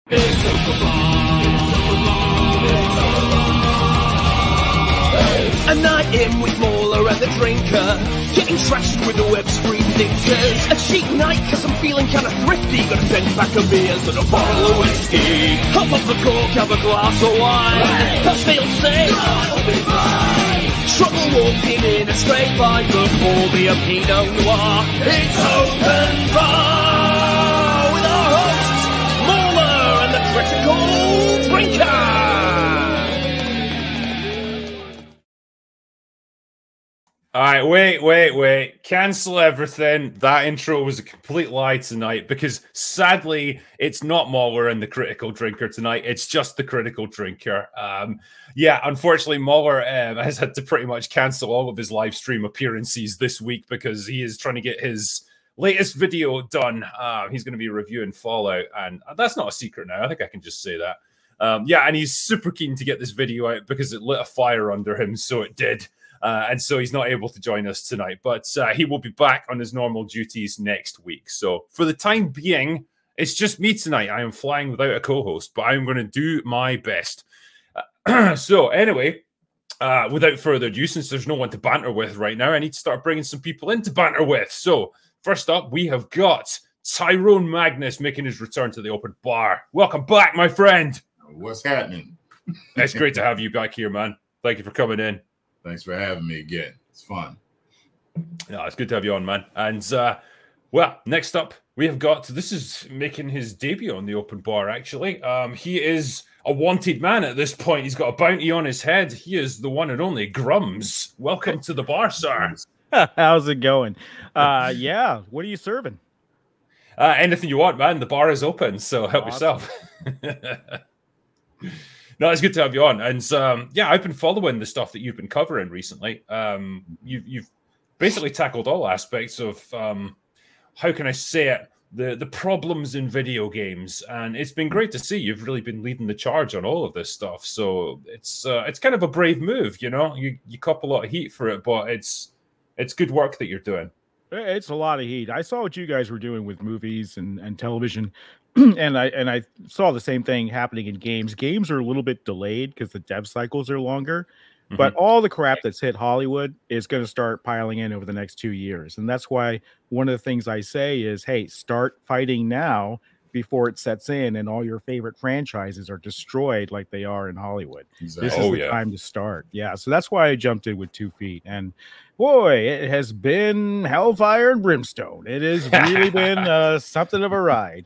A night in with Mauler and the drinker, getting trashed with the web screen thinkers. A cheap night cause I'm feeling kinda thrifty, got a 10-pack of beers and a bottle of whiskey. Hop off the cork, have a glass of wine, pass fail safe, I'll be fine. Trouble walking in a straight line, but pour me a Pinot Noir. It's open bar with our hosts, Mauler and the critical drinker. All right, wait. Cancel everything. That intro was a complete lie tonight because sadly, it's not Mauler and the Critical Drinker tonight. It's just the Critical Drinker. Yeah, unfortunately, Mauler has had to pretty much cancel all of his live stream appearances this week because he is trying to get his latest video done. He's going to be reviewing Fallout, and that's not a secret now. I think I can just say that. Yeah, and he's super keen to get this video out because it lit a fire under him, so it did. And so he's not able to join us tonight, but he will be back on his normal duties next week. So for the time being, it's just me tonight. I am flying without a co-host, but I'm going to do my best. So anyway, without further ado, since there's no one to banter with right now, I need to start bringing some people in to banter with. So first up, we have got Tyrone Magnus making his return to the open bar. Welcome back, my friend. What's happening? It's great to have you back here, man. Thank you for coming in. Thanks for having me again. It's fun. Yeah, it's good to have you on, man. And well, next up, we have got, this is making his debut on the open bar, actually. He is a wanted man at this point. He's got a bounty on his head. He is the one and only Grums. Welcome to the bar, sir. How's it going? Yeah, what are you serving? Anything you want, man. The bar is open, so help yourself. No, it's good to have you on. And yeah, I've been following the stuff that you've been covering recently. You've basically tackled all aspects of, how can I say it, the problems in video games. And it's been great to see you've really been leading the charge on all of this stuff. So it's kind of a brave move, you know? You cop a lot of heat for it, but it's good work that you're doing. It's a lot of heat. I saw what you guys were doing with movies and television. And I saw the same thing happening in games. Games are a little bit delayed because the dev cycles are longer, but all the crap that's hit Hollywood is going to start piling in over the next 2 years. And that's why one of the things I say is, hey, start fighting now before it sets in and all your favorite franchises are destroyed like they are in Hollywood. Exactly. This is the time to start. Yeah, so that's why I jumped in with 2 feet. And boy, it has been hellfire and brimstone. It has really been something of a ride.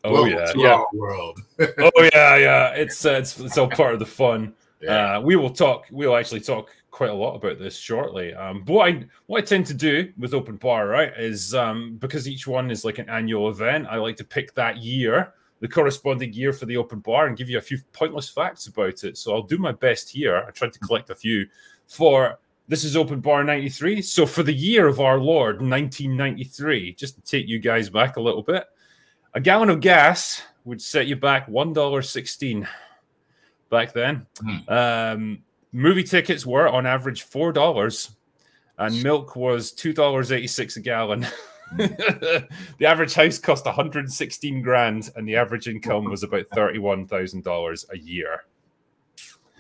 Oh yeah. World. Oh yeah. It's all part of the fun. Yeah. We'll actually talk quite a lot about this shortly. But what I tend to do with Open Bar, right, is because each one is like an annual event, I like to pick that year, the corresponding year for the Open Bar, and give you a few pointless facts about it. So I'll do my best here. I tried to collect a few for this is Open Bar 93. So for the year of our Lord, 1993, just to take you guys back a little bit. A gallon of gas would set you back $1.16 back then. Movie tickets were, on average, $4, and milk was $2.86 a gallon. The average house cost 116 grand, and the average income was about $31,000 a year.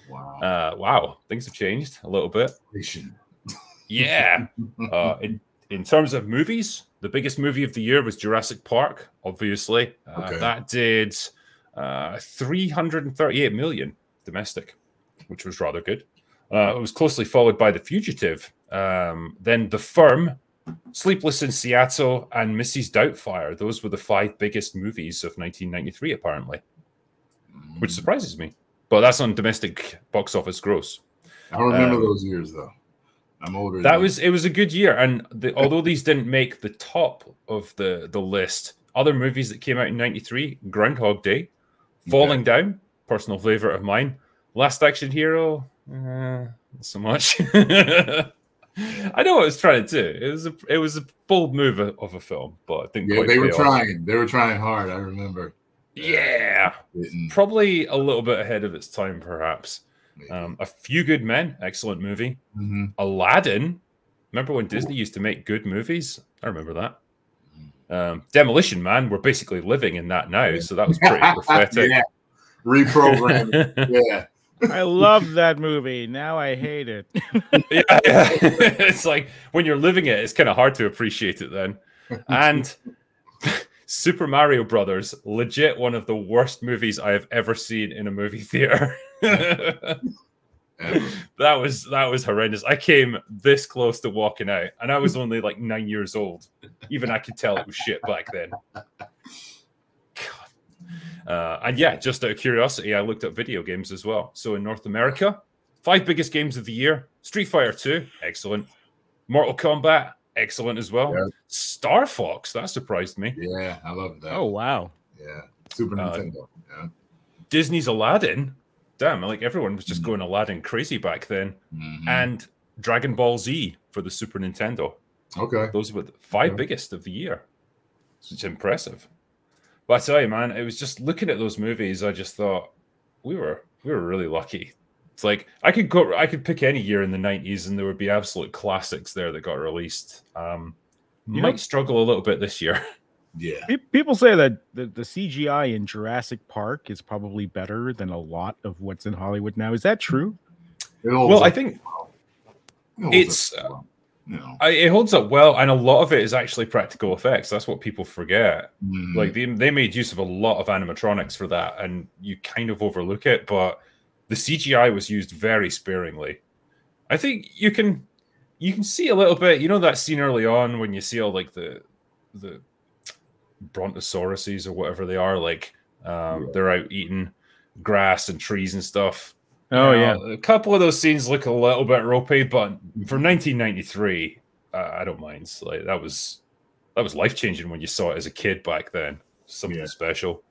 Wow. Wow. Things have changed a little bit. Yeah. In terms of movies, the biggest movie of the year was Jurassic Park, obviously. That did 338 million domestic, which was rather good. It was closely followed by The Fugitive, then The Firm, Sleepless in Seattle, and Mrs. Doubtfire. Those were the 5 biggest movies of 1993, apparently, which surprises me. But that's on domestic box office gross. I don't remember those years, though. I'm older. It was a good year, and although these didn't make the top of the list, other movies that came out in '93: Groundhog Day, Falling Down, personal favorite of mine, Last Action Hero, not so much. I know what I was trying to do. It was a bold move of a film, but I think they were trying. They were trying hard. I remember. Yeah, probably a little bit ahead of its time, perhaps. A Few Good Men, excellent movie. Aladdin, remember when Disney used to make good movies? I remember that. Demolition Man, we're basically living in that now, so that was pretty prophetic. Yeah. Reprogramming. Yeah. I love that movie. Now I hate it. Yeah. It's like when you're living it, it's kind of hard to appreciate it then. And Super Mario Brothers, legit one of the worst movies I have ever seen in a movie theater. That was horrendous. I came this close to walking out, and I was only like 9 years old. Even I could tell it was shit back then. And yeah, just out of curiosity, I looked up video games as well. So in North America, 5 biggest games of the year: Street Fighter 2, excellent. Mortal Kombat, excellent as well. Yeah. Star Fox, that surprised me. Yeah, I love that. Oh, wow. Yeah, Super Nintendo. Yeah. Disney's Aladdin. Damn, like everyone was just going Aladdin crazy back then. And Dragon Ball Z for the Super Nintendo. Okay. Those were the 5 biggest of the year. It's impressive. But I tell you, man, it was just looking at those movies, I just thought we were really lucky. It's like I could pick any year in the 90s and there would be absolute classics there that got released. Might struggle a little bit this year. Yeah. People say that the CGI in Jurassic Park is probably better than a lot of what's in Hollywood now. Is that true? Well, I think it's it holds up well, and a lot of it is actually practical effects. That's what people forget. Like they made use of a lot of animatronics for that, and you kind of overlook it, but the CGI was used very sparingly. I think you can see a little bit, you know, that scene early on when you see all like the brontosauruses or whatever they are, like they're out eating grass and trees and stuff. Oh, yeah. A couple of those scenes look a little bit ropey, but for 1993, I don't mind. Like that was life-changing when you saw it as a kid back then. Something special.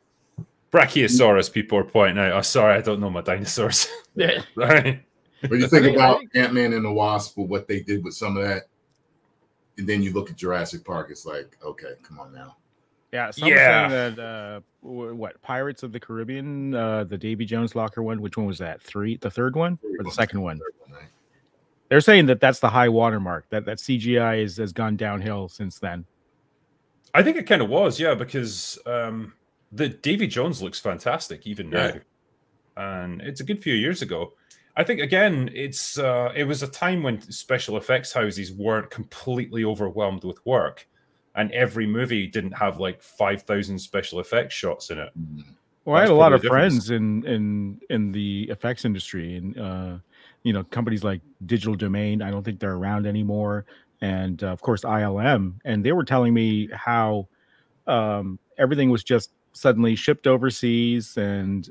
Brachiosaurus, people are pointing out. Oh, sorry, I don't know my dinosaurs. Yeah. But you think about Ant-Man and the Wasp, or what they did with some of that, and then you look at Jurassic Park, it's like, okay, come on now. Yeah, some saying that what Pirates of the Caribbean, the Davy Jones locker one, which one was that? The third one or the second one? Right? They're saying that that's the high watermark. That CGI has gone downhill since then. I think it kind of was, yeah, because the Davy Jones looks fantastic even now, and it's a good few years ago. I think again, it was a time when special effects houses weren't completely overwhelmed with work. And every movie didn't have like 5,000 special effects shots in it. Well, I had a lot of friends in the effects industry, and you know, companies like Digital Domain. I don't think they're around anymore, and of course ILM. And they were telling me how everything was just suddenly shipped overseas, and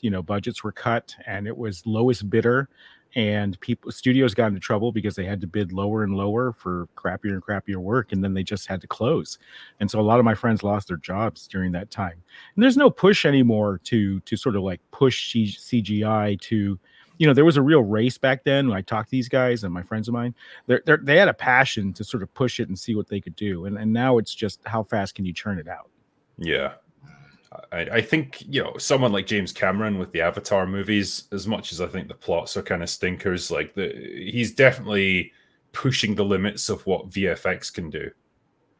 you know, budgets were cut, and it was lowest bidder. And studios got into trouble because they had to bid lower and lower for crappier and crappier work, and then they just had to close. And so a lot of my friends lost their jobs during that time. And there's no push anymore to sort of like push CGI to, you know, there was a real race back then. When I talked to these guys and my friends of mine, they had a passion to sort of push it and see what they could do. And now it's just how fast can you churn it out? Yeah. I think, you know, someone like James Cameron with the Avatar movies, as much as I think the plots are kind of stinkers, like he's definitely pushing the limits of what VFX can do.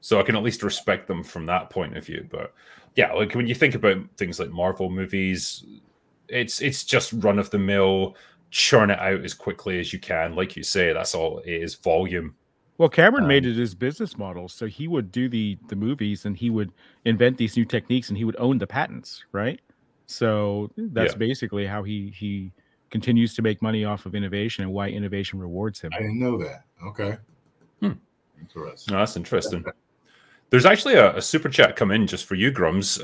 So I can at least respect them from that point of view. But yeah, like when you think about things like Marvel movies, it's just run of the mill, churn it out as quickly as you can. Like you say, that's all it is, volume. Well, Cameron made it his business model. So he would do the movies, and he would invent these new techniques, and he would own the patents, right? So that's basically how he continues to make money off of innovation, and why innovation rewards him. I didn't know that. Okay. Interesting. No, that's interesting. There's actually a super chat come in just for you, Grums.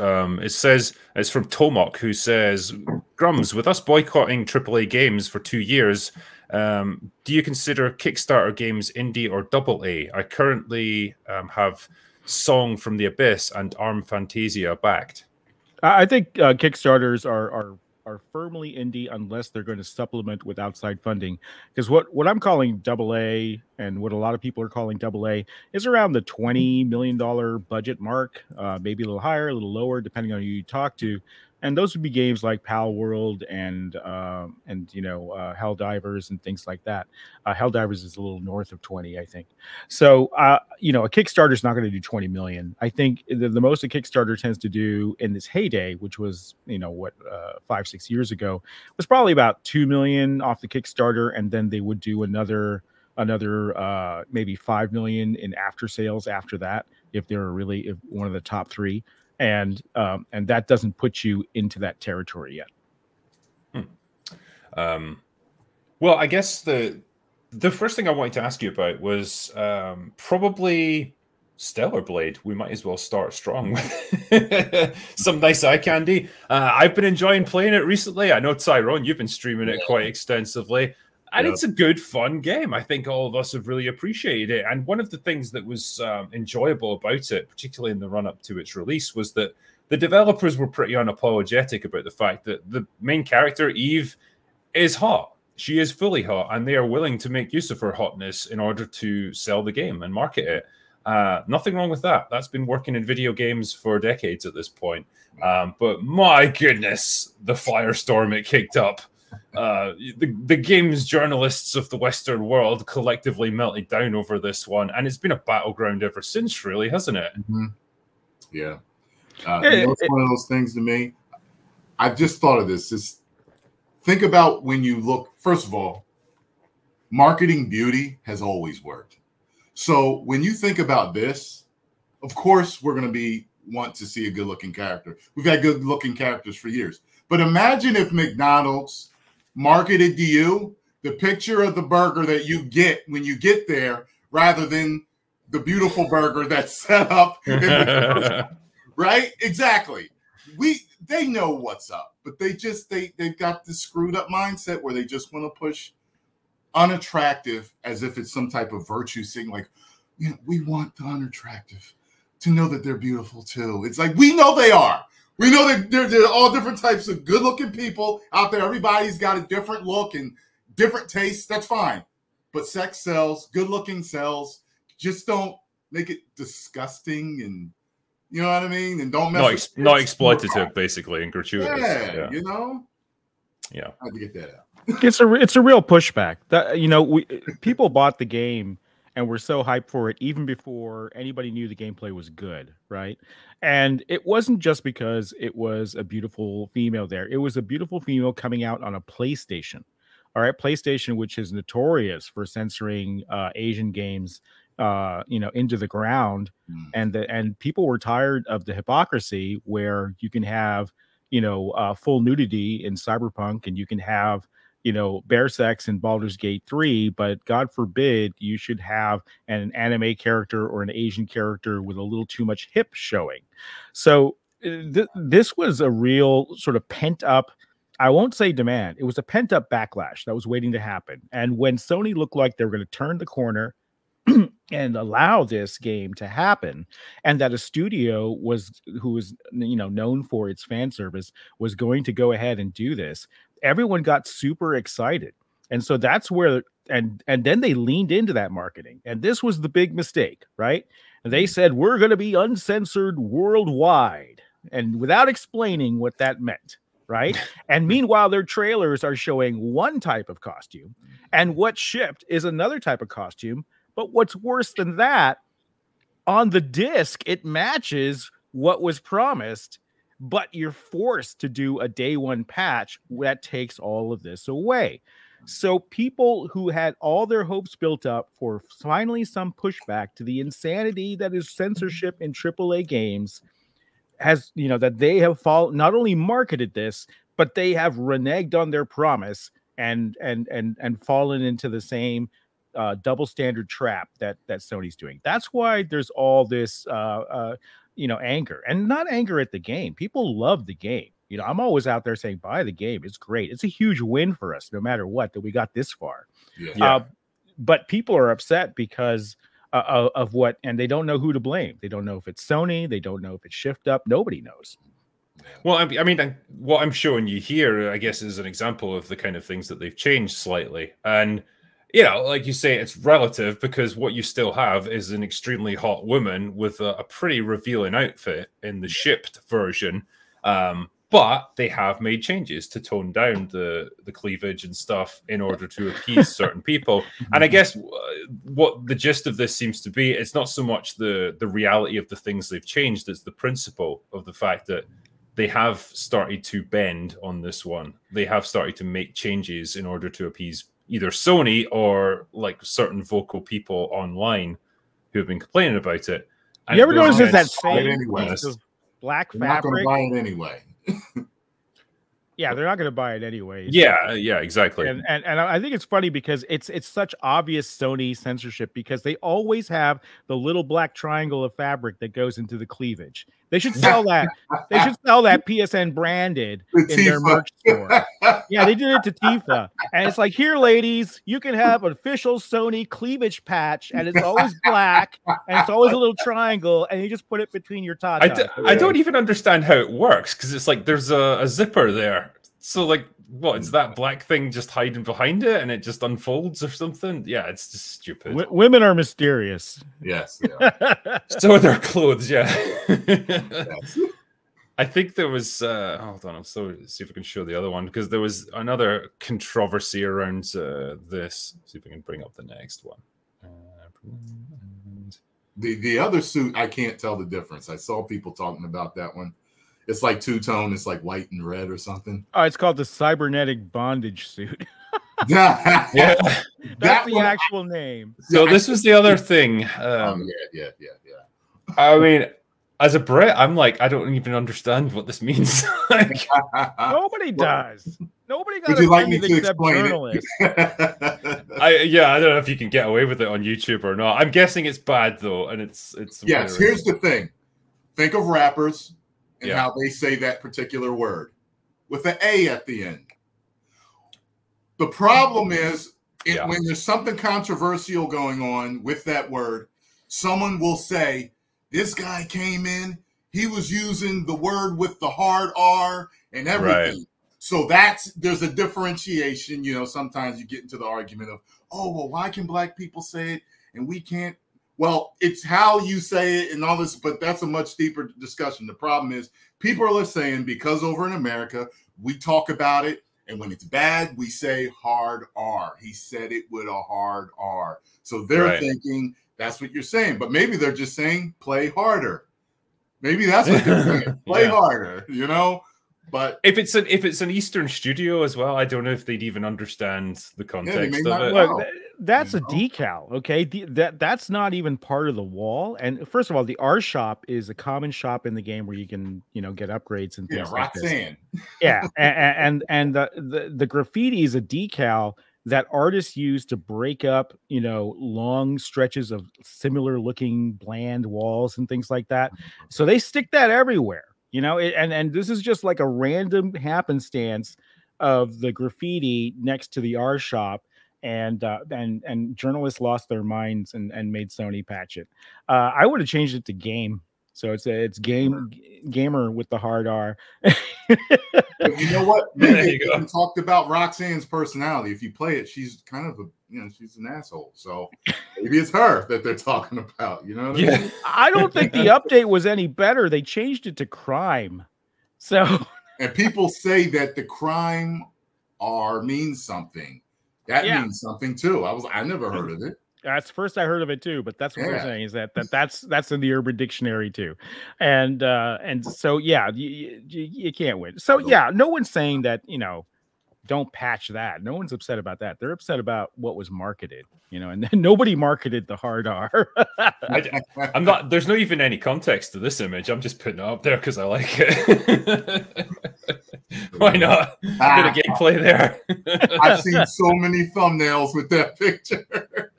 It says, it's from Tomok, who says, Grums, with us boycotting AAA games for 2 years, do you consider Kickstarter games indie or AA? I currently have Song from the Abyss and Arm Fantasia backed. I think Kickstarters are firmly indie unless they're going to supplement with outside funding. Because what I'm calling AA and what a lot of people are calling AA is around the $20 million budget mark, maybe a little higher, a little lower, depending on who you talk to. and those would be games like Pal World and Helldivers and things like that. Helldivers is a little north of 20, I think. So a Kickstarter is not going to do 20 million. I think the most a Kickstarter tends to do in this heyday, which was 5-6 years ago, was probably about 2 million off the Kickstarter, and then they would do another maybe 5 million in after sales after that, if they're if one of the top 3. And that doesn't put you into that territory yet. Well, I guess the first thing I wanted to ask you about was probably Stellar Blade. We might as well start strong with some nice eye candy. I've been enjoying playing it recently. I know, Tyrone, you've been streaming it quite extensively. And it's a good, fun game. I think all of us have really appreciated it. And one of the things that was enjoyable about it, particularly in the run-up to its release, was that the developers were pretty unapologetic about the fact that the main character, Eve, is hot. She is fully hot, and they are willing to make use of her hotness in order to sell the game and market it. Nothing wrong with that. That's been working in video games for decades at this point. But my goodness, the firestorm it kicked up. The games journalists of the Western world collectively melted down over this one, and it's been a battleground ever since, really, hasn't it? Mm-hmm. Yeah. It's one of those things to me. I've just thought of this. Just think about when you look, first of all, marketing beauty has always worked. So when you think about this, of course, we're going to want to see a good looking character. We've had good looking characters for years. But imagine if McDonald's marketed to you the picture of the burger that you get when you get there, rather than the beautiful burger that's set up in the right? Exactly. They know what's up, but they've got this screwed up mindset where they just want to push unattractive as if it's some type of virtue thing. Like, we want the unattractive to know that they're beautiful too. It's like, we know they are. We know that there are all different types of good-looking people out there. Everybody's got a different look and different tastes. That's fine. But sex sells. Good-looking sells. Just don't make it disgusting, and you know what I mean? And don't mess not exploitative, basically, and gratuitous. Yeah. Yeah. I had to get that out. It's a real pushback. That people bought the game and were so hyped for it even before anybody knew the gameplay was good, right? And it wasn't just because it was a beautiful female there. It was a beautiful female coming out on a PlayStation. All right, PlayStation, which is notorious for censoring Asian games, into the ground, and people were tired of the hypocrisy where you can have, full nudity in Cyberpunk, and you can have, bare sex in Baldur's Gate 3, but God forbid you should have an anime character or an Asian character with a little too much hip showing. So this was a real sort of pent up, I won't say demand, it was a pent up backlash that was waiting to happen. And when Sony looked like they were going to turn the corner and allow this game to happen, and that a studio who was known for its fan service was going to go ahead and do this, everyone got super excited. And so that's where and then they leaned into that marketing, and this was the big mistake, right? And they said, we're going to be uncensored worldwide, and without explaining what that meant, right? And meanwhile, their trailers are showing one type of costume, and what shipped is another type of costume. But what's worse than that, on the disc, it matches what was promised, but you're forced to do a day one patch that takes all of this away. So people who had all their hopes built up for finally some pushback to the insanity that is censorship in AAA games has, that they have not only marketed this, but they have reneged on their promise and fallen into the same double standard trap that Sony's doing. That's why there's all this anger, and not anger at the game. People love the game. I'm always out there saying, buy the game. It's great. It's a huge win for us, no matter what, that we got this far. But people are upset because of what, and they don't know who to blame. They don't know if it's Sony. They don't know if it's Shift Up. Nobody knows. Well, I mean, what I'm showing you here, I guess, is an example of the kind of things that they've changed slightly. And like you say, it's relative, because what you still have is an extremely hot woman with a pretty revealing outfit in the shipped version. But they have made changes to tone down the cleavage and stuff in order to appease certain people. And I guess what the gist of this seems to be, it's not so much the reality of the things they've changed, it's the principle of the fact that they have started to bend on this one. They have started to make changes in order to appease either Sony or like certain vocal people online who have been complaining about it. And you ever notice guys- that same anyway. piece of black They're not going to fabric? buy it anyway. Yeah, they're not going to buy it anyway. Yeah, exactly. And I think it's funny because it's such obvious Sony censorship because they always have the little black triangle of fabric that goes into the cleavage. They should sell that. They should sell that PSN branded in their merch store. Yeah, they did it to Tifa, and it's like, here, ladies, you can have an official Sony cleavage patch, and it's always black, and it's always a little triangle, and you just put it between your tatas. I don't even understand how it works because it's like there's a zipper there. So like, what is that black thing just hiding behind it and it just unfolds or something? Yeah, it's just stupid. Women are mysterious. Yes. Yeah. So are their clothes, yeah. Yes. I think there was hold on, see if I can show the other one because there was another controversy around this. See if I can bring up the next one. The other suit, I can't tell the difference. I saw people talking about that one. It's like two-tone. It's like white and red or something. Oh, it's called the cybernetic bondage suit. Yeah. That's the actual name. So this was the other thing. Yeah. I mean, as a Brit, I'm like, I don't even understand what this means. Like, Nobody does. Nobody got Would you like me opinions to except explain journalists. it? I don't know if you can get away with it on YouTube or not. I'm guessing it's bad though, and it's Yes. Here's the thing. Think of rappers and Yeah. how they say that particular word with an A at the end. The problem is when there's something controversial going on with that word, someone will say, this guy came in, he was using the word with the hard R and everything. Right. So there's a differentiation. You know, sometimes you get into the argument of, oh, well, why can black people say it and we can't? Well, it's how you say it and all this, but that's a much deeper discussion. The problem is people are saying because over in America, we talk about it, and when it's bad, we say hard R. He said it with a hard R. So they're thinking that's what you're saying, but maybe they're just saying play harder. Maybe that's what they're saying. Play harder, you know? But if it's an Eastern studio as well, I don't know if they'd even understand the context of it. Look, that's a decal, okay? That's not even part of the wall. And first of all, the R shop is a common shop in the game where you can, get upgrades and things like this. Roxanne. Yeah, and the graffiti is a decal that artists use to break up, long stretches of similar looking bland walls and things like that. So they stick that everywhere. And this is just like a random happenstance of the graffiti next to the R shop, and journalists lost their minds and made Sony patch it. I would have changed it to game, so it's gamer with the hard R. But you know what? Maybe we talked about Roxanne's personality. If you play it, she's kind of she's an asshole. So maybe it's her that they're talking about. You know what I mean? I don't think the update was any better. They changed it to crime. So and people say that the crime R means something. That means something too. I never heard of it. That's first I heard of it too, but that's what they're saying is that's in the Urban Dictionary too, and so you can't win. So no one's saying that don't patch that. No one's upset about that. They're upset about what was marketed, and then nobody marketed the hard R. I'm not. There's not even any context to this image. I'm just putting it up there because I like it. Why not? Bit of gameplay there. I've seen so many thumbnails with that picture.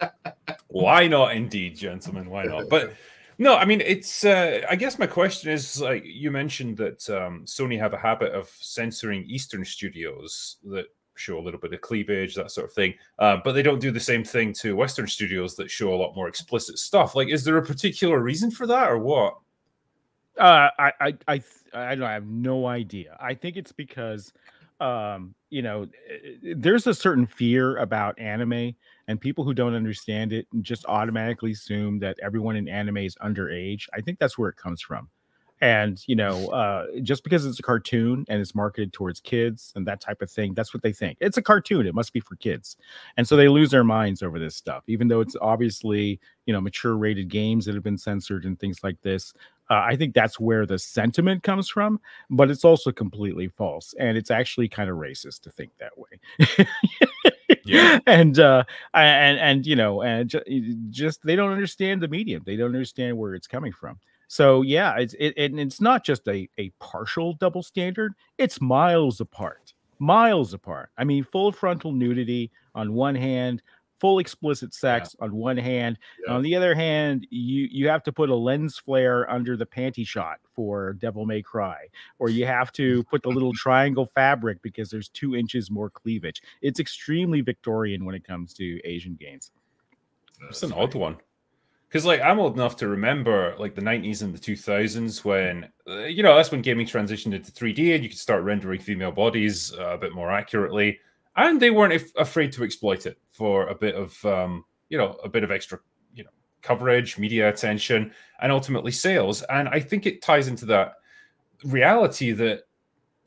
Why not, indeed, gentlemen? Why not? But no, I mean, it's. I guess my question is, like you mentioned that Sony have a habit of censoring Eastern studios that show a little bit of cleavage, that sort of thing, but they don't do the same thing to Western studios that show a lot more explicit stuff. Like, is there a particular reason for that, or what? I have no idea. I think it's because there's a certain fear about anime, and people who don't understand it just automatically assume that everyone in anime is underage. I think that's where it comes from. And just because it's a cartoon and it's marketed towards kids and that type of thing, that's what they think. It's a cartoon, it must be for kids. And so they lose their minds over this stuff, even though it's obviously mature rated games that have been censored and things like this. I think that's where the sentiment comes from, but it's also completely false, and it's actually kind of racist to think that way. Yeah. And just they don't understand the medium. They don't understand where it's coming from. So yeah, it's not just a partial double standard. It's miles apart. Miles apart. I mean, full frontal nudity on one hand, full explicit sex on one hand. On the other hand, you have to put a lens flare under the panty shot for Devil May Cry, or you have to put the little triangle fabric because there's 2 inches more cleavage. It's extremely Victorian when it comes to Asian games. It's an odd one. Because I'm old enough to remember the 90s and the 2000s when, that's when gaming transitioned into 3D and you could start rendering female bodies a bit more accurately. And they weren't afraid to exploit it for a bit of, a bit of extra, coverage, media attention, and ultimately sales. And I think it ties into that reality that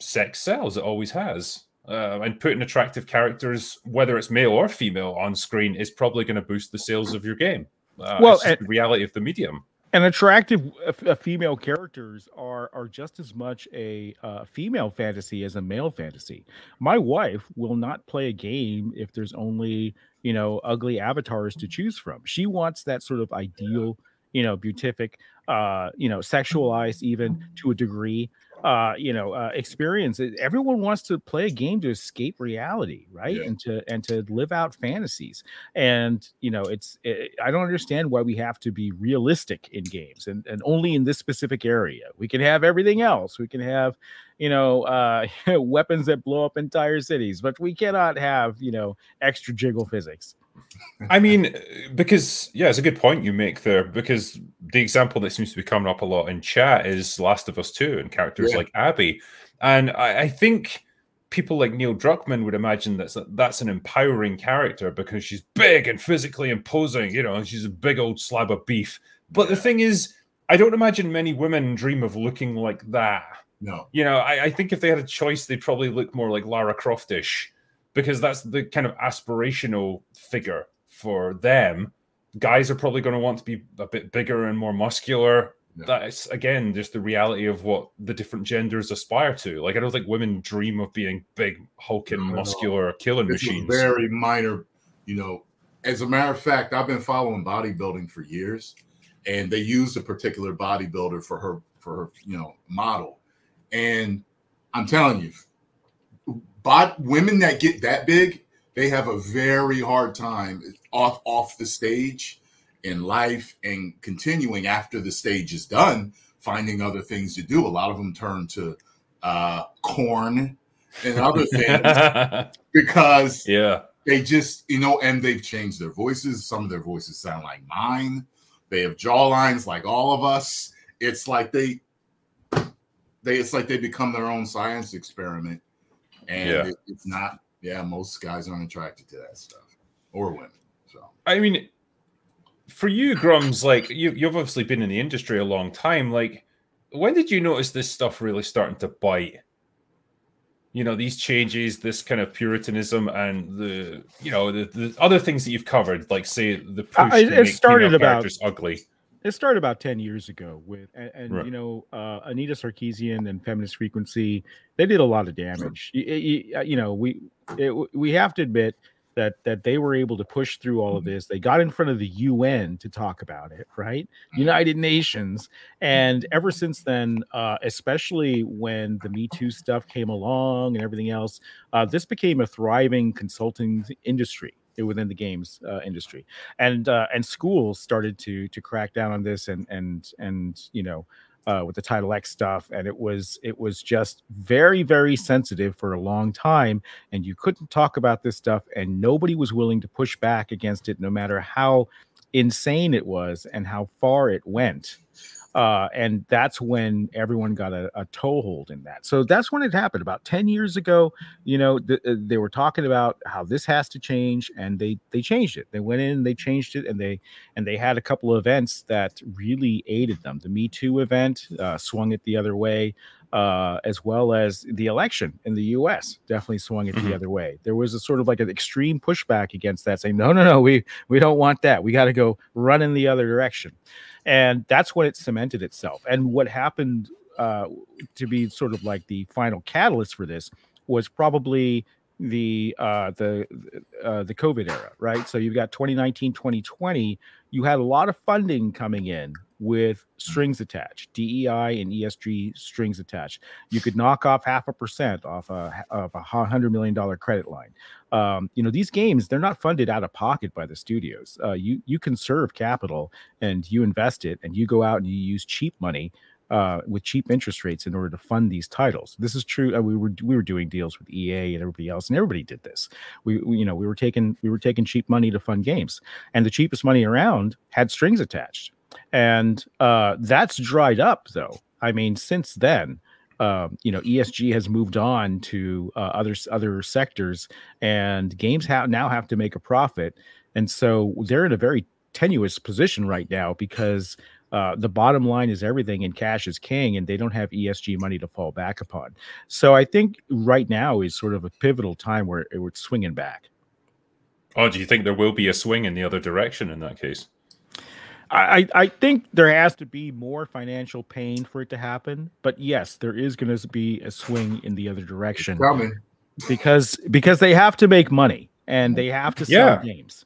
sex sells. It always has. And putting attractive characters, whether it's male or female, on screen is probably going to boost the sales of your game. It's just the reality of the medium. And attractive female characters are just as much a female fantasy as a male fantasy. My wife will not play a game if there's only ugly avatars to choose from. She wants that sort of ideal, beatific, sexualized even to a degree, experience. Everyone wants to play a game to escape reality, right? Yeah. And to live out fantasies. And I don't understand why we have to be realistic in games and only in this specific area. We can have everything else. We can have weapons that blow up entire cities, but we cannot have extra jiggle physics. I mean, because it's a good point you make there, because the example that seems to be coming up a lot in chat is Last of Us 2 and characters like Abby. And I think people like Neil Druckmann would imagine that's an empowering character because she's big and physically imposing, and she's a big old slab of beef. But the thing is, I don't imagine many women dream of looking like that. No. I think if they had a choice, they'd probably look more like Lara Croft-ish, because that's the kind of aspirational figure for them. Guys are probably going to want to be a bit bigger and more muscular. Yeah. That's, again, just the reality of what the different genders aspire to. I don't think women dream of being big, hulking, muscular killing machines. Very minor, As a matter of fact, I've been following bodybuilding for years, and they used a particular bodybuilder for her model. And I'm telling you, women that get that big, they have a very hard time off the stage in life and continuing after the stage is done, finding other things to do. A lot of them turn to corn and other things because they just, and they've changed their voices. Some of their voices sound like mine. They have jawlines like all of us. It's like they become their own science experiment. And it's not, most guys aren't attracted to that stuff, or women. So I mean, for you, Grums, you've obviously been in the industry a long time. When did you notice this stuff really starting to bite? These changes, this kind of puritanism, and the other things that you've covered, say the push to make female characters ugly. It started about 10 years ago with, Anita Sarkeesian and Feminist Frequency. They did a lot of damage. We have to admit that they were able to push through all of this. They got in front of the UN to talk about it, right? United Nations. And ever since then, especially when the Me Too stuff came along and everything else, this became a thriving consulting industry within the games industry, and schools started to crack down on this, and with the Title X stuff, and it was just very, very sensitive for a long time, and you couldn't talk about this stuff, and nobody was willing to push back against it, no matter how insane it was and how far it went. And that's when everyone got a toehold in that. So that's when it happened about 10 years ago. You know, they were talking about how this has to change, and they changed it. They went in, they changed it, and they had a couple of events that really aided them. The Me Too event swung it the other way, as well as the election in the U.S. definitely swung it the other way. There was a sort of like an extreme pushback against that, saying, no, we don't want that. We got to go run in the other direction. And that's when it cemented itself. And what happened to be sort of like the final catalyst for this was probably the COVID era, right? So you've got 2019, 2020. You had a lot of funding coming in with strings attached, DEI and ESG strings attached. You could knock off 0.5% off of a $100 million credit line. You know, these games, they're not funded out of pocket by the studios. You conserve capital and you invest it, and you go out and you use cheap money with cheap interest rates in order to fund these titles. This is true. We were doing deals with EA and everybody else, and everybody did this. We were taking cheap money to fund games, and the cheapest money around had strings attached, and that's dried up though. I mean, since then, ESG has moved on to other sectors, and games now have to make a profit, and so they're in a very tenuous position right now because the bottom line is everything, and cash is king, and they don't have ESG money to fall back upon. So I think right now is sort of a pivotal time where it's swinging back. Oh, do you think there will be a swing in the other direction in that case? I think there has to be more financial pain for it to happen, but yes, there is going to be a swing in the other direction because they have to make money and they have to sell games.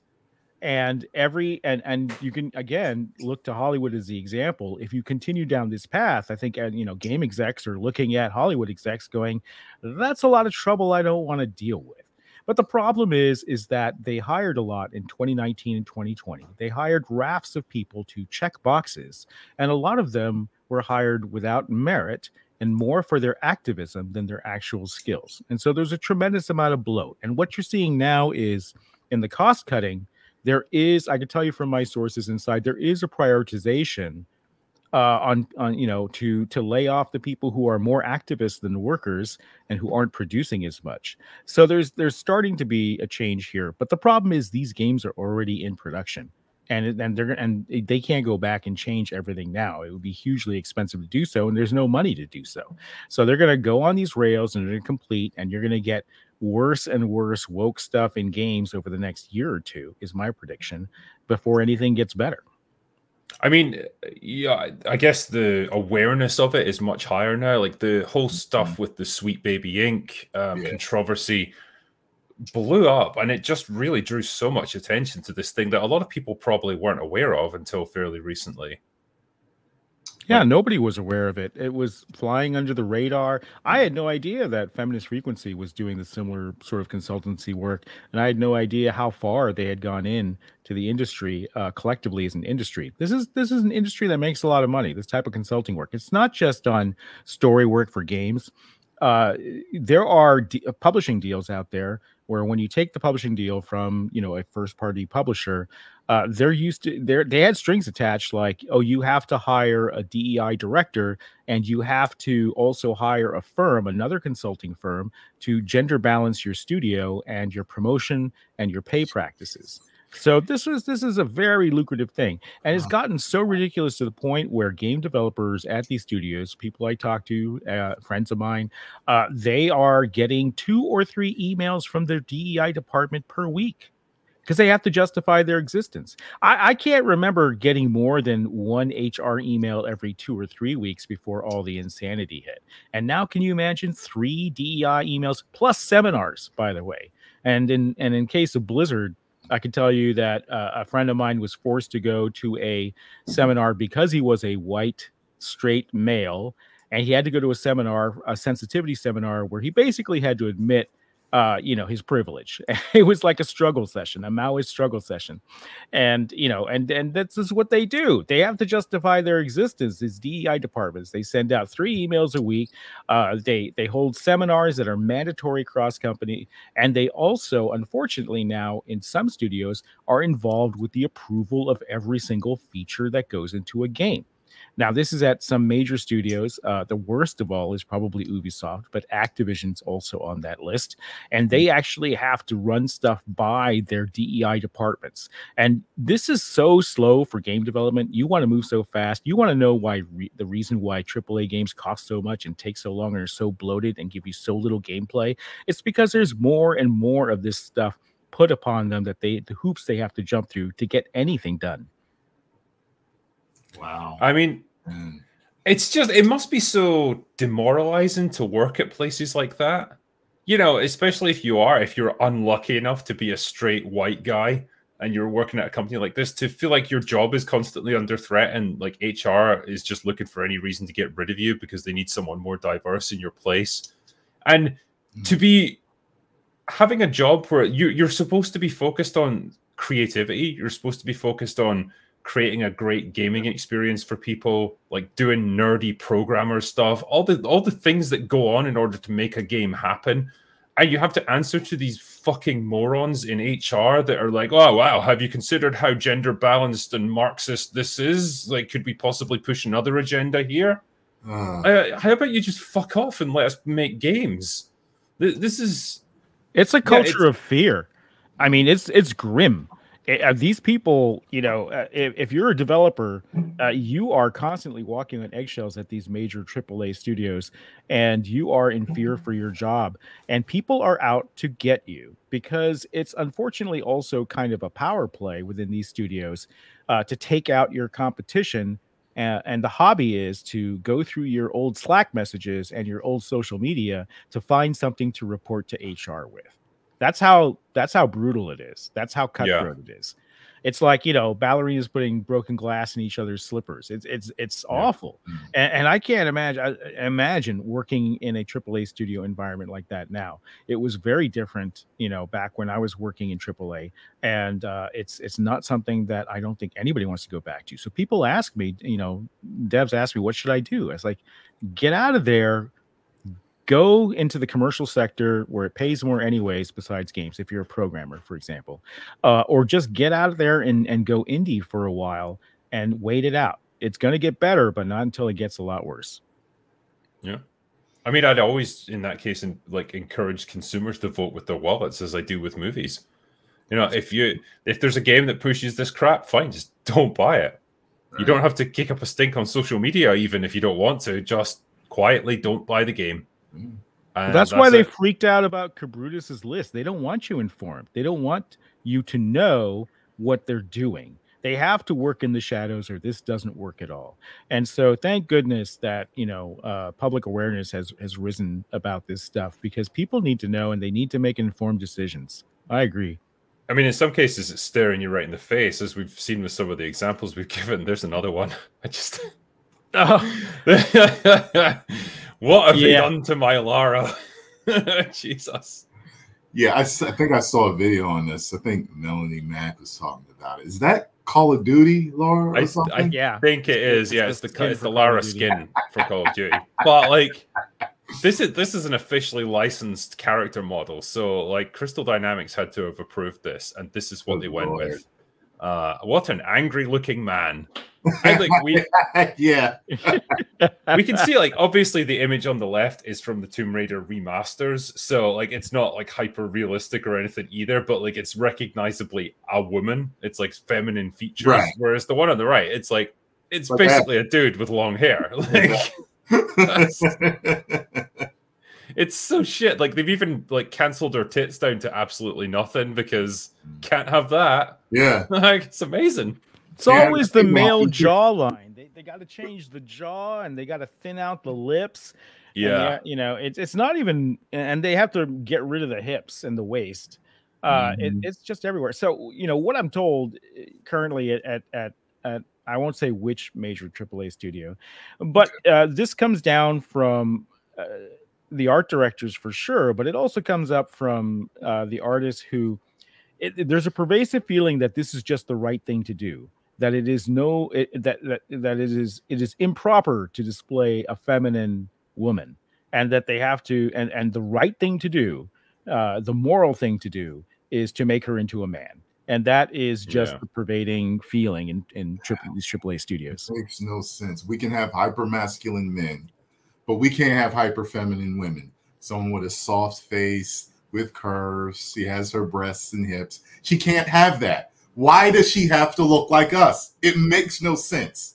And and you can again look to Hollywood as the example. If you continue down this path, I think game execs are looking at Hollywood execs going, that's a lot of trouble I don't want to deal with. But the problem is that they hired a lot in 2019 and 2020. They hired rafts of people to check boxes, and a lot of them were hired without merit and more for their activism than their actual skills. And so there's a tremendous amount of bloat. And what you're seeing now is in the cost cutting, there is, I can tell you from my sources inside, there is a prioritization to lay off the people who are more activists than workers and who aren't producing as much. So there's starting to be a change here. But the problem is these games are already in production, and they can't go back and change everything now. It would be hugely expensive to do so, and there's no money to do so. So they're going to go on these rails, and they're going to complete, and you're going to get worse and worse woke stuff in games over the next year or two, is my prediction, before anything gets better. I mean, yeah, I guess the awareness of it is much higher now. Like the whole stuff with the Sweet Baby Inc. Controversy blew up, and it just really drew so much attention to this thing that a lot of people probably weren't aware of until fairly recently. Yeah, nobody was aware of it. It was flying under the radar. I had no idea that Feminist Frequency was doing the similar sort of consultancy work, and I had no idea how far they had gone in to the industry collectively as an industry. This is an industry that makes a lot of money, this type of consulting work. It's not just on story work for games. There are publishing deals out there where when you take the publishing deal from a first party publisher, they had strings attached, like, oh, you have to hire a DEI director, and you have to also hire a firm, another consulting firm, to gender balance your studio and your promotion and your pay practices. So this is a very lucrative thing, and it's gotten so ridiculous to the point where game developers at these studios, people I talk to, friends of mine, they are getting 2 or 3 emails from their DEI department per week because they have to justify their existence. I can't remember getting more than 1 HR email every 2 or 3 weeks before all the insanity hit. And now can you imagine 3 DEI emails plus seminars, by the way? And in case of Blizzard, I can tell you that a friend of mine was forced to go to a seminar because he was a white, straight male, and he had to go to a seminar, a sensitivity seminar, where he basically had to admit, his privilege. It was like a struggle session, a Maoist struggle session, and this is what they do. They have to justify their existence as DEI departments. They send out 3 emails a week. They hold seminars that are mandatory cross company, and they also, unfortunately, now in some studios are involved with the approval of every single feature that goes into a game. Now, this is at some major studios. The worst of all is probably Ubisoft, but Activision's also on that list. And they actually have to run stuff by their DEI departments. And this is so slow for game development. You want to move so fast. You want to know why the reason why AAA games cost so much and take so long and are so bloated and give you so little gameplay. It's because there's more and more of this stuff put upon them that the hoops they have to jump through to get anything done. Wow. I mean, it's just, it must be so demoralizing to work at places like that. You know, especially if you're unlucky enough to be a straight white guy and you're working at a company like this, to feel like your job is constantly under threat and like HR is just looking for any reason to get rid of you because they need someone more diverse in your place. And to be having a job where you're supposed to be focused on creativity, you're supposed to be focused on creating a great gaming experience for people, like doing nerdy programmer stuff, all the things that go on in order to make a game happen. And you have to answer to these fucking morons in HR that are like, oh, wow, have you considered how gender balanced and Marxist this is? Like, could we possibly push another agenda here? How about you just fuck off and let us make games? It's a culture of fear. I mean, it's grim. These people, you know, if you're a developer, you are constantly walking on eggshells at these major AAA studios, and you are in fear for your job. And people are out to get you because it's unfortunately also kind of a power play within these studios to take out your competition. And the hobby is to go through your old Slack messages and your old social media to find something to report to HR with. That's how brutal it is. That's how cutthroat it is. It's like, you know, ballerinas putting broken glass in each other's slippers. It's awful. And I can't imagine working in a AAA studio environment like that now. It was very different, you know, back when I was working in AAA. And it's not something that I don't think anybody wants to go back to. So people ask me, you know, devs ask me, what should I do? I was like, get out of there. Go into the commercial sector where it pays more anyways, besides games, if you're a programmer, for example. Or just get out of there and go indie for a while and wait it out. It's going to get better, but not until it gets a lot worse. Yeah. I mean, I'd always, in that case, encourage consumers to vote with their wallets as I do with movies. You know, if there's a game that pushes this crap, fine, just don't buy it. Right. You don't have to kick up a stink on social media, even if you don't want to. Just quietly don't buy the game. That's why they freaked out about Cabrutus's list. They don't want you informed. They don't want you to know what they're doing. They have to work in the shadows, or this doesn't work at all. And so, thank goodness that, you know, public awareness has risen about this stuff, because people need to know and they need to make informed decisions. I agree. I mean, in some cases, it's staring you right in the face, as we've seen with some of the examples we've given. There's another one. What have they done to my Lara? Jesus. Yeah, I think I saw a video on this. I think Melanie Mack was talking about it. Is that Call of Duty, Lara, or something? I think it is. Yeah, it's the Lara skin for Call of Duty. But like, this is an officially licensed character model. So like, Crystal Dynamics had to have approved this, and this is what they went with. What an angry looking man. I think we can see, like, obviously the image on the left is from the Tomb Raider remasters, so like it's not like hyper realistic or anything either, but like it's recognizably a woman. It's like feminine features, right. Whereas the one on the right, it's like basically a dude with long hair. Like, it's so shit. Like, they've even like canceled her tits down to absolutely nothing because can't have that. Yeah, like, it's amazing. It's always the male jawline. They got to change the jaw, and they got to thin out the lips. Yeah, you know, it's not even, and they have to get rid of the hips and the waist. It's just everywhere. So, you know, what I'm told currently at I won't say which major AAA studio, but this comes down from the art directors for sure, but it also comes up from the artists who. There's a pervasive feeling that this is just the right thing to do. That it is it is improper to display a feminine woman, and that they have to, and the right thing to do, the moral thing to do, is to make her into a man. and that is just Yeah. the pervading feeling in these AAA studios. It makes no sense. We can have hyper masculine men, but we can't have hyper feminine women. Someone with a soft face, with curves. She has her breasts and hips. She can't have that. Why does she have to look like us? It makes no sense.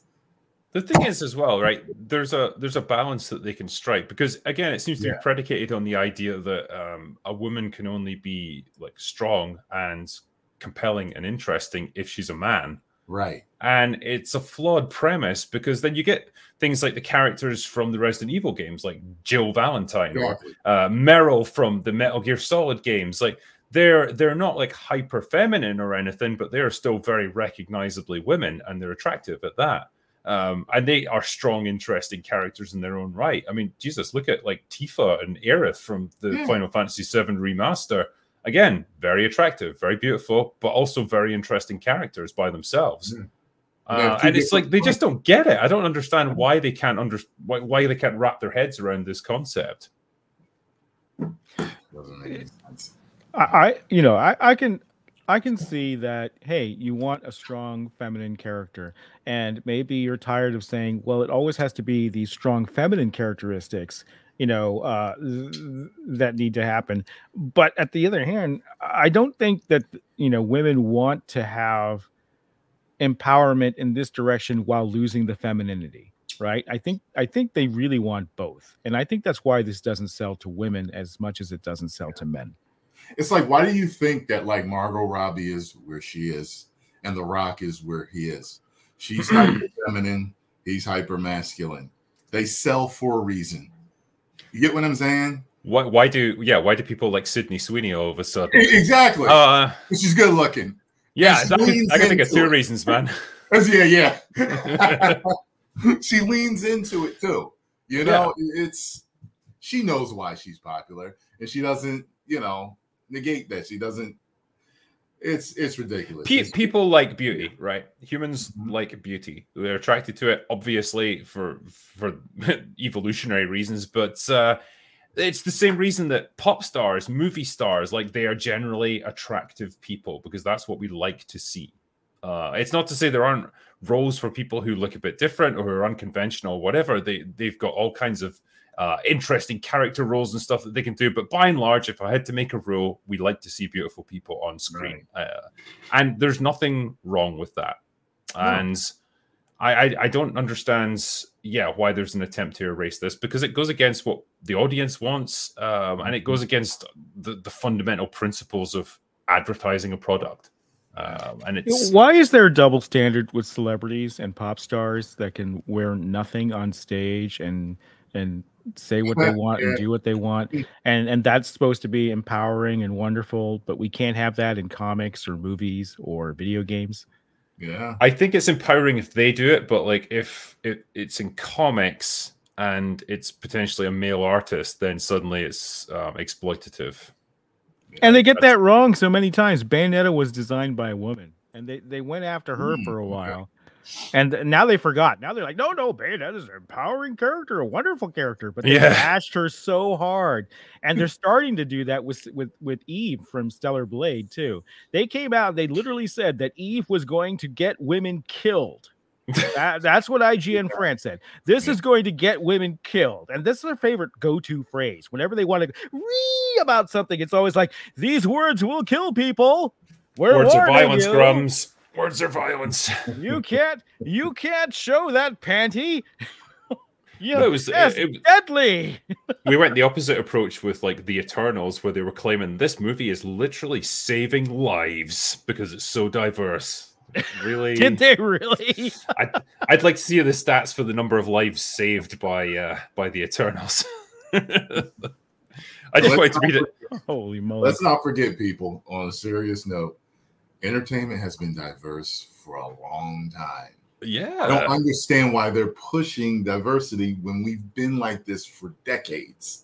The thing is, as well, right? There's a balance that they can strike, because again, it seems to be predicated on the idea that a woman can only be like strong and compelling and interesting if she's a man. Right. And it's a flawed premise, because then you get things like the characters from the Resident Evil games, like Jill Valentine, or Meryl from the Metal Gear Solid games. Like they're not like hyper feminine or anything, but they're still very recognizably women, and they're attractive at that. And they are strong, interesting characters in their own right. I mean, Jesus, look at like Tifa and Aerith from the Final Fantasy VII remaster. Again, very attractive, very beautiful, but also very interesting characters by themselves. And it's like they just don't get it. I don't understand why they can't why they can't wrap their heads around this concept. Doesn't make any sense. I can see that, hey, you want a strong feminine character, and maybe you're tired of saying, well, it always has to be these strong feminine characteristics, that need to happen. But at the other hand, I don't think that, women want to have empowerment in this direction while losing the femininity, right? I think they really want both. And I think that's why this doesn't sell to women as much as it doesn't sell to men. It's like, why do you think that like Margot Robbie is where she is and The Rock is where he is? She's hyper feminine, he's hyper masculine. They sell for a reason. You get what I'm saying? Why do people like Sydney Sweeney all of a sudden? Exactly. She's good looking. Yeah, I can think of two reasons, man. Yeah. She leans into it too. She knows why she's popular, and she doesn't, negate that. She doesn't. It's ridiculous. People like beauty, right? Humans like beauty. They're attracted to it, obviously, for evolutionary reasons, but it's the same reason that pop stars, movie stars, like they are generally attractive people, because that's what we like to see. It's not to say there aren't roles for people who look a bit different or who are unconventional, whatever. They've got all kinds of interesting character roles and stuff that they can do, but by and large, if I had to make a rule, we like to see beautiful people on screen, and there's nothing wrong with that. And I don't understand why there's an attempt to erase this, because it goes against what the audience wants, and it goes against the fundamental principles of advertising a product. And it's why is there a double standard with celebrities and pop stars that can wear nothing on stage and say what they want and do what they want, and that's supposed to be empowering and wonderful, but we can't have that in comics or movies or video games? I think it's empowering if they do it, but like if it's in comics and it's potentially a male artist, then suddenly it's exploitative. And they get that wrong so many times. Bayonetta was designed by a woman, and they went after her for a while. And now they forgot. Now they're like, no, Bayonetta is an empowering character, a wonderful character. But they bashed her so hard. And they're starting to do that with Eve from Stellar Blade, too. They came out, they literally said that Eve was going to get women killed. That's what IGN France said. This is going to get women killed. And this is their favorite go-to phrase. Whenever they want to read about something, it's always like, these words will kill people. Words of violence, Grums. Words are violence. You can't show that panty. It was deadly. We went the opposite approach with like the Eternals, where they were claiming this movie is literally saving lives because it's so diverse. Really? Did they really? I'd like to see the stats for the number of lives saved by the Eternals. I just wanted to read it. Holy moly! Let's not forget, people. On a serious note, entertainment has been diverse for a long time. Yeah, I don't understand why they're pushing diversity when we've been like this for decades.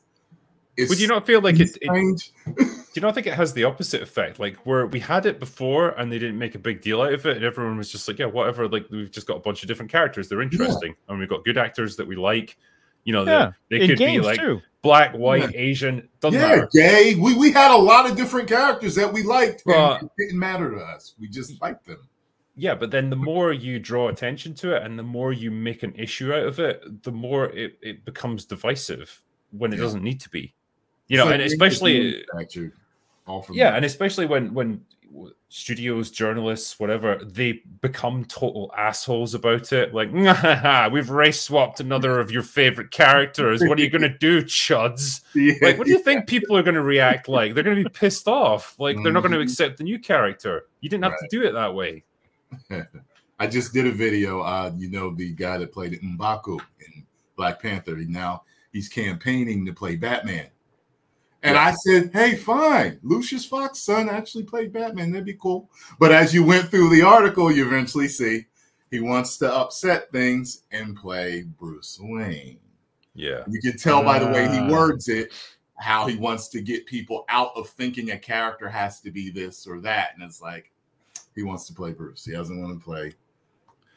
Would you not feel like it? Do you not think it has the opposite effect? Like where we had it before and they didn't make a big deal out of it, and everyone was just like, yeah, whatever. Like we've just got a bunch of different characters. They're interesting, and we've got good actors that we like. You know, Yeah, they in could be games like too. black, white, Asian. Doesn't Yeah, matter. gay. We had a lot of different characters that we liked, But- and it didn't matter to us. We just liked them. Yeah, but then the more you draw attention to it and the more you make an issue out of it, the more it becomes divisive when it doesn't need to be. You know, It's like and especially manufactured all from and especially when studios, journalists, whatever, they become total assholes about it. Like, we've race swapped another of your favorite characters. What are you going to do, chuds? Yeah. Like, what do you think people are going to react like? They're going to be pissed off. Like, they're not going to Mhm. accept the new character. You didn't have to do it that way. I just did a video. You know, the guy that played M'Baku in Black Panther. He's campaigning to play Batman. And I said, hey, fine. Lucius Fox's son actually played Batman. That'd be cool. But as you went through the article, you eventually see he wants to upset things and play Bruce Wayne. Yeah. You can tell by the way he words it, how he wants to get people out of thinking a character has to be this or that. And it's like, he wants to play Bruce. He doesn't want to play.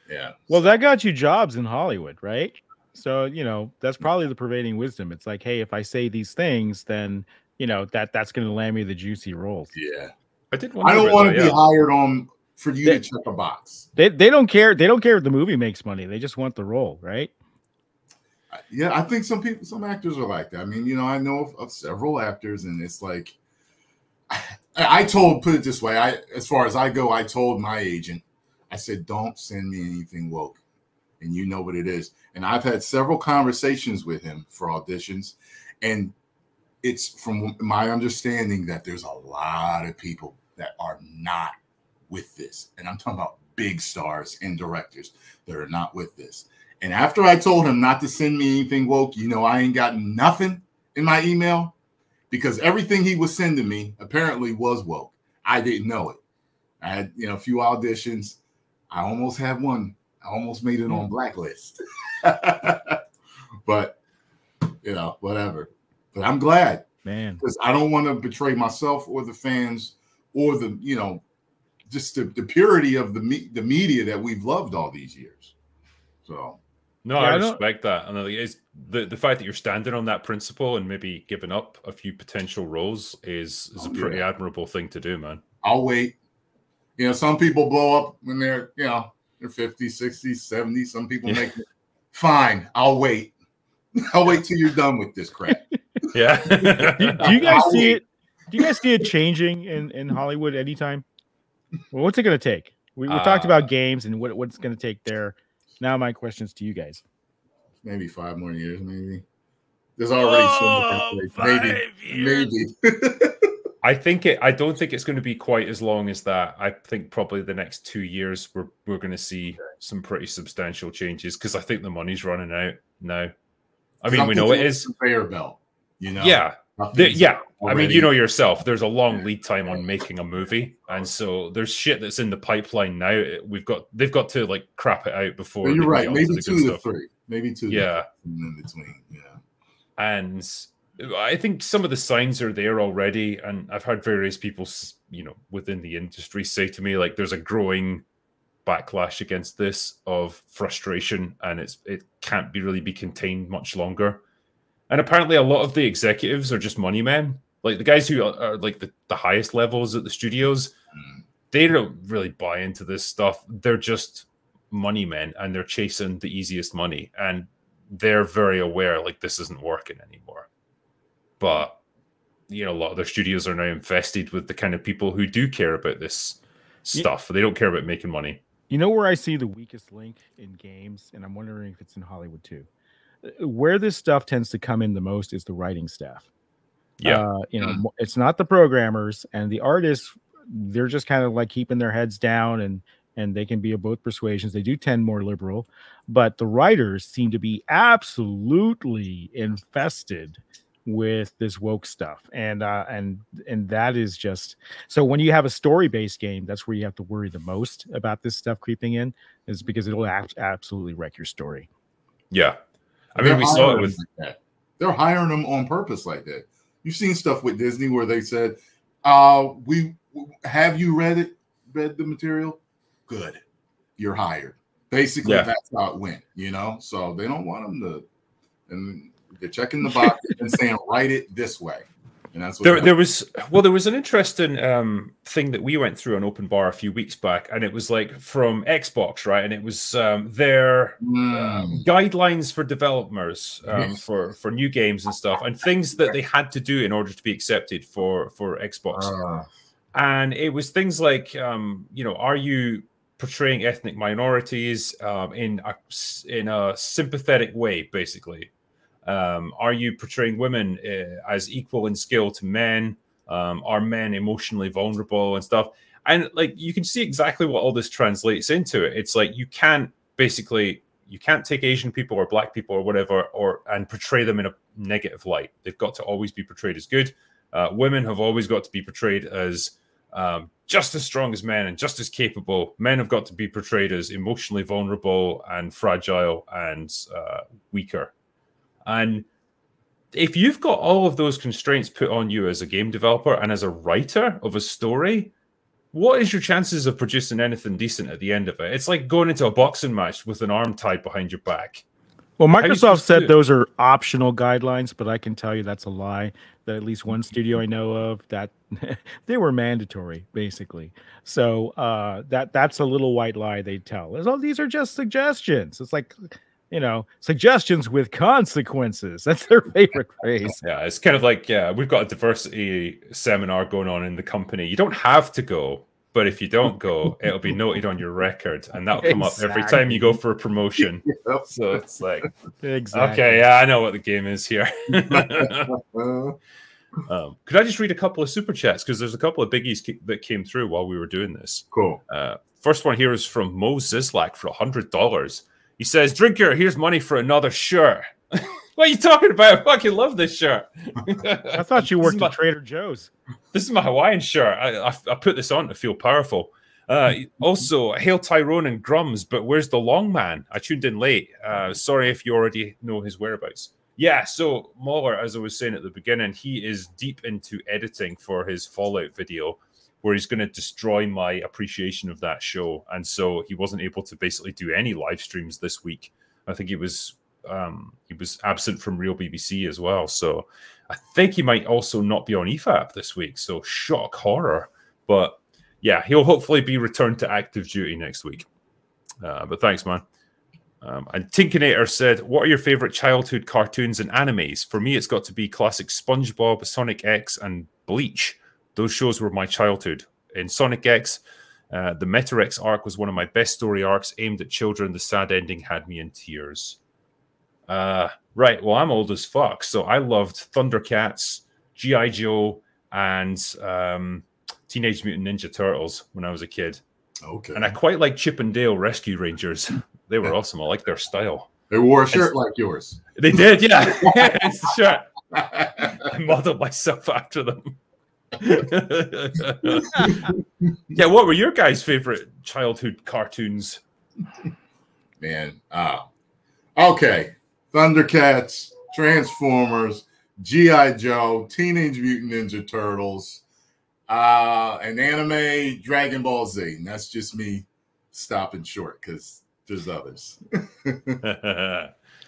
Yeah. Well, that got you jobs in Hollywood, right? So, you know, that's probably the pervading wisdom. It's like, hey, if I say these things, then, you know, that's going to land me the juicy roles. Yeah. I don't want to be hired on for you to check a box. They don't care. They don't care if the movie makes money. They just want the role, right? Yeah, I think some actors are like that. I mean, you know, I know of several actors, and it's like, put it this way, as far as I go, I told my agent, I said, don't send me anything woke. And you know what it is. And I've had several conversations with him for auditions. And it's from my understanding that there's a lot of people that are not with this. And I'm talking about big stars and directors that are not with this. And after I told him not to send me anything woke, you know, I ain't got nothing in my email because everything he was sending me apparently was woke. I didn't know it. I had, you know, a few auditions. I almost had one. I almost made it on Blacklist. But, you know, whatever. But I'm glad, man, because I don't want to betray myself or the fans or the, you know, just the purity of the media that we've loved all these years. So, no, I respect that. And it's the fact that you're standing on that principle and maybe giving up a few potential roles is a pretty admirable thing to do, man. I'll wait. You know, some people blow up when they're, you know, they're 50, 60, 70. Some people make it. Fine, I'll wait. I'll wait till you're done with this crap. Yeah. do you guys see it? Do you guys see it changing in Hollywood anytime? Well, what's it going to take? We talked about games and what's going to take there. Now my question's to you guys. Maybe 5 more years, maybe. There's already maybe. I don't think it's going to be quite as long as that. I think probably the next 2 years we're going to see some pretty substantial changes because I think the money's running out now. I mean, we know it is conveyor belt, you know. Yeah. I mean, you know yourself, there's a long lead time on making a movie, and so there's shit that's in the pipeline now. They've got to like crap it out before. You're right. Maybe 2 to 3. Maybe 2. Yeah. In between. Yeah. And I think some of the signs are there already, and I've heard various people, you know, within the industry say to me like there's a growing backlash against this of frustration, and it can't really be contained much longer. And apparently a lot of the executives are just money men. Like the guys who are like the highest levels at the studios, they don't really buy into this stuff. They're just money men and they're chasing the easiest money. And they're very aware like this isn't working anymore. But, you know, a lot of their studios are now infested with the kind of people who do care about this stuff. They don't care about making money. You know where I see the weakest link in games, and I'm wondering if it's in Hollywood too. Where this stuff tends to come in the most is the writing staff. Yeah. You know, it's not the programmers and the artists. They're just kind of like keeping their heads down and they can be of both persuasions. They do tend more liberal, but the writers seem to be absolutely infested with this woke stuff. And that is just, so when you have a story-based game, that's where you have to worry the most about this stuff creeping in, is because it'll absolutely wreck your story. Yeah. I mean, we saw it with that. They're hiring them on purpose like that. You've seen stuff with Disney where they said, "We have you read the material? Good, you're hired." Basically, that's how it went. You know, so they don't want them to and they're checking the box and saying write it this way. And that's what there was an interesting thing that we went through on Open Bar a few weeks back, and it was like from Xbox, right? And it was their guidelines for developers for new games and stuff, and things that they had to do in order to be accepted for Xbox. And it was things like, are you portraying ethnic minorities in a sympathetic way, basically? Are you portraying women as equal in skill to men? Are men emotionally vulnerable and stuff? And like, you can see exactly what all this translates into. It's like you can't take Asian people or black people or whatever and portray them in a negative light. They've got to always be portrayed as good. Women have always got to be portrayed as just as strong as men and just as capable. Men have got to be portrayed as emotionally vulnerable and fragile and weaker. And if you've got all of those constraints put on you as a game developer and as a writer of a story, what is your chances of producing anything decent at the end of it? It's like going into a boxing match with an arm tied behind your back. Well, Microsoft said those are optional guidelines, but I can tell you that's a lie. That at least one studio I know of, that they were mandatory, basically. So that's a little white lie they tell. Oh, these are just suggestions. It's like, suggestions with consequences. That's their favorite phrase. Yeah, it's kind of like, we've got a diversity seminar going on in the company. You don't have to go, but if you don't go, it'll be noted on your record, and that'll come up every time you go for a promotion. So it's like, okay, yeah, I know what the game is here. Could I just read a couple of super chats? Because there's a couple of biggies that came through while we were doing this. Cool. First one here is from Mo Zizlak for $100. He says, Drinker, here's money for another shirt. What are you talking about? I fucking love this shirt. I thought you worked at Trader Joe's. This is my Hawaiian shirt. I put this on to feel powerful. Also, hail Tyrone and Grums, but where's the long man? I tuned in late. Sorry if you already know his whereabouts. Yeah, so Mahler, as I was saying at the beginning, he is deep into editing for his Fallout video, where he's going to destroy my appreciation of that show. And so he wasn't able to basically do any live streams this week. I think he was absent from Real BBC as well. So I think he might also not be on EFAP this week. So shock horror. But yeah, he'll hopefully be returned to active duty next week. But thanks, man. And Tinkinator said, what are your favorite childhood cartoons and animes? For me, it's got to be classic SpongeBob, Sonic X, and Bleach. Those shows were my childhood. In Sonic X, the Meta-X arc was one of my best story arcs aimed at children. The sad ending had me in tears. Right, well, I'm old as fuck, so I loved Thundercats, G.I. Joe, and Teenage Mutant Ninja Turtles when I was a kid. Okay. And I quite like Chip and Dale Rescue Rangers. They were awesome. I like their style. They wore a shirt like yours. They did, yeah. It's the shirt. I modeled myself after them. Yeah, what were your guys' favorite childhood cartoons? Man, okay. Thundercats, Transformers, G.I. Joe, Teenage Mutant Ninja Turtles, an anime, Dragon Ball Z. And that's just me stopping short because there's others.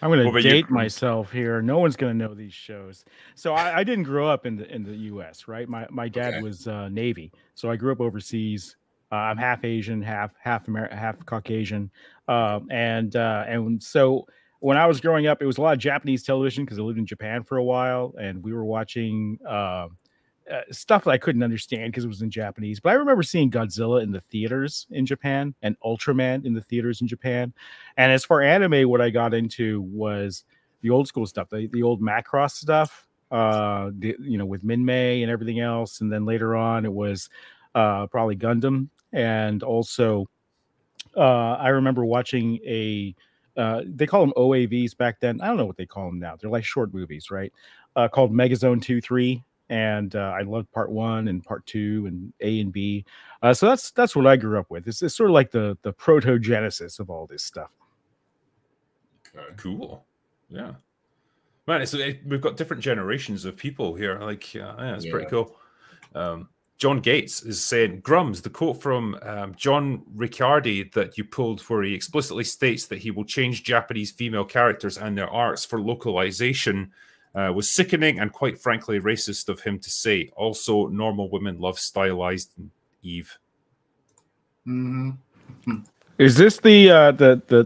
I'm going to date myself here. No one's going to know these shows. So I didn't grow up in the U.S., right? My dad was Navy, so I grew up overseas. I'm half Asian, half Caucasian, and so when I was growing up, it was a lot of Japanese television because I lived in Japan for a while, and we were watching stuff that I couldn't understand because it was in Japanese. But I remember seeing Godzilla in the theaters in Japan and Ultraman in the theaters in Japan. And as for anime, what I got into was the old school stuff, the old Macross stuff, with Minmay and everything else. And then later on, it was probably Gundam. And also, I remember watching they call them OAVs back then. I don't know what they call them now. They're like short movies, right? Called Megazone 2-3. And I loved part 1 and part 2 and A and B. So that's what I grew up with. It's sort of like the proto-genesis of all this stuff. Okay. Cool. Yeah. Man, we've got different generations of people here. Like, yeah, it's pretty cool. John Gates is saying, Grums, the quote from John Ricciardi that you pulled where he explicitly states that he will change Japanese female characters and their arcs for localization was sickening and quite frankly racist of him to say. Also, normal women love stylized Eve. Mm-hmm. Is this the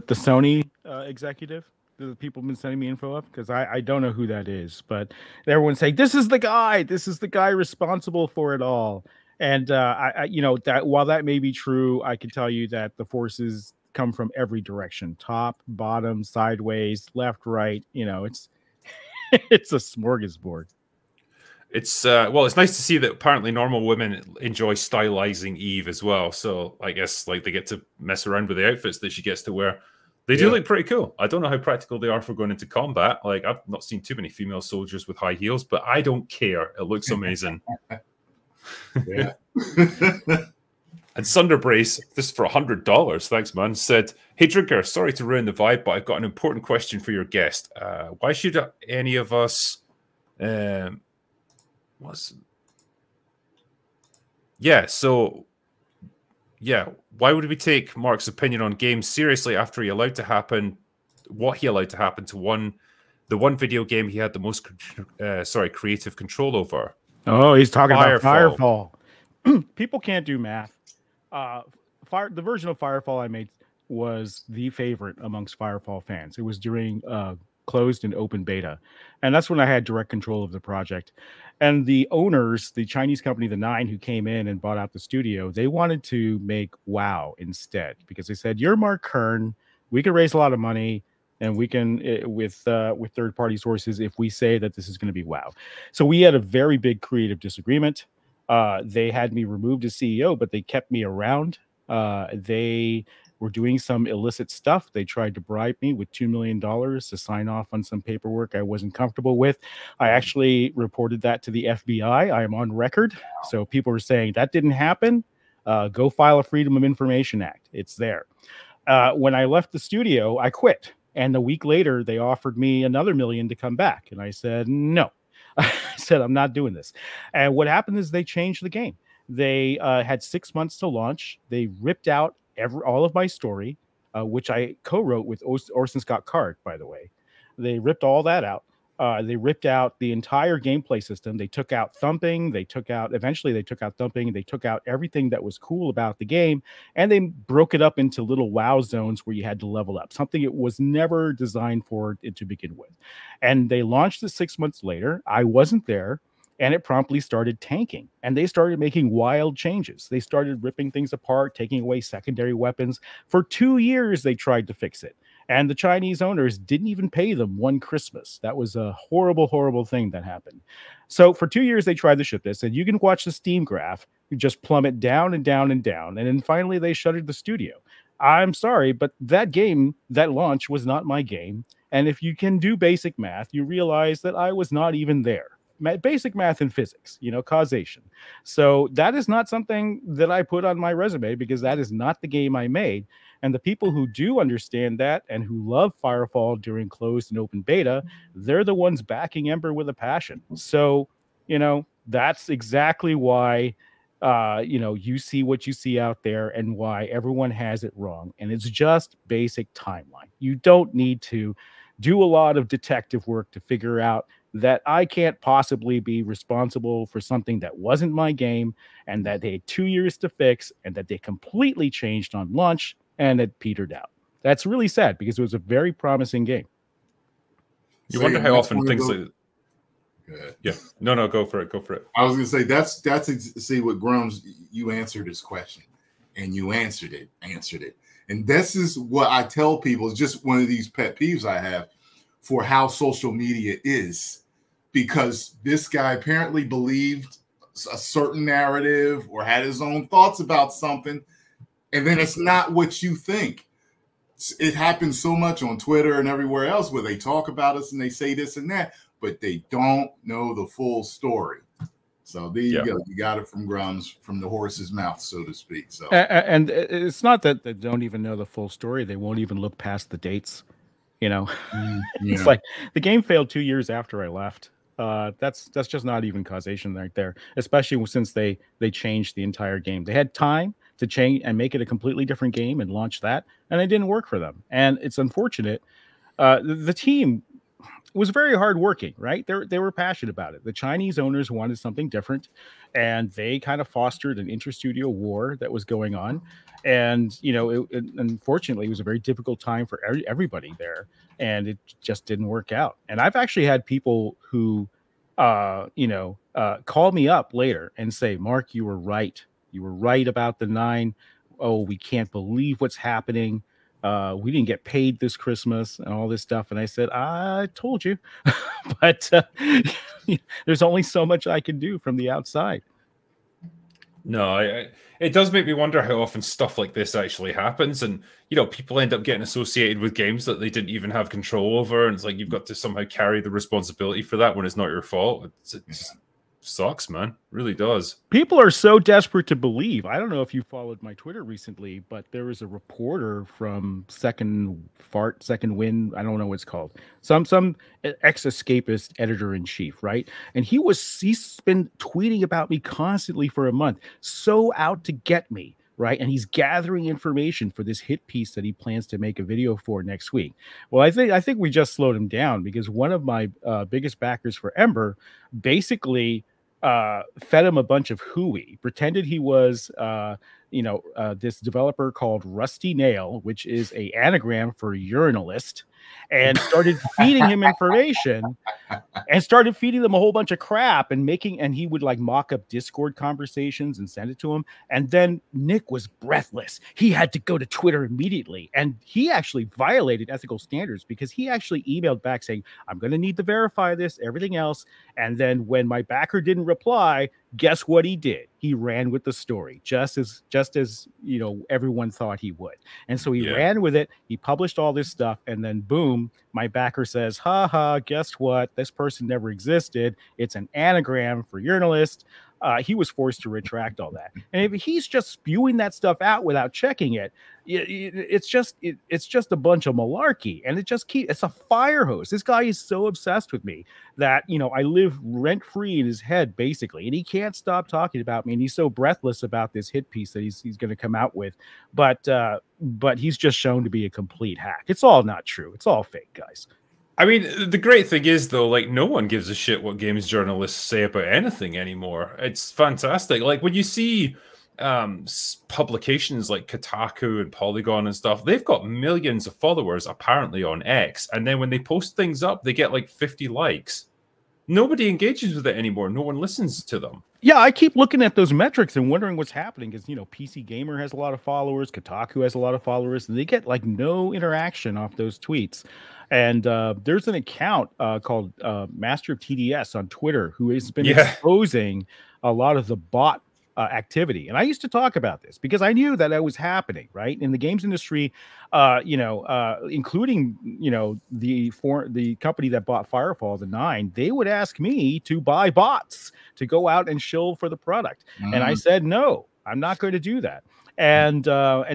Sony executive that the people have been sending me info of? Because I don't know who that is, but everyone's saying this is the guy responsible for it all. And I you know, that while that may be true, I can tell you that the forces come from every direction: top, bottom, sideways, left, right. You know, it's it's a smorgasbord. It's well, it's nice to see that apparently normal women enjoy stylizing Eve as well. So I guess like they get to mess around with the outfits that she gets to wear. They do look pretty cool. I don't know how practical they are for going into combat. Like I've not seen too many female soldiers with high heels, but I don't care. It looks amazing. Yeah. And Sunderbrace, this is for $100. Thanks, man. Said, "Hey, Drinker, sorry to ruin the vibe, but I've got an important question for your guest. Why should any of us?" Why would we take Mark's opinion on games seriously after he allowed to happen what he allowed to happen to the one video game he had the most creative control over? Oh, he's talking about Firefall. People can't do math. The version of Firefall I made was the favorite amongst Firefall fans. It was during closed and open beta, and that's when I had direct control of the project. And the owners, the Chinese company, the Nine, who came in and bought out the studio, they wanted to make WoW instead because they said, "You're Mark Kern. We can raise a lot of money, and we can with third-party sources if we say that this is going to be WoW." So we had a very big creative disagreement. They had me removed as CEO, but they kept me around. They were doing some illicit stuff. They tried to bribe me with $2 million to sign off on some paperwork I wasn't comfortable with. I actually reported that to the FBI. I am on record. So people were saying that didn't happen. Go file a Freedom of Information Act. It's there. When I left the studio, I quit. And a week later, they offered me another $1 million to come back. And I said, no. I said, I'm not doing this. And what happened is they changed the game. They had 6 months to launch. They ripped out all of my story, which I co-wrote with Orson Scott Card, by the way. They ripped all that out. They ripped out the entire gameplay system. They took out thumping. Eventually they took out thumping. They took out everything that was cool about the game, and they broke it up into little WoW zones where you had to level up, something it was never designed for it to begin with. And they launched it 6 months later. I wasn't there. And it promptly started tanking. And they started making wild changes. They started ripping things apart, taking away secondary weapons. For 2 years, they tried to fix it. And the Chinese owners didn't even pay them one Christmas. That was a horrible, horrible thing that happened. So for 2 years, they tried to ship this. And you can watch the Steam graph just plummet down and down and down. And then finally, they shuttered the studio. I'm sorry, but that game, that launch was not my game. And if you can do basic math, you realize that I was not even there. Basic math and physics, causation. So that is not something that I put on my resume because that is not the game I made. And the people who do understand that and who love Firefall during closed and open beta, they're the ones backing Ember with a passion. So, that's exactly why, you see what you see out there and why everyone has it wrong. And it's just basic timeline. You don't need to do a lot of detective work to figure out that I can't possibly be responsible for something that wasn't my game and that they had 2 years to fix and that they completely changed on launch and it petered out. That's really sad because it was a very promising game. You wonder how often things like... Yeah. No, go for it. Go for it. I was going to say, that's see what Grums, you answered his question and you answered it. And this is what I tell people is just one of these pet peeves I have for how social media is, because this guy apparently believed a certain narrative or had his own thoughts about something, and then it's not what you think. It happens so much on Twitter and everywhere else where they talk about us and they say this and that, but they don't know the full story. So there you go. You got it from Grums, from the horse's mouth, so to speak. So, and it's not that they don't even know the full story. They won't even look past the dates. It's like the game failed 2 years after I left. That's just not even causation right there, especially since they changed the entire game. They had time to change and make it a completely different game and launch that, and it didn't work for them. And it's unfortunate. The team was very hardworking, right? They were passionate about it. The Chinese owners wanted something different, and they kind of fostered an interstudio war that was going on. And unfortunately, it was a very difficult time for everybody there, and it just didn't work out. And I've actually had people who, call me up later and say, "Mark, you were right. You were right about the 9. Oh, we can't believe what's happening. We didn't get paid this Christmas and all this stuff." And I said, "I told you," but there's only so much I can do from the outside. No, it does make me wonder how often stuff like this actually happens, and people end up getting associated with games that they didn't even have control over, and it's like you've got to somehow carry the responsibility for that when it's not your fault. It just sucks, man. It really does. People are so desperate to believe. I don't know if you followed my Twitter recently, but there was a reporter from Second Wind. I don't know what it's called. Some ex-escapist editor-in-chief, right? And he's been tweeting about me constantly for a month, so out to get me, right? And he's gathering information for this hit piece that he plans to make a video for next week. Well, I think we just slowed him down, because one of my biggest backers for Ember basically fed him a bunch of hooey, pretended he was this developer called Rusty Nail, which is a anagram for urinalist, and started feeding him information and started feeding them a whole bunch of crap and he would like mock up Discord conversations and send it to him. And then Nick was breathless. He had to go to Twitter immediately, and he actually violated ethical standards, because he actually emailed back saying, "I'm going to need to verify this, everything else." And then when my backer didn't reply, guess what he did? He ran with the story, just as everyone thought he would. And so he ran with it. He published all this stuff, and then boom, my backer says, "Ha ha, guess what? This person never existed. It's an anagram for urinalist." He was forced to retract all that. And if he's just spewing that stuff out without checking it, it's just a bunch of malarkey, and it's a fire hose. This guy is so obsessed with me that I live rent free in his head basically, and he can't stop talking about me. And he's so breathless about this hit piece that he's going to come out with, but he's just shown to be a complete hack. It's all not true. It's all fake, guys. I mean, the great thing is, though, like, no one gives a shit what games journalists say about anything anymore. It's fantastic. Like, when you see publications like Kotaku and Polygon and stuff, they've got millions of followers, apparently, on X. And then when they post things up, they get like 50 likes. Nobody engages with it anymore. No one listens to them. Yeah, I keep looking at those metrics and wondering what's happening, because PC Gamer has a lot of followers, Kotaku has a lot of followers, and they get like no interaction off those tweets. And there's an account called Master of TDS on Twitter who has been exposing a lot of the bot activity. And I used to talk about this because I knew that was happening, right? In the games industry, including, the company that bought Firefall, the 9, they would ask me to buy bots to go out and shill for the product. And I said, no, I'm not going to do that. And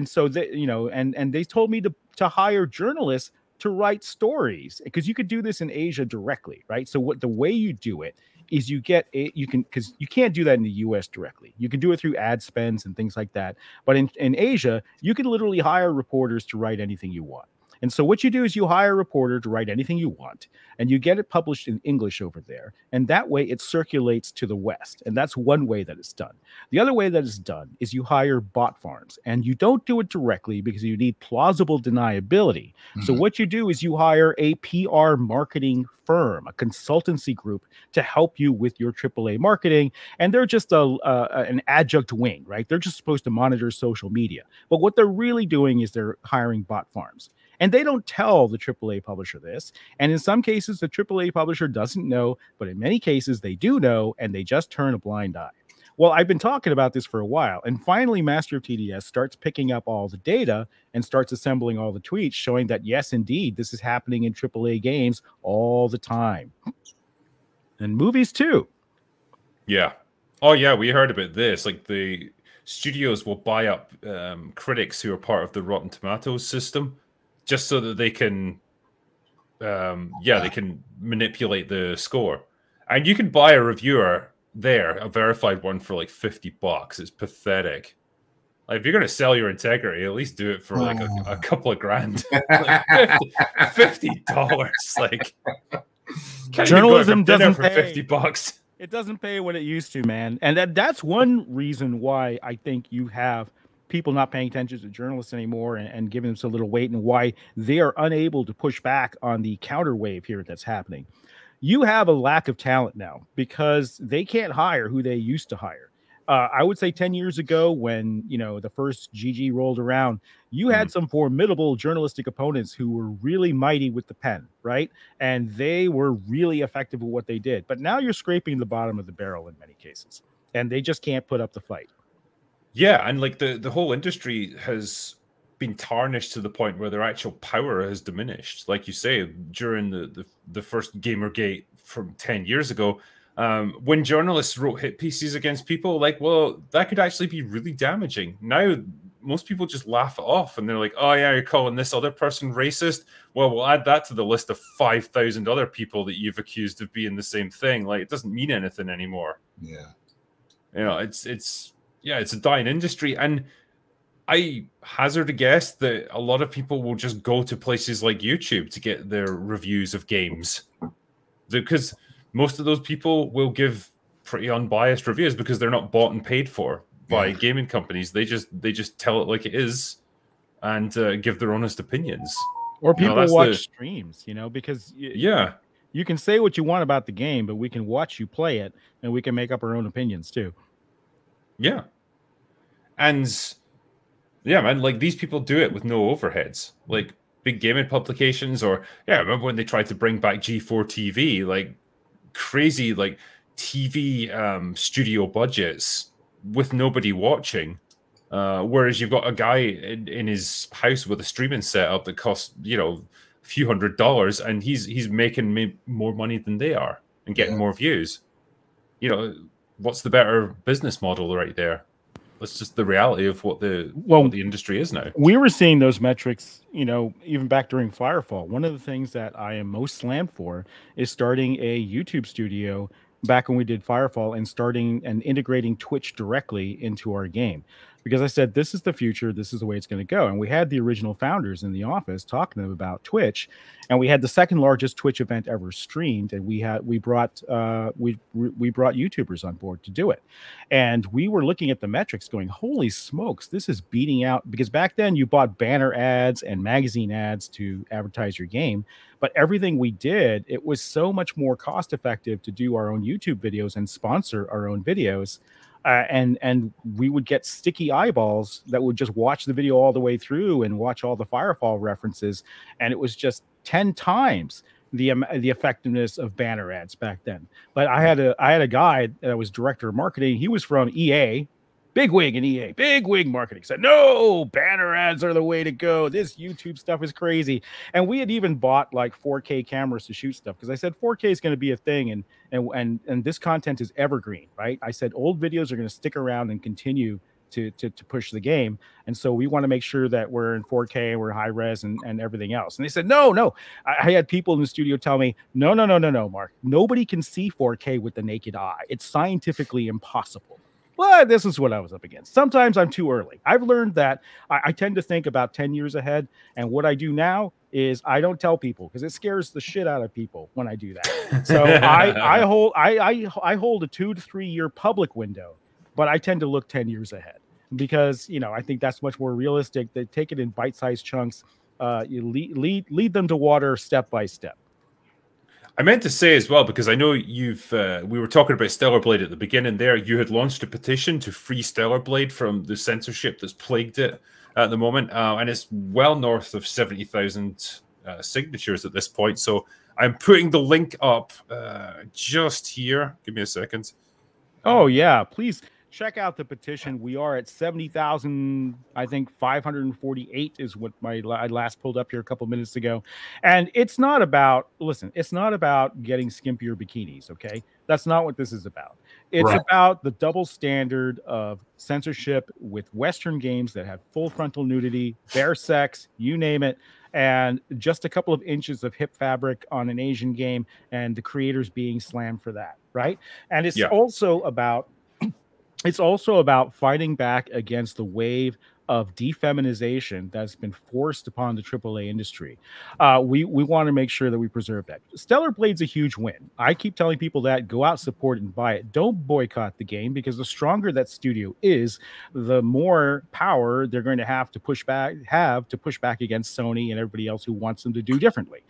so they, and they told me to hire journalists to write stories, because you could do this in Asia directly, right? So the way you do it is because you can't do that in the US directly. You can do it through ad spends and things like that. But in Asia, you can literally hire reporters to write anything you want. And so what you do is you hire a reporter to write anything you want, and you get it published in English over there. And that way it circulates to the West. And that's one way that it's done. The other way that it's done is you hire bot farms, and you don't do it directly because you need plausible deniability. So what you do is you hire a PR marketing firm, a consultancy group, to help you with your AAA marketing. And they're just an adjunct wing, right? They're just supposed to monitor social media. But what they're really doing is they're hiring bot farms. And they don't tell the AAA publisher this. And in some cases, the AAA publisher doesn't know, but in many cases, they do know, and they just turn a blind eye. Well, I've been talking about this for a while, and finally, Master of TDS starts picking up all the data and starts assembling all the tweets showing that, yes, indeed, this is happening in AAA games all the time. And movies, too. Yeah. Oh, yeah, we heard about this. Like, the studios will buy up critics who are part of the Rotten Tomatoes system, just so that they can, they can manipulate the score. And you can buy a reviewer there, a verified one, for like $50. It's pathetic. Like, if you're going to sell your integrity, at least do it for like a couple of grand. Like $50. Like, journalism doesn't for pay. $50. It doesn't pay what it used to, man. And that's one reason why I think you have people not paying attention to journalists anymore and giving them so little weight, and why they are unable to push back on the counter wave here that's happening. You have a lack of talent now because they can't hire who they used to hire. I would say 10 years ago, when the first GG rolled around, you had some formidable journalistic opponents who were really mighty with the pen, right? And they were really effective at what they did. But now you're scraping the bottom of the barrel in many cases, and they just can't put up the fight. Yeah, and like the whole industry has been tarnished to the point where their actual power has diminished. Like you say, during the first Gamergate from 10 years ago, when journalists wrote hit pieces against people, like, well, that could actually be really damaging. Now, most people just laugh it off, and they're like, oh yeah, you're calling this other person racist? Well, we'll add that to the list of 5,000 other people that you've accused of being the same thing. Like, it doesn't mean anything anymore. Yeah. It's a dying industry. And I hazard a guess that a lot of people will just go to places like YouTube to get their reviews of games, because most of those people will give pretty unbiased reviews because they're not bought and paid for by gaming companies. They just tell it like it is and give their honest opinions. Or people watch streams, because you can say what you want about the game, but we can watch you play it and we can make up our own opinions too. Yeah. And yeah, man, like, these people do it with no overheads. Like, big gaming publications, or remember when they tried to bring back G4 TV, like crazy, like TV studio budgets with nobody watching. Whereas you've got a guy in his house with a streaming setup that costs, a few $100s, and he's making more money than they are and getting more views. What's the better business model right there? That's just the reality of what the industry is now. We were seeing those metrics, even back during Firefall. One of the things that I am most slammed for is starting a YouTube studio back when we did Firefall, and starting and integrating Twitch directly into our game. Because I said, this is the future, this is the way it's going to go. And we had the original founders in the office talking to them about Twitch, and we had the second largest Twitch event ever streamed, and we brought YouTubers on board to do it. And we were looking at the metrics going, holy smokes, this is beating out, because back then you bought banner ads and magazine ads to advertise your game. But everything we did, it was so much more cost effective to do our own YouTube videos and sponsor our own videos. And we would get sticky eyeballs that would just watch the video all the way through and watch all the Firefall references. And it was just 10 times the effectiveness of banner ads back then. But I had a guy that was director of marketing. He was from EA, bigwig in EA, bigwig marketing, said, no, banner ads are the way to go. This YouTube stuff is crazy. And we had even bought like 4K cameras to shoot stuff, because I said 4K is going to be a thing, and this content is evergreen, right? I said old videos are going to stick around and continue to push the game, and so we want to make sure that we're in 4K, we're high res, and everything else. And they said, no. I had people in the studio tell me, no, Mark, nobody can see 4K with the naked eye. It's scientifically impossible. Well, this is what I was up against. Sometimes I'm too early. I've learned that I tend to think about 10 years ahead. And what I do now is I don't tell people, because it scares the shit out of people when I do that. So I hold a 2 to 3 year public window, but I tend to look 10 years ahead, because, I think that's much more realistic. They take it in bite-sized chunks. You lead them to water step by step. I meant to say as well, because I know we were talking about Stellar Blade at the beginning there. You had launched a petition to free Stellar Blade from the censorship that's plagued it at the moment. And it's well north of 70,000 signatures at this point. So I'm putting the link up just here. Give me a second. Oh, yeah, please check out the petition. We are at 70,000, I think 548 is what I last pulled up here a couple minutes ago. And it's not about, it's not about getting skimpier bikinis, okay? That's not what this is about. It's about the double standard of censorship with Western games that have full frontal nudity, bare sex, you name it. and just a couple of inches of hip fabric on an Asian game, and the creators being slammed for that, right? And it's also about fighting back against the wave of defeminization that's been forced upon the AAA industry. We want to make sure that we preserve that. Stellar Blade's a huge win. I keep telling people that go out, support it, and buy it. Don't boycott the game, because the stronger that studio is, the more power they're going to have to push back against Sony and everybody else who wants them to do differently.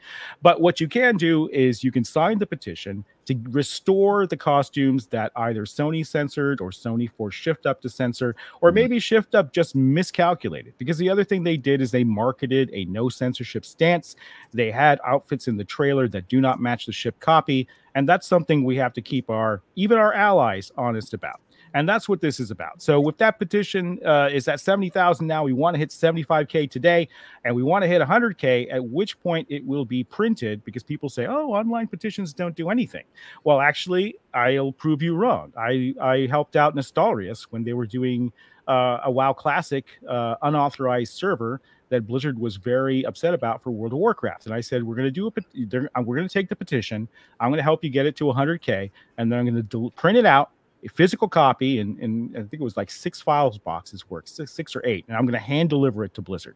But what you can do is you can sign the petition to restore the costumes that either Sony censored or Sony forced Shift Up to censor, or maybe Shift Up just miscalculated. Because the other thing they did is they marketed a no censorship stance. They had outfits in the trailer that do not match the shipped copy, and that's something we have to keep even our allies honest about. And that's what this is about. So with that petition is at 70,000 now. We want to hit 75K today, and we want to hit 100K, at which point it will be printed, because people say, oh, online petitions don't do anything. Well, actually, I'll prove you wrong. I helped out Nostalrius when they were doing a WoW Classic unauthorized server that Blizzard was very upset about for World of Warcraft. And I said, we're going to take the petition. I'm going to help you get it to 100K, and then I'm going to print it out, a physical copy, and I think it was like 6 files boxes work, six or 8, and I'm going to hand deliver it to Blizzard.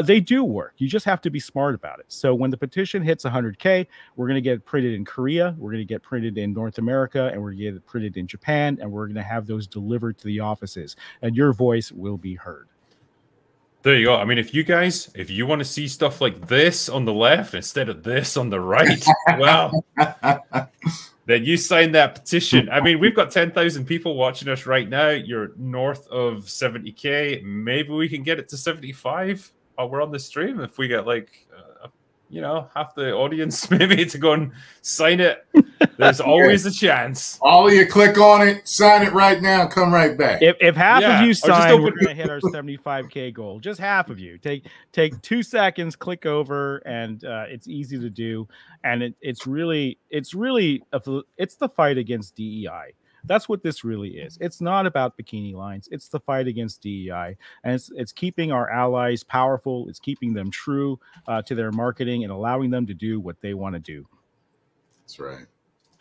They do work. You just have to be smart about it. So when the petition hits 100K, we're going to get it printed in Korea, we're going to get printed in North America, and we're going to get it printed in Japan, and we're going to have those delivered to the offices, and your voice will be heard. There you go. I mean, if you want to see stuff like this on the left instead of this on the right, well, then you sign that petition. I mean, we've got 10,000 people watching us right now. You're north of 70K. Maybe we can get it to 75 while we're on the stream. If we get like, half the audience maybe to go and sign it, there's always a chance. All of you click on it, sign it right now, come right back. If half of you sign, we're going to hit our 75K goal. Just half of you. Take 2 seconds, click over, and it's easy to do. And it's the fight against DEI. That's what this really is. It's not about bikini lines. It's the fight against DEI, and it's keeping our allies powerful. It's keeping them true to their marketing and allowing them to do what they want to do. That's right.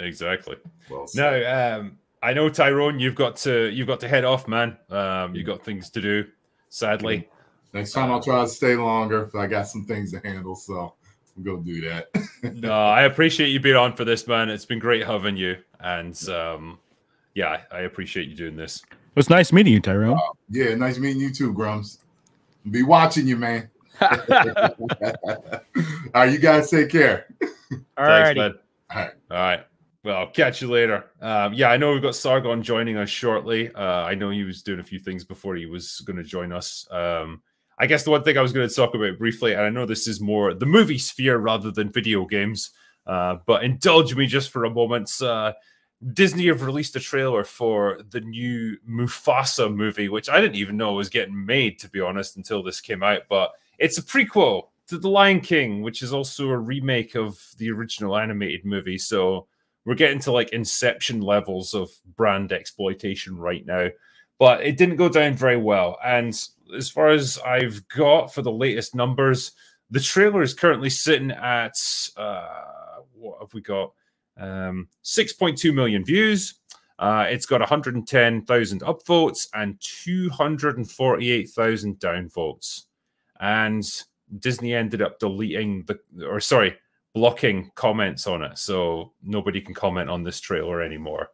Exactly. Well said. Now, I know, Tyrone, you've got to head off, man. You got things to do, sadly. Next time I'll try to stay longer. I got some things to handle, so I'm gonna do that. No, I appreciate you being on for this, man. It's been great having you, and yeah, I appreciate you doing this. It was nice meeting you, Tyrone. Yeah, nice meeting you too, Grums. Be watching you, man. All right, you guys take care. All right, thanks, man. All right. Well, I'll catch you later. Yeah, I know we've got Sargon joining us shortly. I know he was doing a few things before he was going to join us. I guess the one thing I was going to talk about briefly, and I know this is more the movie sphere rather than video games, but indulge me just for a moment. Disney have released a trailer for the new Mufasa movie, which I didn't even know was getting made, to be honest, until this came out. But it's a prequel to The Lion King, which is also a remake of the original animated movie. So we're getting to like Inception levels of brand exploitation right now. But it didn't go down very well. And as far as I've got for the latest numbers, the trailer is currently sitting at, what have we got? 6.2 million views. It's got 110,000 upvotes and 248,000 downvotes. And Disney ended up blocking comments on it, so nobody can comment on this trailer anymore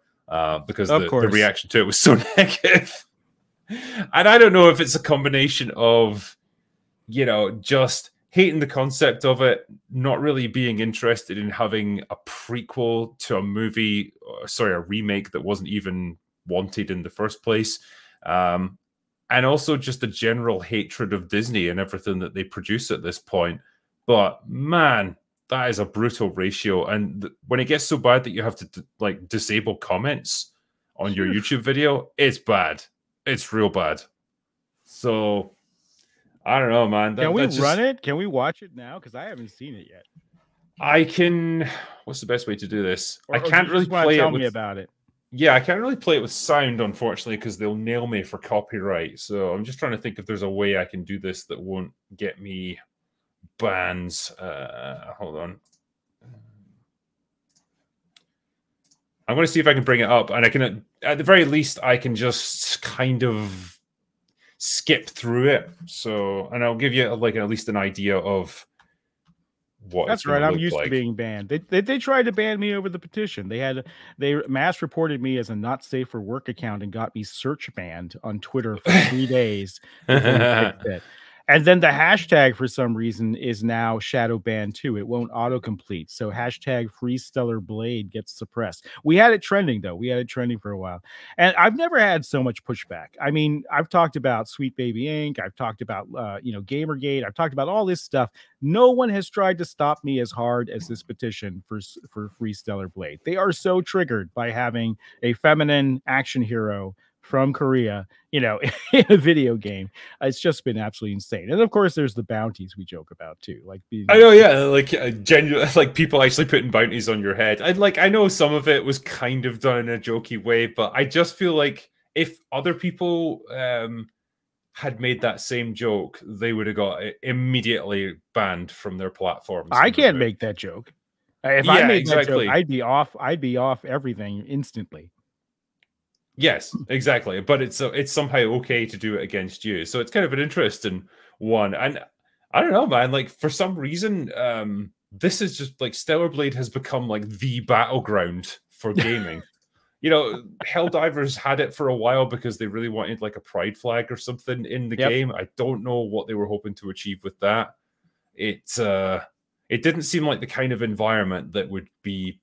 because the reaction to it was so negative. And I don't know if it's a combination of, just hating the concept of it, not really being interested in having a prequel to a movie, a remake that wasn't even wanted in the first place. And also just a general hatred of Disney and everything that they produce at this point. But man, that is a brutal ratio. And when it gets so bad that you have to disable comments on your YouTube video, it's bad. It's real bad. So I don't know, man. Can we run it? Can we watch it now? Because I haven't seen it yet. I can. What's the best way to do this? I can't really play it. Tell me about it. Yeah, I can't really play it with sound, unfortunately, because they'll nail me for copyright. So I'm just trying to think if there's a way I can do this that won't get me bans. Hold on. I'm going to see if I can bring it up, and I can, at the very least, I can just kind of skip through it. So, and I'll give you like at least an idea of what. That's right. I'm used to being banned. They tried to ban me over the petition. They mass reported me as a not safe for work account and got me search banned on Twitter for 3 days. And then the hashtag for some reason is now shadow banned too. It won't autocomplete. So hashtag Free Stellar Blade gets suppressed. We had it trending though. We had it trending for a while. And I've never had so much pushback. I mean, I've talked about Sweet Baby Inc. I've talked about, Gamergate. I've talked about all this stuff. No one has tried to stop me as hard as this petition for Free Stellar Blade. They are so triggered by having a feminine action hero from Korea, in a video game. It's just been absolutely insane. And of course, there's the bounties we joke about too. Like I know, yeah, like genuine, like people actually putting bounties on your head. I know some of it was kind of done in a jokey way, but I just feel like if other people had made that same joke, they would have got immediately banned from their platforms. I can't make that joke. If I made that joke, I'd be off everything instantly. Yes, exactly. But it's somehow okay to do it against you. So it's kind of an interesting one. And I don't know, man, like for some reason, this is just like Stellar Blade has become like the battleground for gaming. Helldivers had it for a while because they really wanted like a pride flag or something in the game. I don't know what they were hoping to achieve with that. It didn't seem like the kind of environment that would be,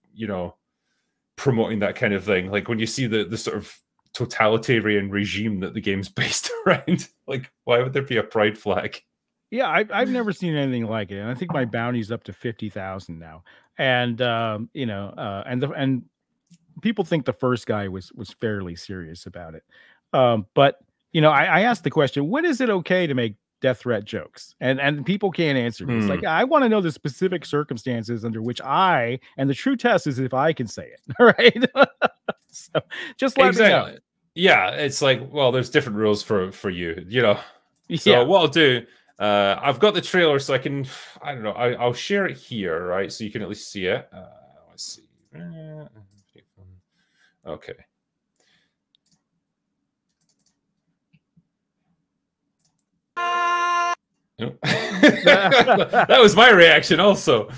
promoting that kind of thing. Like when you see the sort of totalitarian regime that the game's based around, like why would there be a pride flag? Yeah, I've never seen anything like it, and I think my bounty's up to 50,000 now. And and people think the first guy was fairly serious about it. But I asked the question: when is it okay to make death threat jokes? And people can't answer me. It's like, I want to know the specific circumstances under which and the true test is if I can say it. All right. So just let me know. Yeah, it's like, well, there's different rules for you, So Yeah. what I'll do, I've got the trailer, so I don't know, I'll share it here, right? So you can at least see it. Let's see. Okay. That was my reaction also.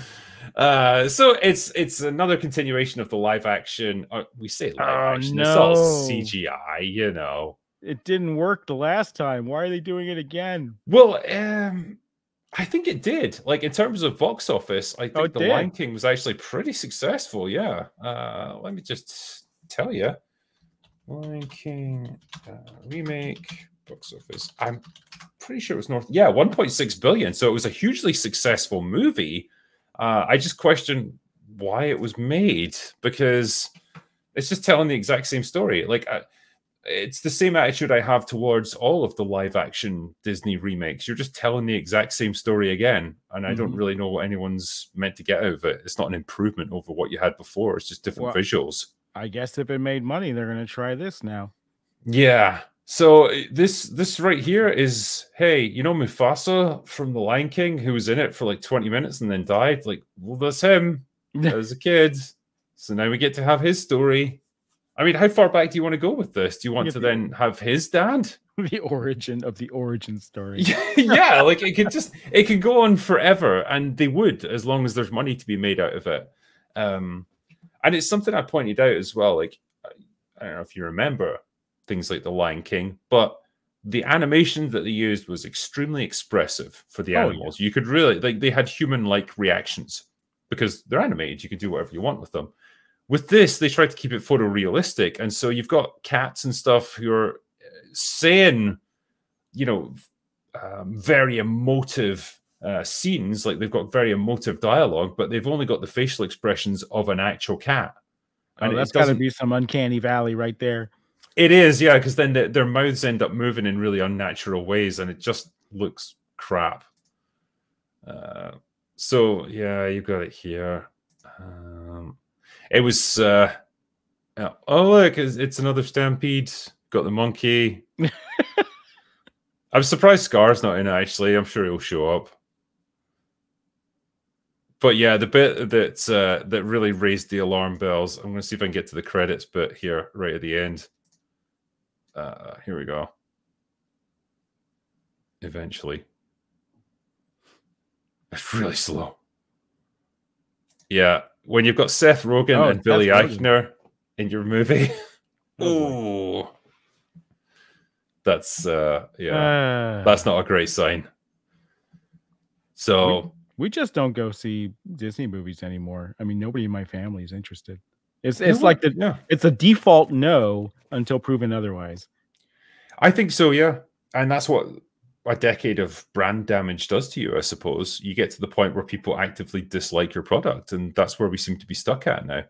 So it's another continuation of the live action. We say live action. No. It's all CGI, It didn't work the last time. Why are they doing it again? Well, I think it did. Like in terms of box office, I think The Lion King was actually pretty successful. Yeah. Let me just tell you, Lion King remake box office. I'm pretty sure it was 1.6 billion. So it was a hugely successful movie. I just question why it was made, because it's just telling the exact same story. Like it's the same attitude I have towards all of the live action Disney remakes. You're just telling the exact same story again, and I don't really know what anyone's meant to get out of it. It's not an improvement over what you had before. It's just different visuals. I guess if it made money, they're going to try this now. Yeah. So this right here is, hey, Mufasa from The Lion King, who was in it for like 20 minutes and then died? Like, well, that's him as a kid. So now we get to have his story. I mean, how far back do you want to go with this? Do you want to then have his dad? The origin story. Yeah, like it can go on forever, and they would, as long as there's money to be made out of it. And it's something I pointed out as well. Like, I don't know if you remember things like The Lion King, but the animation that they used was extremely expressive for the animals. You could really, like, they had human-like reactions because they're animated. You could do whatever you want with them. With this, they tried to keep it photorealistic, and so you've got cats and stuff who are saying, very emotive scenes. Like they've got very emotive dialogue, but they've only got the facial expressions of an actual cat. And that's got to be some uncanny valley right there. It is, yeah, because then their mouths end up moving in really unnatural ways, and it just looks crap. So yeah, you got it here. It was. Oh look, it's another Stampede. Got the monkey. I'm surprised Scar's not in it. Actually, I'm sure he'll show up. But yeah, the bit that really raised the alarm bells. I'm going to see if I can get to the credits bit here right at the end. Here we go. Eventually, it's really slow. Yeah, when you've got Seth Rogen and Billy Eichner in your movie, oh, that's that's not a great sign. So. We just don't go see Disney movies anymore. I mean, nobody in my family is interested. It's like it's a default no until proven otherwise. I think so, yeah. And that's what a decade of brand damage does to you, I suppose. You get to the point where people actively dislike your product, and that's where we seem to be stuck at now.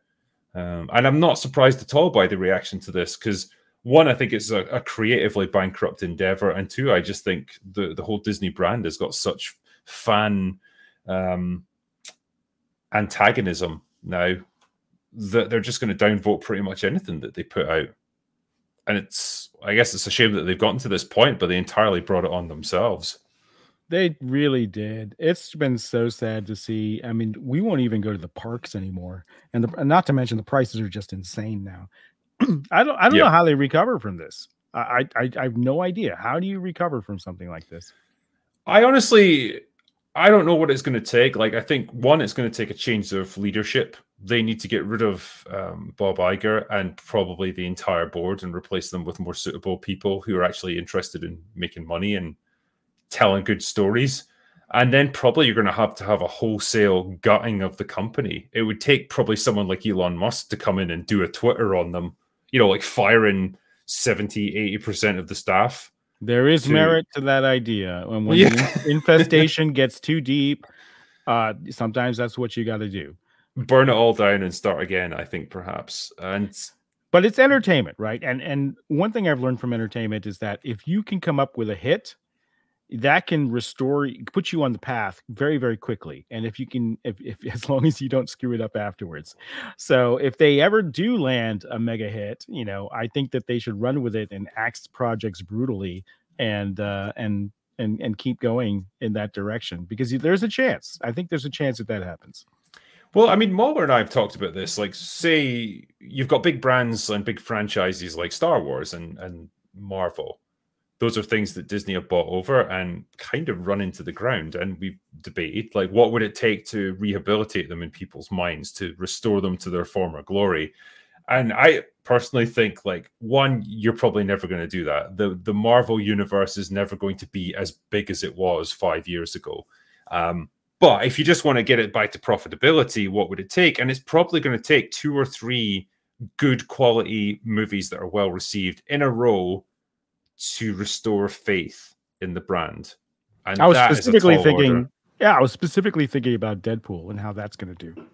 And I'm not surprised at all by the reaction to this, because one, I think it's a creatively bankrupt endeavor, and two, I just think the whole Disney brand has got such fan antagonism now that they're just going to downvote pretty much anything that they put out. And I guess it's a shame that they've gotten to this point, but they entirely brought it on themselves. They really did. It's been so sad to see. I mean, we won't even go to the parks anymore, and not to mention the prices are just insane now. I don't know how they recover from this. I have no idea. How do you recover from something like this? I don't know what it's going to take. Like, I think, one, it's going to take a change of leadership. They need to get rid of Bob Iger and probably the entire board and replace them with more suitable people who are actually interested in making money and telling good stories. And then probably you're going to have a wholesale gutting of the company. It would take probably someone like Elon Musk to come in and do a Twitter on them, like firing 70-80% of the staff. There is merit to that idea. And when the infestation gets too deep, sometimes that's what you got to do. Burn it all down and start again, I think, perhaps. But it's entertainment, right? And one thing I've learned from entertainment is that if you can come up with a hit, that can put you on the path very, very quickly. And if as long as you don't screw it up afterwards. So if they ever do land a mega hit, I think that they should run with it and axe projects brutally and keep going in that direction, because there's a chance. I think there's a chance that happens. Well, I mean, Mauler and I have talked about this. Like, say you've got big brands and big franchises like Star Wars and Marvel. Those are things that Disney have bought over and kind of run into the ground. And we've debated, like, what would it take to rehabilitate them in people's minds, to restore them to their former glory? And I personally think, like, one, you're probably never going to do that. The Marvel universe is never going to be as big as it was 5 years ago. But if you just want to get it back to profitability, what would it take? And it's probably going to take 2 or 3 good quality movies that are well received in a row to restore faith in the brand. And I was specifically thinking about Deadpool and how that's going to do.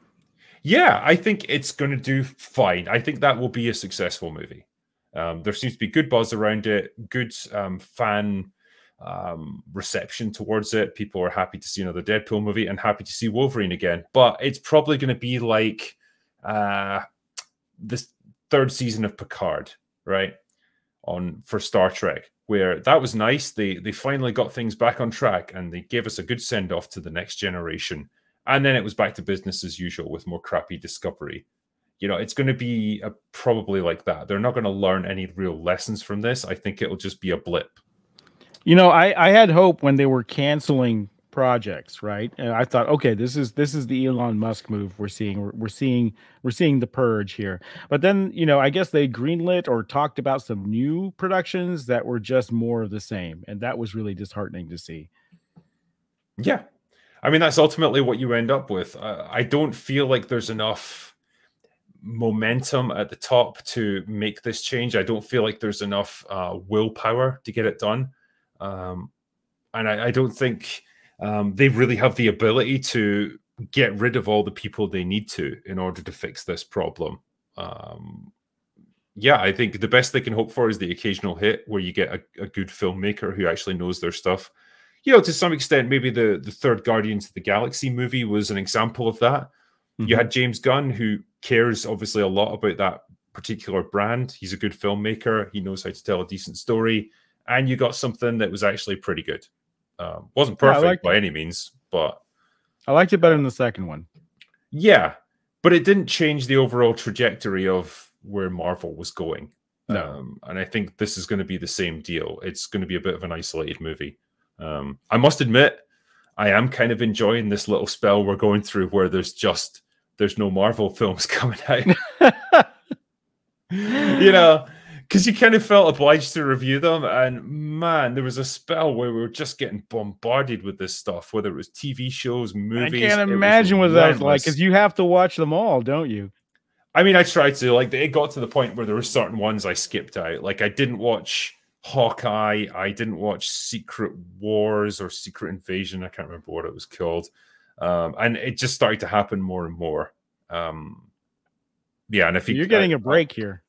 Yeah, I think it's going to do fine. I think that will be a successful movie. There seems to be good buzz around it, good fan reception towards it. People are happy to see another Deadpool movie and happy to see Wolverine again. But it's probably going to be like this 3rd season of Picard, right? For Star Trek, where that was nice. They finally got things back on track and they gave us a good send-off to the next generation. And then it was back to business as usual with more crappy Discovery. It's going to be probably like that. They're not going to learn any real lessons from this. I think it'll just be a blip. I had hope when they were canceling projects, right? And I thought, okay, this is the Elon Musk move we're seeing. We're seeing the purge here. But then, I guess they greenlit or talked about some new productions that were just more of the same, and that was really disheartening to see. Yeah, I mean, that's ultimately what you end up with. I don't feel like there's enough momentum at the top to make this change. I don't feel like there's enough willpower to get it done. And I don't think they really have the ability to get rid of all the people they need to in order to fix this problem. Yeah, I think the best they can hope for is the occasional hit where you get a good filmmaker who actually knows their stuff. To some extent, maybe the third Guardians of the Galaxy movie was an example of that. Mm-hmm. You had James Gunn, who cares obviously a lot about that particular brand. He's a good filmmaker. He knows how to tell a decent story. And you got something that was actually pretty good. Wasn't perfect by any means, but I liked it better than the second one. Yeah, but it didn't change the overall trajectory of where Marvel was going. No. And I think this is going to be the same deal. It's going to be a bit of an isolated movie. I must admit, I am kind of enjoying this little spell we're going through where there's no Marvel films coming out. You know, because you kind of felt obliged to review them. And man, there was a spell where we were just getting bombarded with this stuff, whether it was TV shows, movies. I can't imagine what that was like, because you have to watch them all, don't you? I mean, I tried to. Like, it got to the point where there were certain ones I skipped out. Like, I didn't watch Hawkeye. I didn't watch Secret Wars or Secret Invasion. I can't remember what it was called. And it just started to happen more and more. Yeah, and if you're getting a break here.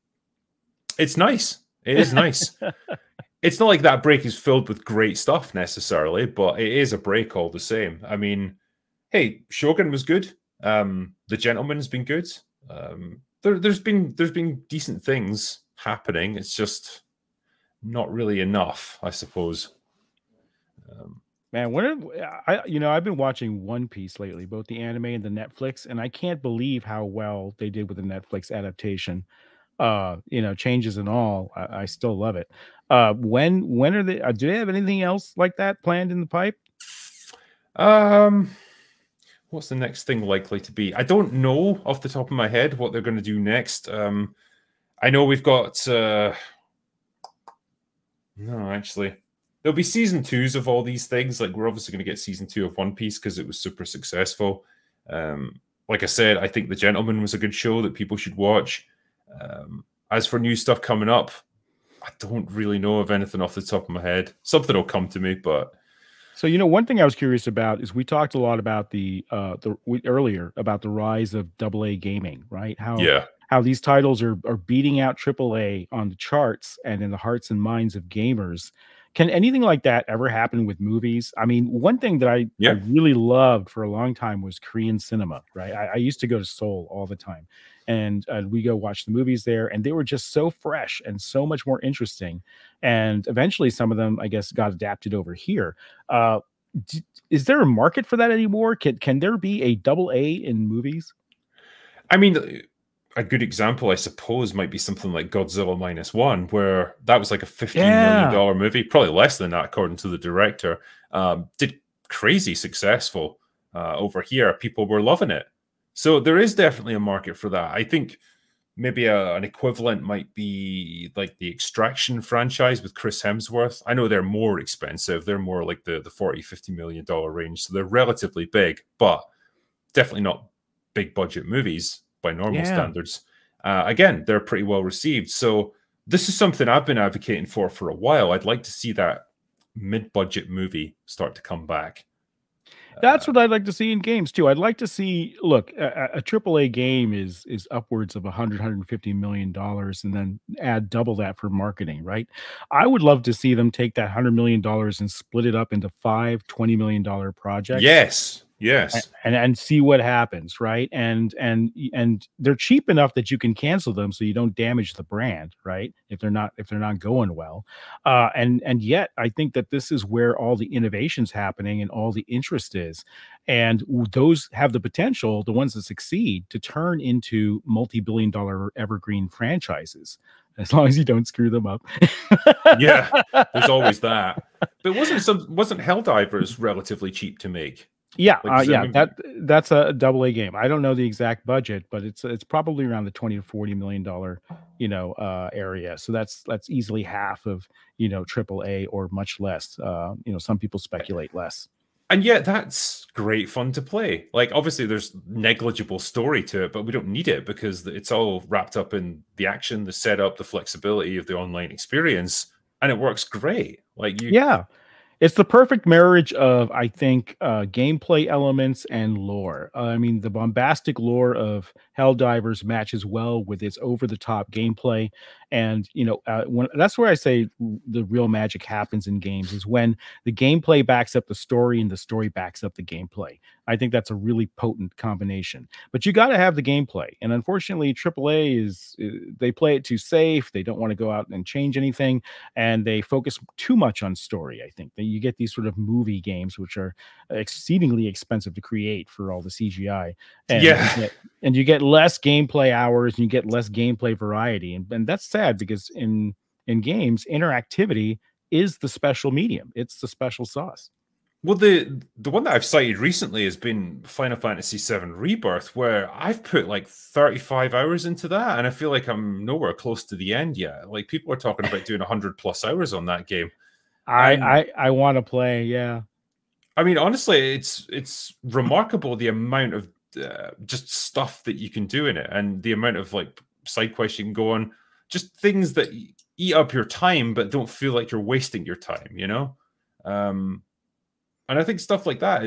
It's nice. It is nice. It's not like that break is filled with great stuff necessarily, but it is a break all the same. I mean, hey, Shogun was good. The Gentleman's been good. There's been decent things happening. It's just not really enough, I suppose. Man, I've been watching One Piece lately, both the anime and the Netflix, and I can't believe how well they did with the Netflix adaptation. Changes and all. I still love it. When are they? Do they have anything else like that planned in the pipe? What's the next thing likely to be? I don't know off the top of my head what they're going to do next. I know we've got no, actually. There'll be season 2s of all these things. Like, we're obviously going to get season 2 of One Piece because it was super successful. Like I said, I think The Gentleman was a good show that people should watch. As for new stuff coming up, I don't really know of anything off the top of my head. Something will come to me, but... So, one thing I was curious about is we talked a lot about earlier about the rise of AA gaming, right? How these titles are beating out AAA on the charts and in the hearts and minds of gamers. Can anything like that ever happen with movies? I mean, one thing that I really loved for a long time was Korean cinema, right? I used to go to Seoul all the time, and we go watch the movies there, and they were just so fresh and so much more interesting. And eventually some of them, I guess, got adapted over here. Is there a market for that anymore? Can there be a AA in movies? I mean, a good example, I suppose, might be something like Godzilla -1, where that was like a $15 million movie, probably less than that, according to the director. Did crazy successful over here. People were loving it. So there is definitely a market for that. I think maybe an equivalent might be like the Extraction franchise with Chris Hemsworth. I know they're more expensive. They're more like the $40-50 million range. So they're relatively big, but definitely not big budget movies by normal standards. Again, they're pretty well received. So this is something I've been advocating for a while. I'd like to see that mid-budget movie start to come back. That's what I'd like to see in games too. I'd like to see, look, a AAA game is upwards of $150 million, and then add double that for marketing, right? I would love to see them take that $100 million and split it up into 5 $20 million projects. Yes. And see what happens, right? And they're cheap enough that you can cancel them so you don't damage the brand, right? If they're not going well. And yet I think that this is where all the innovation's happening and all the interest is. And those have the potential, the ones that succeed, to turn into multi-billion-dollar evergreen franchises, as long as you don't screw them up. Yeah, there's always that. But wasn't Helldivers relatively cheap to make? Yeah, that's a AA game. I don't know the exact budget, but it's probably around the $20 to $40 million, area. So that's easily half of AAA or much less. Some people speculate less. And yet that's great fun to play. Like, obviously there's negligible story to it, but we don't need it because it's all wrapped up in the action, the setup, the flexibility of the online experience, and it works great. It's the perfect marriage of, I think, gameplay elements and lore. I mean, the bombastic lore of Helldivers matches well with its over-the-top gameplay. And, that's where I say the real magic happens in games, is when the gameplay backs up the story and the story backs up the gameplay. I think that's a really potent combination. But you got to have the gameplay, and unfortunately, AAA they play it too safe. They don't want to go out and change anything, and they focus too much on story. I think that you get these sort of movie games, which are exceedingly expensive to create for all the CGI, and you get less gameplay hours, and you get less gameplay variety, and that's sad because in games, interactivity is the special medium. It's the special sauce. Well, the one that I've cited recently has been Final Fantasy VII Rebirth, where I've put like 35 hours into that, and I feel like I'm nowhere close to the end yet. Like, people are talking about doing 100+ hours on that game. I want to play, yeah. I mean, honestly, it's remarkable the amount of just stuff that you can do in it, and the amount of like side quests you can go on, just things that eat up your time but don't feel like you're wasting your time, you know? And I think stuff like that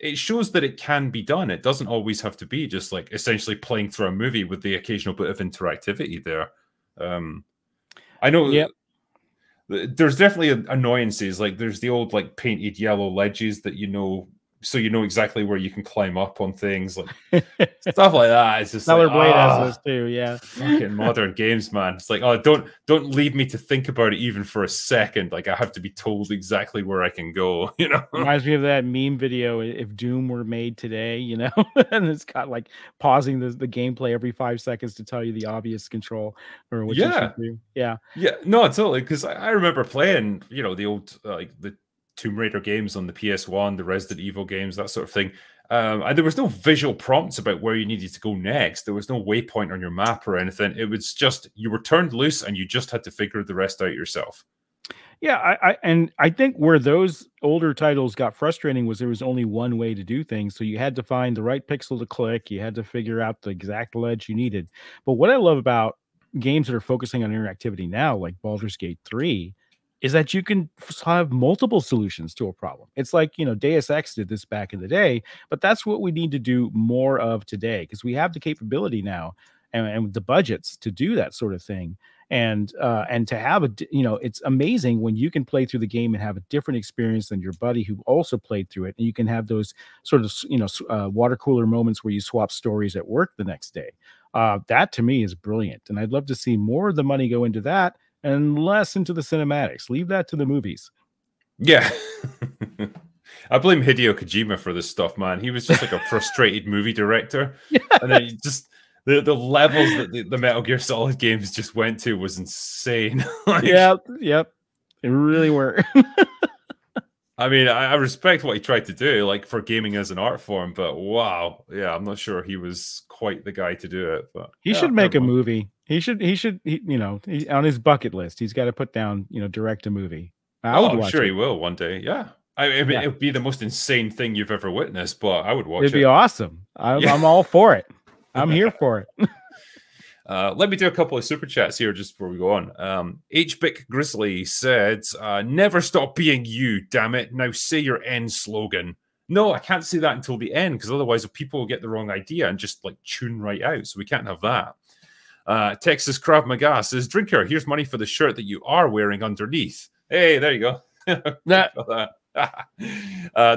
it shows that it can be done. It doesn't always have to be just like essentially playing through a movie with the occasional bit of interactivity there. I know there's definitely annoyances. Like, there's the old like painted yellow ledges that so you know exactly where you can climb up on things, like stuff like that. It's just Stellar Blade has this too, yeah. Fucking modern games, man. It's like, oh, don't leave me to think about it even for a second. Like, I have to be told exactly where I can go, you know. Reminds me of that meme video, if Doom were made today, you know, and it's got like pausing the gameplay every 5 seconds to tell you the obvious control or what you should do. Yeah, no, totally. Because I remember playing, you know, the old like the Tomb Raider games on the PS1, the Resident Evil games, that sort of thing. And there was no visual prompts about where you needed to go next. There was no waypoint on your map or anything. It was just, you were turned loose and you just had to figure the rest out yourself. Yeah, I think where those older titles got frustrating was there was only one way to do things. So you had to find the right pixel to click. You had to figure out the exact ledge you needed. But what I love about games that are focusing on interactivity now, like Baldur's Gate 3, is that you can have multiple solutions to a problem. It's like, you know, Deus Ex did this back in the day, but that's what we need to do more of today, because we have the capability now and the budgets to do that sort of thing. And to have it's amazing when you can play through the game and have a different experience than your buddy who also played through it. And you can have those sort of, water cooler moments where you swap stories at work the next day. That to me is brilliant. And I'd love to see more of the money go into that and less into the cinematics. Leave that to the movies. Yeah. I blame Hideo Kojima for this stuff, man. He was just like a frustrated movie director. Yeah. And then the levels that the Metal Gear Solid games just went to was insane. Like, yep. They really were. I mean, I respect what he tried to do, like for gaming as an art form, but wow. Yeah, I'm not sure he was quite the guy to do it. But he should make a movie. He should, on his bucket list, he's got to put down, direct a movie. I'm sure he will one day. Yeah. I mean, it would be the most insane thing you've ever witnessed, but I would watch it. It'd be awesome. I'm all for it. I'm here for it. Let me do a couple of super chats here just before we go on. HBic Grizzly said, never stop being you, damn it. Now say your end slogan. No, I can't say that until the end, because otherwise people will get the wrong idea and just like tune right out. So we can't have that. Texas Krav Maga says, Drinker, here's money for the shirt that you are wearing underneath. Hey, there you go. They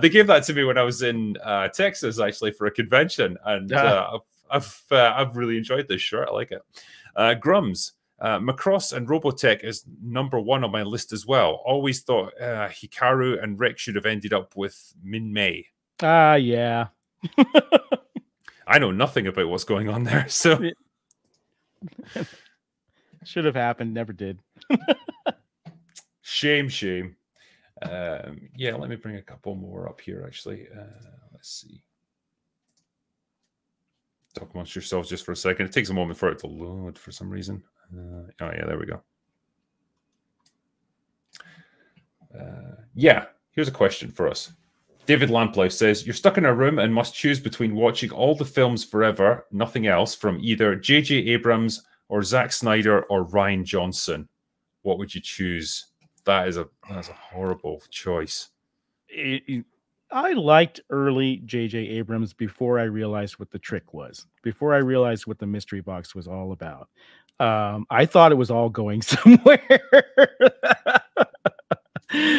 gave that to me when I was in Texas, actually, for a convention. And I've really enjoyed this shirt. I like it. Grums, Macross and Robotech is #1 on my list as well. Always thought Hikaru and Rick should have ended up with Min Mei. Yeah. I know nothing about what's going on there, so should have happened, never did. Shame. Yeah, let me bring a couple more up here, actually. Let's see. Talk amongst yourselves just for a second. It takes a moment for it to load for some reason. Oh, yeah, there we go. Yeah, here's a question for us. David Lamplife says, you're stuck in a room and must choose between watching all the films forever, nothing else, from either J.J. Abrams or Zack Snyder or Rian Johnson. What would you choose? That's a horrible choice. I liked early J.J. Abrams before I realized what the trick was, before I realized what the mystery box was all about. I thought it was all going somewhere.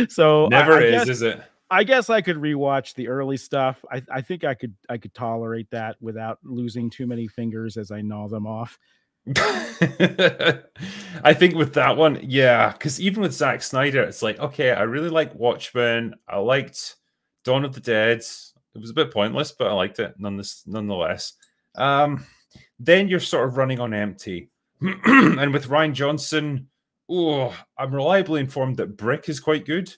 So never is it? I guess I could rewatch the early stuff. I think I could tolerate that without losing too many fingers as I gnaw them off. I think with that one, yeah, because even with Zack Snyder, it's like, okay, I really like Watchmen. I liked Dawn of the Dead. It was a bit pointless, but I liked it nonetheless. Then you're sort of running on empty. And with Rian Johnson, I'm reliably informed that Brick is quite good.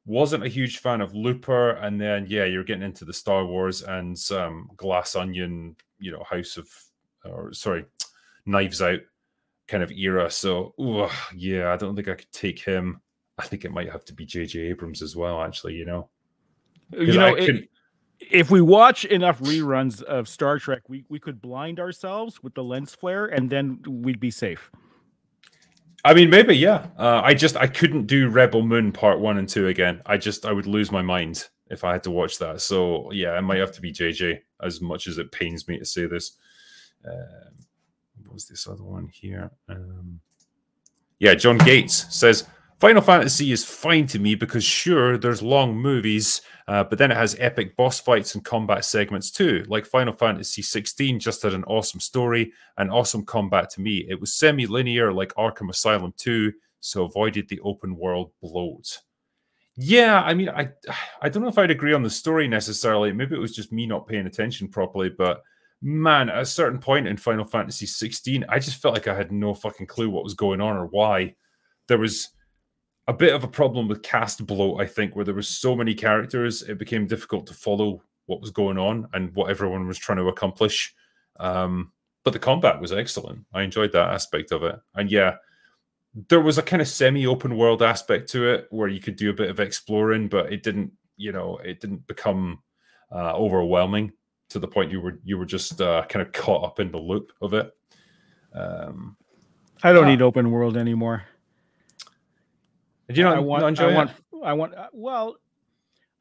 Wasn't a huge fan of Looper, and then you're getting into the Star Wars and Glass Onion, Knives Out kind of era. So I don't think I could take him. I think it might have to be J.J. Abrams as well, actually, if we watch enough reruns of Star Trek, we could blind ourselves with the lens flare, and then we'd be safe. I mean, maybe, yeah. I couldn't do Rebel Moon Part 1 and 2 again. I would lose my mind if I had to watch that. So, yeah, it might have to be JJ, as much as it pains me to say this. What was this other one here? John Gates says, Final Fantasy is fine to me because, sure, there's long movies, but then it has epic boss fights and combat segments too. Like Final Fantasy 16 just had an awesome story and awesome combat to me. It was semi-linear like Arkham Asylum 2, so avoided the open world bloat. Yeah, I mean, I don't know if I'd agree on the story necessarily. Maybe it was just me not paying attention properly, but man, at a certain point in Final Fantasy 16, I just felt like I had no fucking clue what was going on or why. There was a bit of a problem with cast bloat, I think, where there was so many characters, it became difficult to follow what was going on and what everyone was trying to accomplish. But the combat was excellent. I enjoyed that aspect of it. And yeah, there was a kind of semi-open world aspect to it where you could do a bit of exploring, but it didn't become overwhelming to the point you were just kind of caught up in the loop of it. I don't need open world anymore. Do you not enjoy it? Well,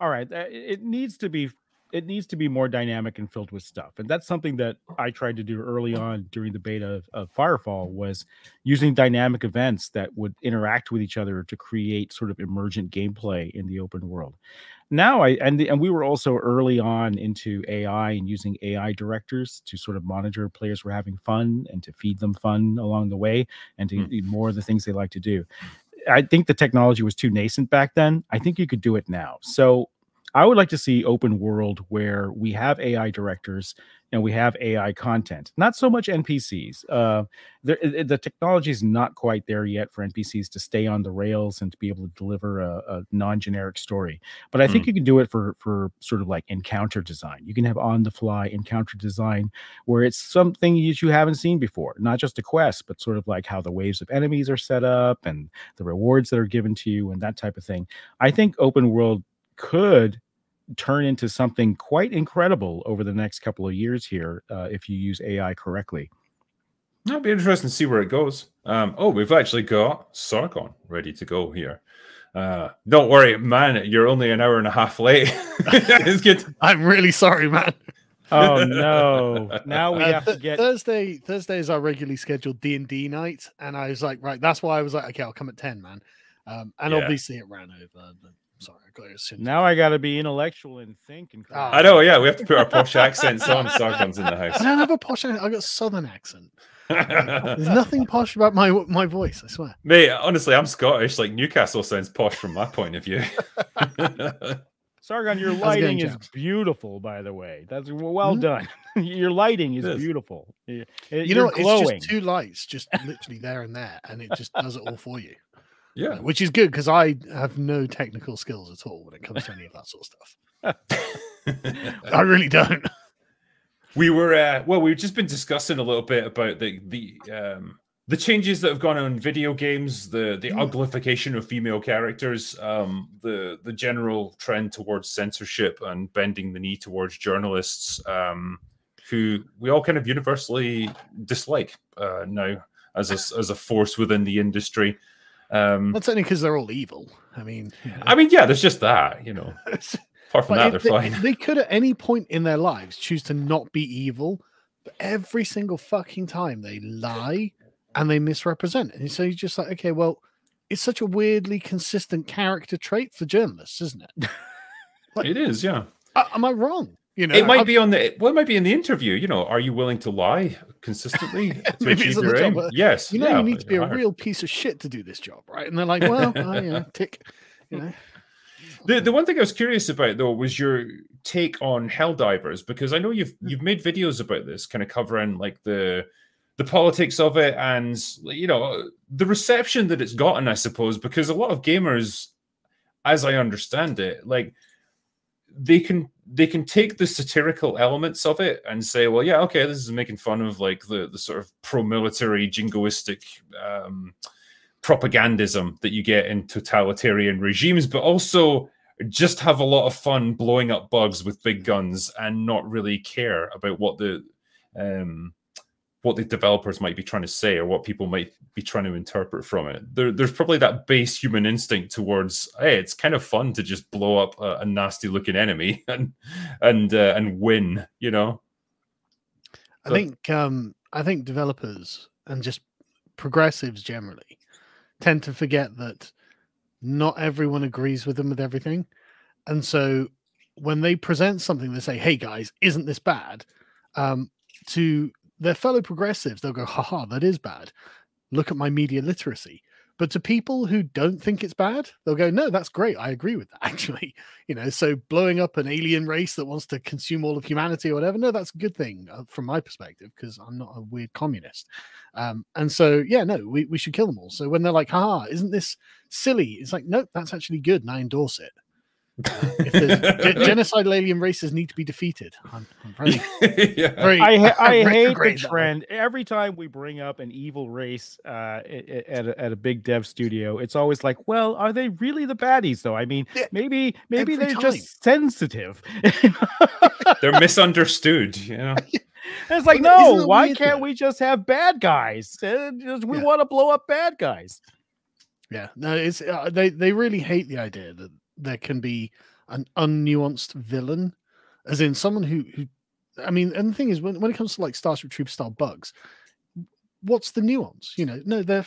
all right. It needs to be more dynamic and filled with stuff, and that's something that I tried to do early on during the beta of Firefall, was using dynamic events that would interact with each other to create sort of emergent gameplay in the open world. Now, and we were also early on into AI and using AI directors to sort of monitor players were having fun and to feed them fun along the way and to do more of the things they like to do. I think the technology was too nascent back then. I think you could do it now. So I would like to see open world where we have AI directors and we have AI content, not so much NPCs. The technology is not quite there yet for NPCs to stay on the rails and to be able to deliver a non-generic story. But I think you can do it for sort of like encounter design. You can have on-the-fly encounter design where it's something you haven't seen before, not just a quest, but sort of like how the waves of enemies are set up and the rewards that are given to you and that type of thing. I think open world could turn into something quite incredible over the next couple of years here if you use AI correctly. It'll be interesting to see where it goes. We've actually got Sargon ready to go here. Don't worry, man, you're only an hour and a half late. It's good. I'm really sorry, man. Oh no! Now we have to get Thursday is our regularly scheduled D&D night, and I was like, right, that's why I was like, okay, I'll come at 10, man. Obviously it ran over. Sorry, I got it as soon. Now I got to be intellectual and think. And I know, yeah. We have to put our posh accents on. Sargon's in the house. I don't have a posh accent. I got a southern accent. There's nothing posh about my voice, I swear. Mate, honestly, I'm Scottish. Like Newcastle sounds posh from my point of view. Sargon, your lighting is beautiful, by the way. That's well done. Your lighting is beautiful. You know, it's just two lights, just literally there and there, and it just does it all for you. Yeah, which is good because I have no technical skills at all when it comes to any of that sort of stuff. I really don't. We were we've just been discussing a little bit about the changes that have gone on in video games, the uglification of female characters, the general trend towards censorship and bending the knee towards journalists, who we all kind of universally dislike now as a force within the industry. That's only because they're all evil. I mean, there's just that, you know. Apart from that, they're fine. They could at any point in their lives choose to not be evil, but every single fucking time they lie and they misrepresent. And so you're just like, okay, well, it's such a weirdly consistent character trait for journalists, isn't it? Like, it is, yeah. Am I wrong? You know, it might be on the. Well, it might be in the interview. You know, are you willing to lie consistently to achieve your aim? Yes. You know, you need to be a real piece of shit to do this job, right? And they're like, well, you know, tick. You know. The one thing I was curious about though was your take on Helldivers, because I know you've made videos about this, kind of covering like the politics of it and, you know, the reception that it's gotten, I suppose, because a lot of gamers, as I understand it, like they can take the satirical elements of it and say, well, yeah, okay, this is making fun of like the sort of pro-military jingoistic propagandism that you get in totalitarian regimes, but also just have a lot of fun blowing up bugs with big guns and not really care about what the developers might be trying to say or what people might be trying to interpret from it. There's probably that base human instinct towards, hey, it's kind of fun to just blow up a nasty looking enemy and win, you know. I think developers and just progressives generally tend to forget that not everyone agrees with them with everything. And so when they present something, they say, hey guys, isn't this bad? To their fellow progressives, they'll go, haha, that is bad. Look at my media literacy. But to people who don't think it's bad, they'll go, no, that's great. I agree with that, actually. You know, so blowing up an alien race that wants to consume all of humanity or whatever, no, that's a good thing from my perspective, because I'm not a weird communist. And so, yeah, no, we should kill them all. So when they're like, haha, isn't this silly? It's like, no, that's actually good, and I endorse it. If genocidal alien races need to be defeated, I'm very, very. I hate the trend. Every time we bring up an evil race at a big dev studio, it's always like, well, are they really the baddies though? I mean, maybe they're just sensitive. They're misunderstood, you know. It's like, no, why can't we just have bad guys? We want to blow up bad guys. Yeah, no, it's they really hate the idea that there can be an unnuanced villain, as in someone who I mean, and the thing is, when it comes to like Starship Troopers style bugs, what's the nuance? You know, no, they're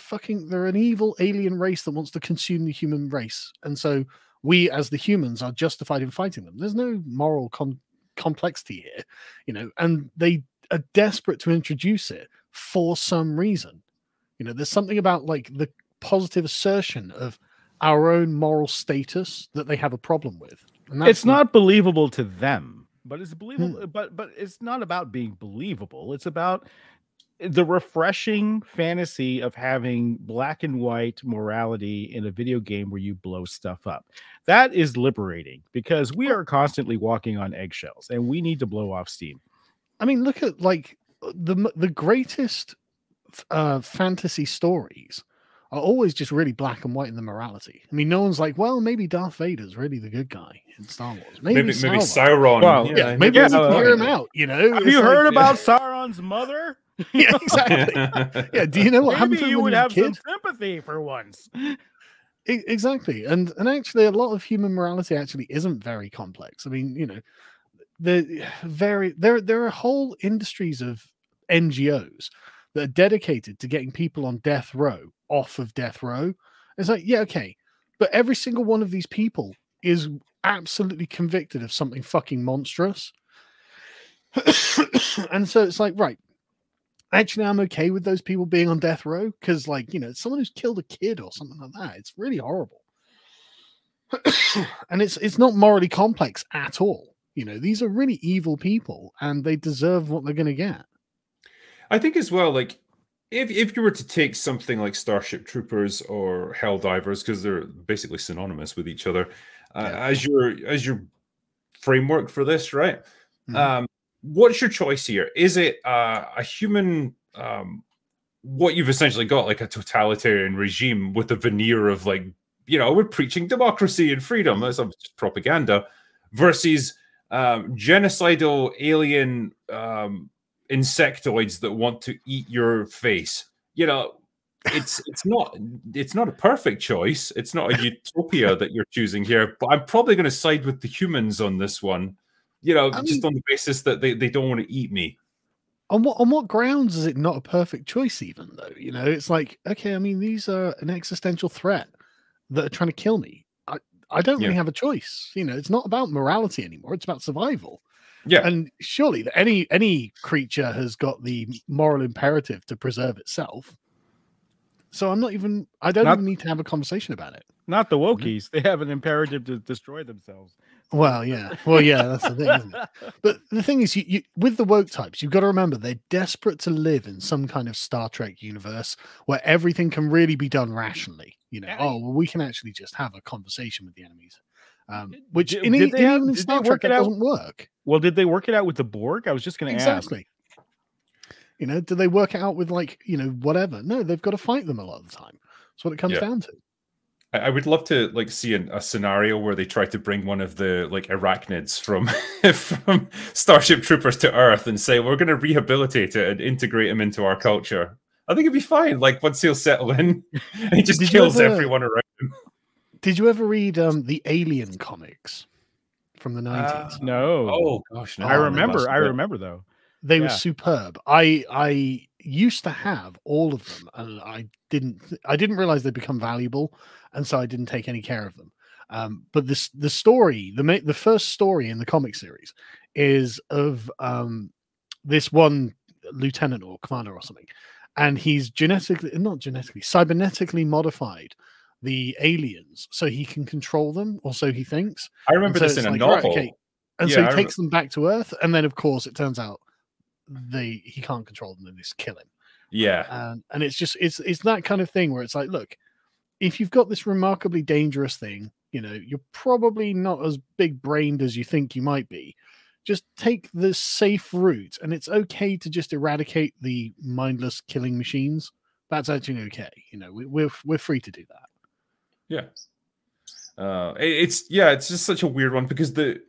an evil alien race that wants to consume the human race, and so we as the humans are justified in fighting them. There's no moral complexity here, you know, and they are desperate to introduce it for some reason. You know, there's something about like the positive assertion of our own moral status that they have a problem with. And it's not believable to them, but it's believable. But it's not about being believable. It's about the refreshing fantasy of having black and white morality in a video game where you blow stuff up. That is liberating, because we are constantly walking on eggshells and we need to blow off steam. I mean, look at like the greatest fantasy stories are always just really black and white in the morality. I mean, no one's like, well, maybe Darth Vader's really the good guy in Star Wars. Maybe Sauron. Well, yeah, maybe we can hear him out, you know? Have you heard about Sauron's mother? Yeah, exactly. Yeah, do you know what happened to him? Maybe you would have some sympathy for once. Exactly. And actually, a lot of human morality actually isn't very complex. I mean, you know, there are whole industries of NGOs that are dedicated to getting people on death row off of death row. It's like, yeah, okay, but every single one of these people is absolutely convicted of something fucking monstrous. And so it's like, right, actually I'm okay with those people being on death row, because like, you know, someone who's killed a kid or something like that, it's really horrible. And it's not morally complex at all. You know, these are really evil people and they deserve what they're going to get. I think as well, like, if you were to take something like Starship Troopers or Helldivers, because they're basically synonymous with each other, as your framework for this, right? Mm-hmm. What's your choice here? Is it a human, what you've essentially got, like a totalitarian regime with a veneer of like, you know, we're preaching democracy and freedom, that's just propaganda, versus genocidal alien insectoids that want to eat your face? You know, it's not a perfect choice. It's not a utopia that you're choosing here, but I'm probably going to side with the humans on this one, you know, just on the basis that they don't want to eat me. On what grounds is it not a perfect choice? Even though, you know, it's like, okay, I mean, these are an existential threat that are trying to kill me. I don't really have a choice. You know, it's not about morality anymore. It's about survival. Yeah. And surely any creature has got the moral imperative to preserve itself. So I don't even need to have a conversation about it. Not the Wokies. They have an imperative to destroy themselves. Well, yeah. Well, yeah, that's the thing, isn't it? But the thing is, you with the woke types, you've got to remember they're desperate to live in some kind of Star Trek universe where everything can really be done rationally. You know, oh, well, we can actually just have a conversation with the enemies. Which in Star Trek, that doesn't work. Well, did they work it out with the Borg? I was just going to ask. Exactly. You know, do they work it out with, like, you know, whatever? No, they've got to fight them a lot of the time. That's what it comes down to. I would love to like see a scenario where they try to bring one of the like arachnids from from Starship Troopers to Earth and say we're going to rehabilitate it and integrate him into our culture. I think it'd be fine. Like once he'll settle in, he just kills everyone around him. Did you ever read the Alien comics from the 90s? No. Oh gosh, no. I remember though. They were superb. I used to have all of them, and I didn't realize they'd become valuable, and so I didn't take any care of them. But the story, the first story in the comic series, is of this one lieutenant or commander or something, and he's cybernetically modified the aliens so he can control them, or so he thinks. I remember this in a novel. Right, okay. And so he takes them back to Earth, and then of course it turns out he can't control them and they just kill him. Yeah. And it's just it's that kind of thing where it's like, look, if you've got this remarkably dangerous thing, you know, you're probably not as big brained as you think you might be. Just take the safe route, and it's okay to just eradicate the mindless killing machines. That's actually okay. You know, we're free to do that. Yeah. It's just such a weird one because the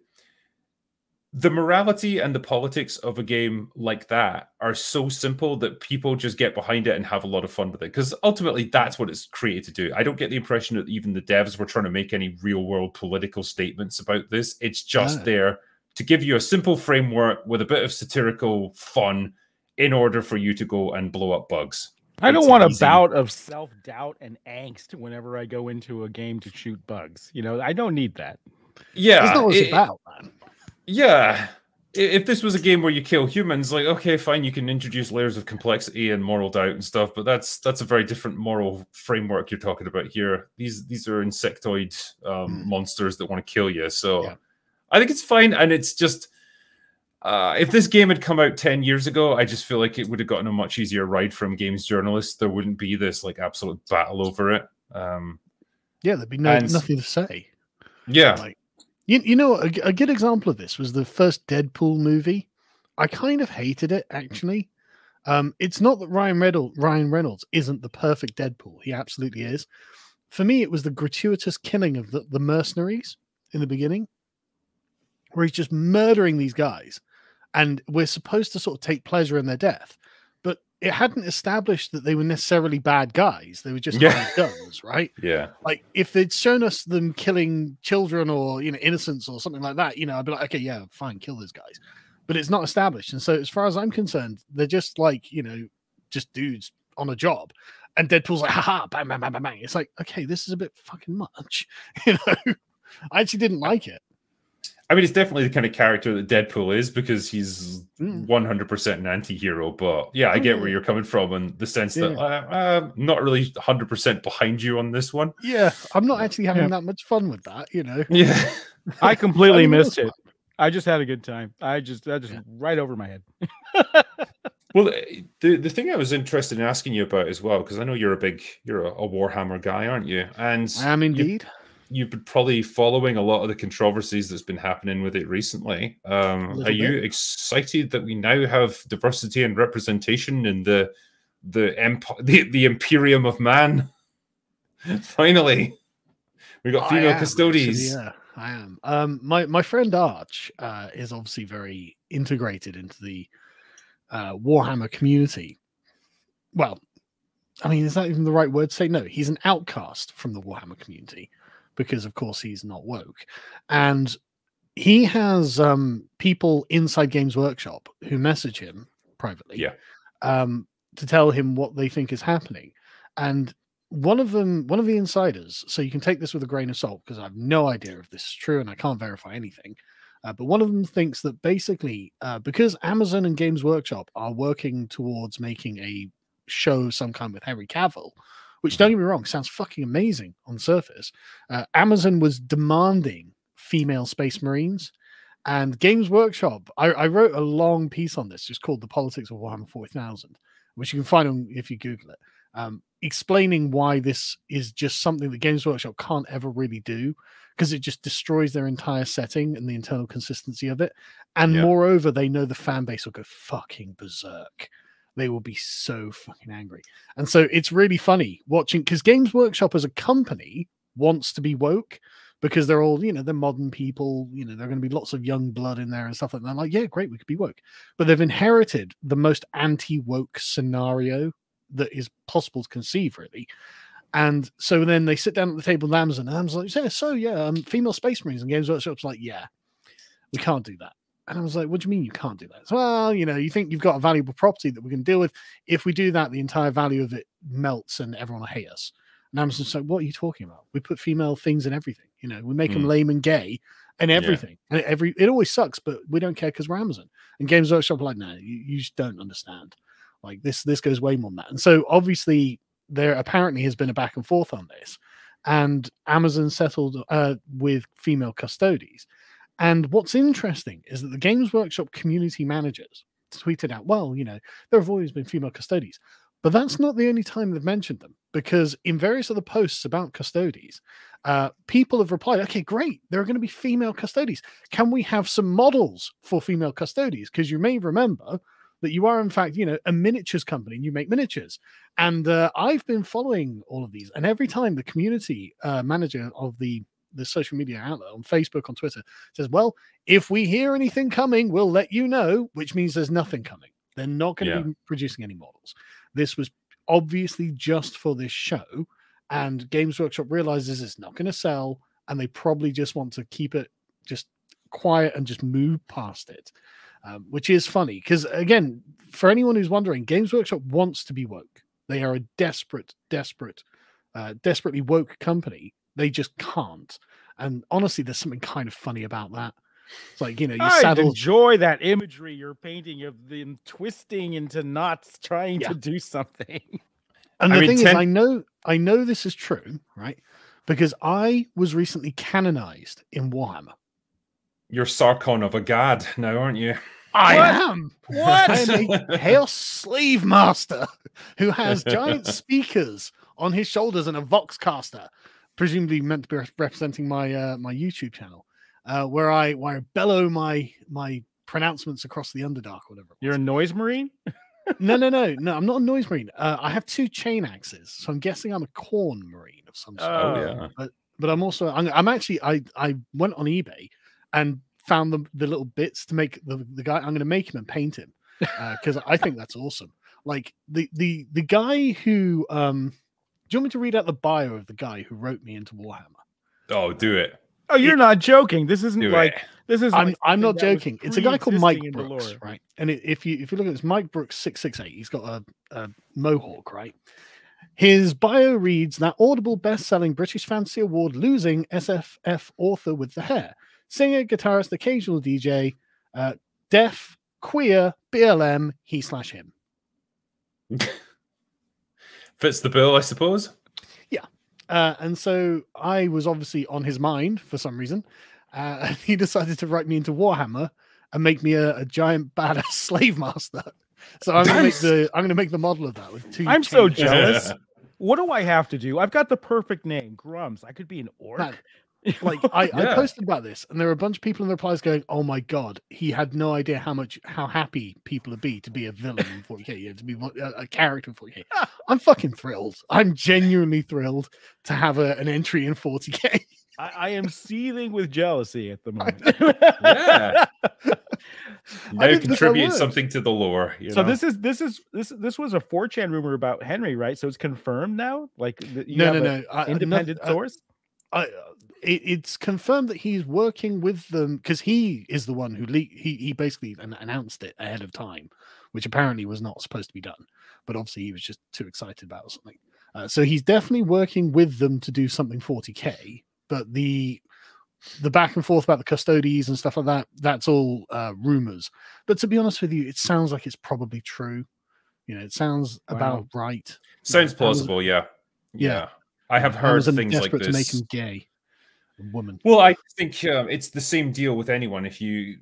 morality and the politics of a game like that are so simple that people just get behind it and have a lot of fun with it. Because ultimately, that's what it's created to do. I don't get the impression that even the devs were trying to make any real world political statements about this. It's just there to give you a simple framework with a bit of satirical fun in order for you to go and blow up bugs. I don't want a bout of self-doubt and angst whenever I go into a game to shoot bugs. You know, I don't need that. Yeah. That's not what it's about, man. Yeah, if this was a game where you kill humans, like, okay, fine, you can introduce layers of complexity and moral doubt and stuff, but that's a very different moral framework you're talking about here. These are insectoid monsters that want to kill you. So I think it's fine, and it's just if this game had come out 10 years ago, I just feel like it would have gotten a much easier ride from games journalists. There wouldn't be this like absolute battle over it. There'd be nothing to say. Yeah. Like, you know, a good example of this was the first Deadpool movie. I kind of hated it, actually. It's not that Ryan Reynolds isn't the perfect Deadpool. He absolutely is. For me, it was the gratuitous killing of the mercenaries in the beginning, where he's just murdering these guys, and we're supposed to sort of take pleasure in their death. But it hadn't established that they were necessarily bad guys. They were just guns, right? Yeah. Like if they'd shown us them killing children or, you know, innocents or something like that, you know, I'd be like, okay, yeah, fine, kill those guys. But it's not established. And so as far as I'm concerned, they're just like, you know, just dudes on a job. And Deadpool's like, haha, bang, bang, bang, bang, bang. It's like, okay, this is a bit fucking much. You know, I actually didn't like it. I mean, it's definitely the kind of character that Deadpool is because he's 100% an anti-hero. But yeah, I get where you're coming from in the sense that I'm not really 100% behind you on this one. Yeah, I'm not actually having that much fun with that, you know. Yeah, I completely missed it. I just had a good time. That just right over my head. Well, the thing I was interested in asking you about as well, because I know you're a Warhammer guy, aren't you? And I am indeed. You've been probably following a lot of the controversies that's been happening with it recently. Are you excited that we now have diversity and representation in the Imperium of Man? Finally, we got female custodies. Actually, yeah, I am. My friend Arch is obviously very integrated into the Warhammer community. Well, I mean, is that even the right word to say? No, he's an outcast from the Warhammer community, because of course he's not woke, and he has people inside Games Workshop who message him privately, Yeah. to tell him what they think is happening. And one of the insiders, so you can take this with a grain of salt because I have no idea if this is true and I can't verify anything. But one of them thinks that basically, because Amazon and Games Workshop are working towards making a show of some kind with Henry Cavill, which, don't get me wrong, sounds fucking amazing on the surface. Amazon was demanding female Space Marines, and Games Workshop, I wrote a long piece on this just called The Politics of Warhammer 40,000, which you can find on if you Google it, explaining why this is just something that Games Workshop can't ever really do, because it just destroys their entire setting and the internal consistency of it. And moreover, they know the fan base will go fucking berserk. They will be so fucking angry. And so it's really funny watching, because Games Workshop as a company wants to be woke, because they're all, they're modern people, there are going to be lots of young blood in there and stuff like that. And they're like, yeah, great, we could be woke. But they've inherited the most anti-woke scenario that is possible to conceive, really. And so then they sit down at the table with Amazon, and Amazon's like, female Space Marines, and Games Workshop's like, yeah, we can't do that. And I was like, what do you mean you can't do that? So, well, you think you've got a valuable property that we can deal with. If we do that, the entire value of it melts and everyone will hate us. And Amazon's like, what are you talking about? We put female things in everything. We make them lame and gay and everything. And it always sucks, but we don't care because we're Amazon. And Games Workshop are like, no, you just don't understand. Like this goes way more than that. And so obviously there apparently has been a back and forth on this. And Amazon settled with female custodies. And what's interesting is that the Games Workshop community managers tweeted out, well, there have always been female custodies. But that's not the only time they've mentioned them, because in various other posts about custodies, people have replied, okay, great, there are going to be female custodies. Can we have some models for female custodies? Because you may remember that you are, in fact, a miniatures company and you make miniatures. And I've been following all of these. And every time the community manager of the social media outlet on Facebook, on Twitter, says, well, if we hear anything coming, we'll let you know, which means there's nothing coming. They're not going to be producing any models. This was obviously just for this show, and Games Workshop realizes it's not going to sell, and they probably just want to keep it just quiet and just move past it, which is funny because, again, for anyone who's wondering, Games Workshop wants to be woke. They are a desperately woke company. They just can't. And honestly, there's something kind of funny about that. It's like, I enjoy that imagery you're painting of them twisting into knots, trying to do something. And the thing is, I know this is true, right? Because I was recently canonized in Warhammer. You're Sarkon of Agad now, aren't you? I am. What? I am a Chaos Slave Master who has giant speakers on his shoulders and a Voxcaster, presumably meant to be representing my my YouTube channel. Where I bellow my pronouncements across the Underdark, or whatever. You're a noise marine? No, I'm not a noise marine. I have 2 chain axes, so I'm guessing I'm a corn marine of some sort. Oh yeah. But I'm also I'm actually I went on eBay and found the little bits to make the guy. I'm going to make him and paint him because I think that's awesome. Like the guy who do you want me to read out the bio of the guy who wrote me into Warhammer? Oh, do it. Oh, you're not joking. This isn't this is. I'm not joking. It's a guy called Mike Brooks, right? And if you look at this, Mike Brooks 668, he's got a mohawk, right? His bio reads that Audible best-selling British Fantasy Award losing SFF author with the hair, singer, guitarist, occasional DJ, deaf, queer, BLM, he/him. Fits the bill, I suppose. And so I was obviously on his mind for some reason. And he decided to write me into Warhammer and make me a giant badass slave master. So I'm going to make the model of that with 2. I'm so jealous. What do I have to do? I've got the perfect name, Grums. I could be an orc. I posted about this, and there were a bunch of people in the replies going, "Oh my god, he had no idea how happy people would be to be a villain in 40k, to be a character in 40k." I'm fucking thrilled. I'm genuinely thrilled to have an entry in 40k. I am seething with jealousy at the moment. Yeah. Now contribute something to the lore. So this was a 4chan rumor about Henry, right? So it's confirmed now. Like no, independent source. It's confirmed that he's working with them because he is the one who he basically announced it ahead of time which apparently was not supposed to be done. But obviously he was just too excited about something. So he's definitely working with them to do something 40K, but the back and forth about the custodies and stuff like that, that's all rumors. But to be honest with you, it sounds like it's probably true. You know, it sounds about right. Sounds plausible, yeah. I have heard things like this. To make him gay, a woman. Well, I think it's the same deal with anyone. If you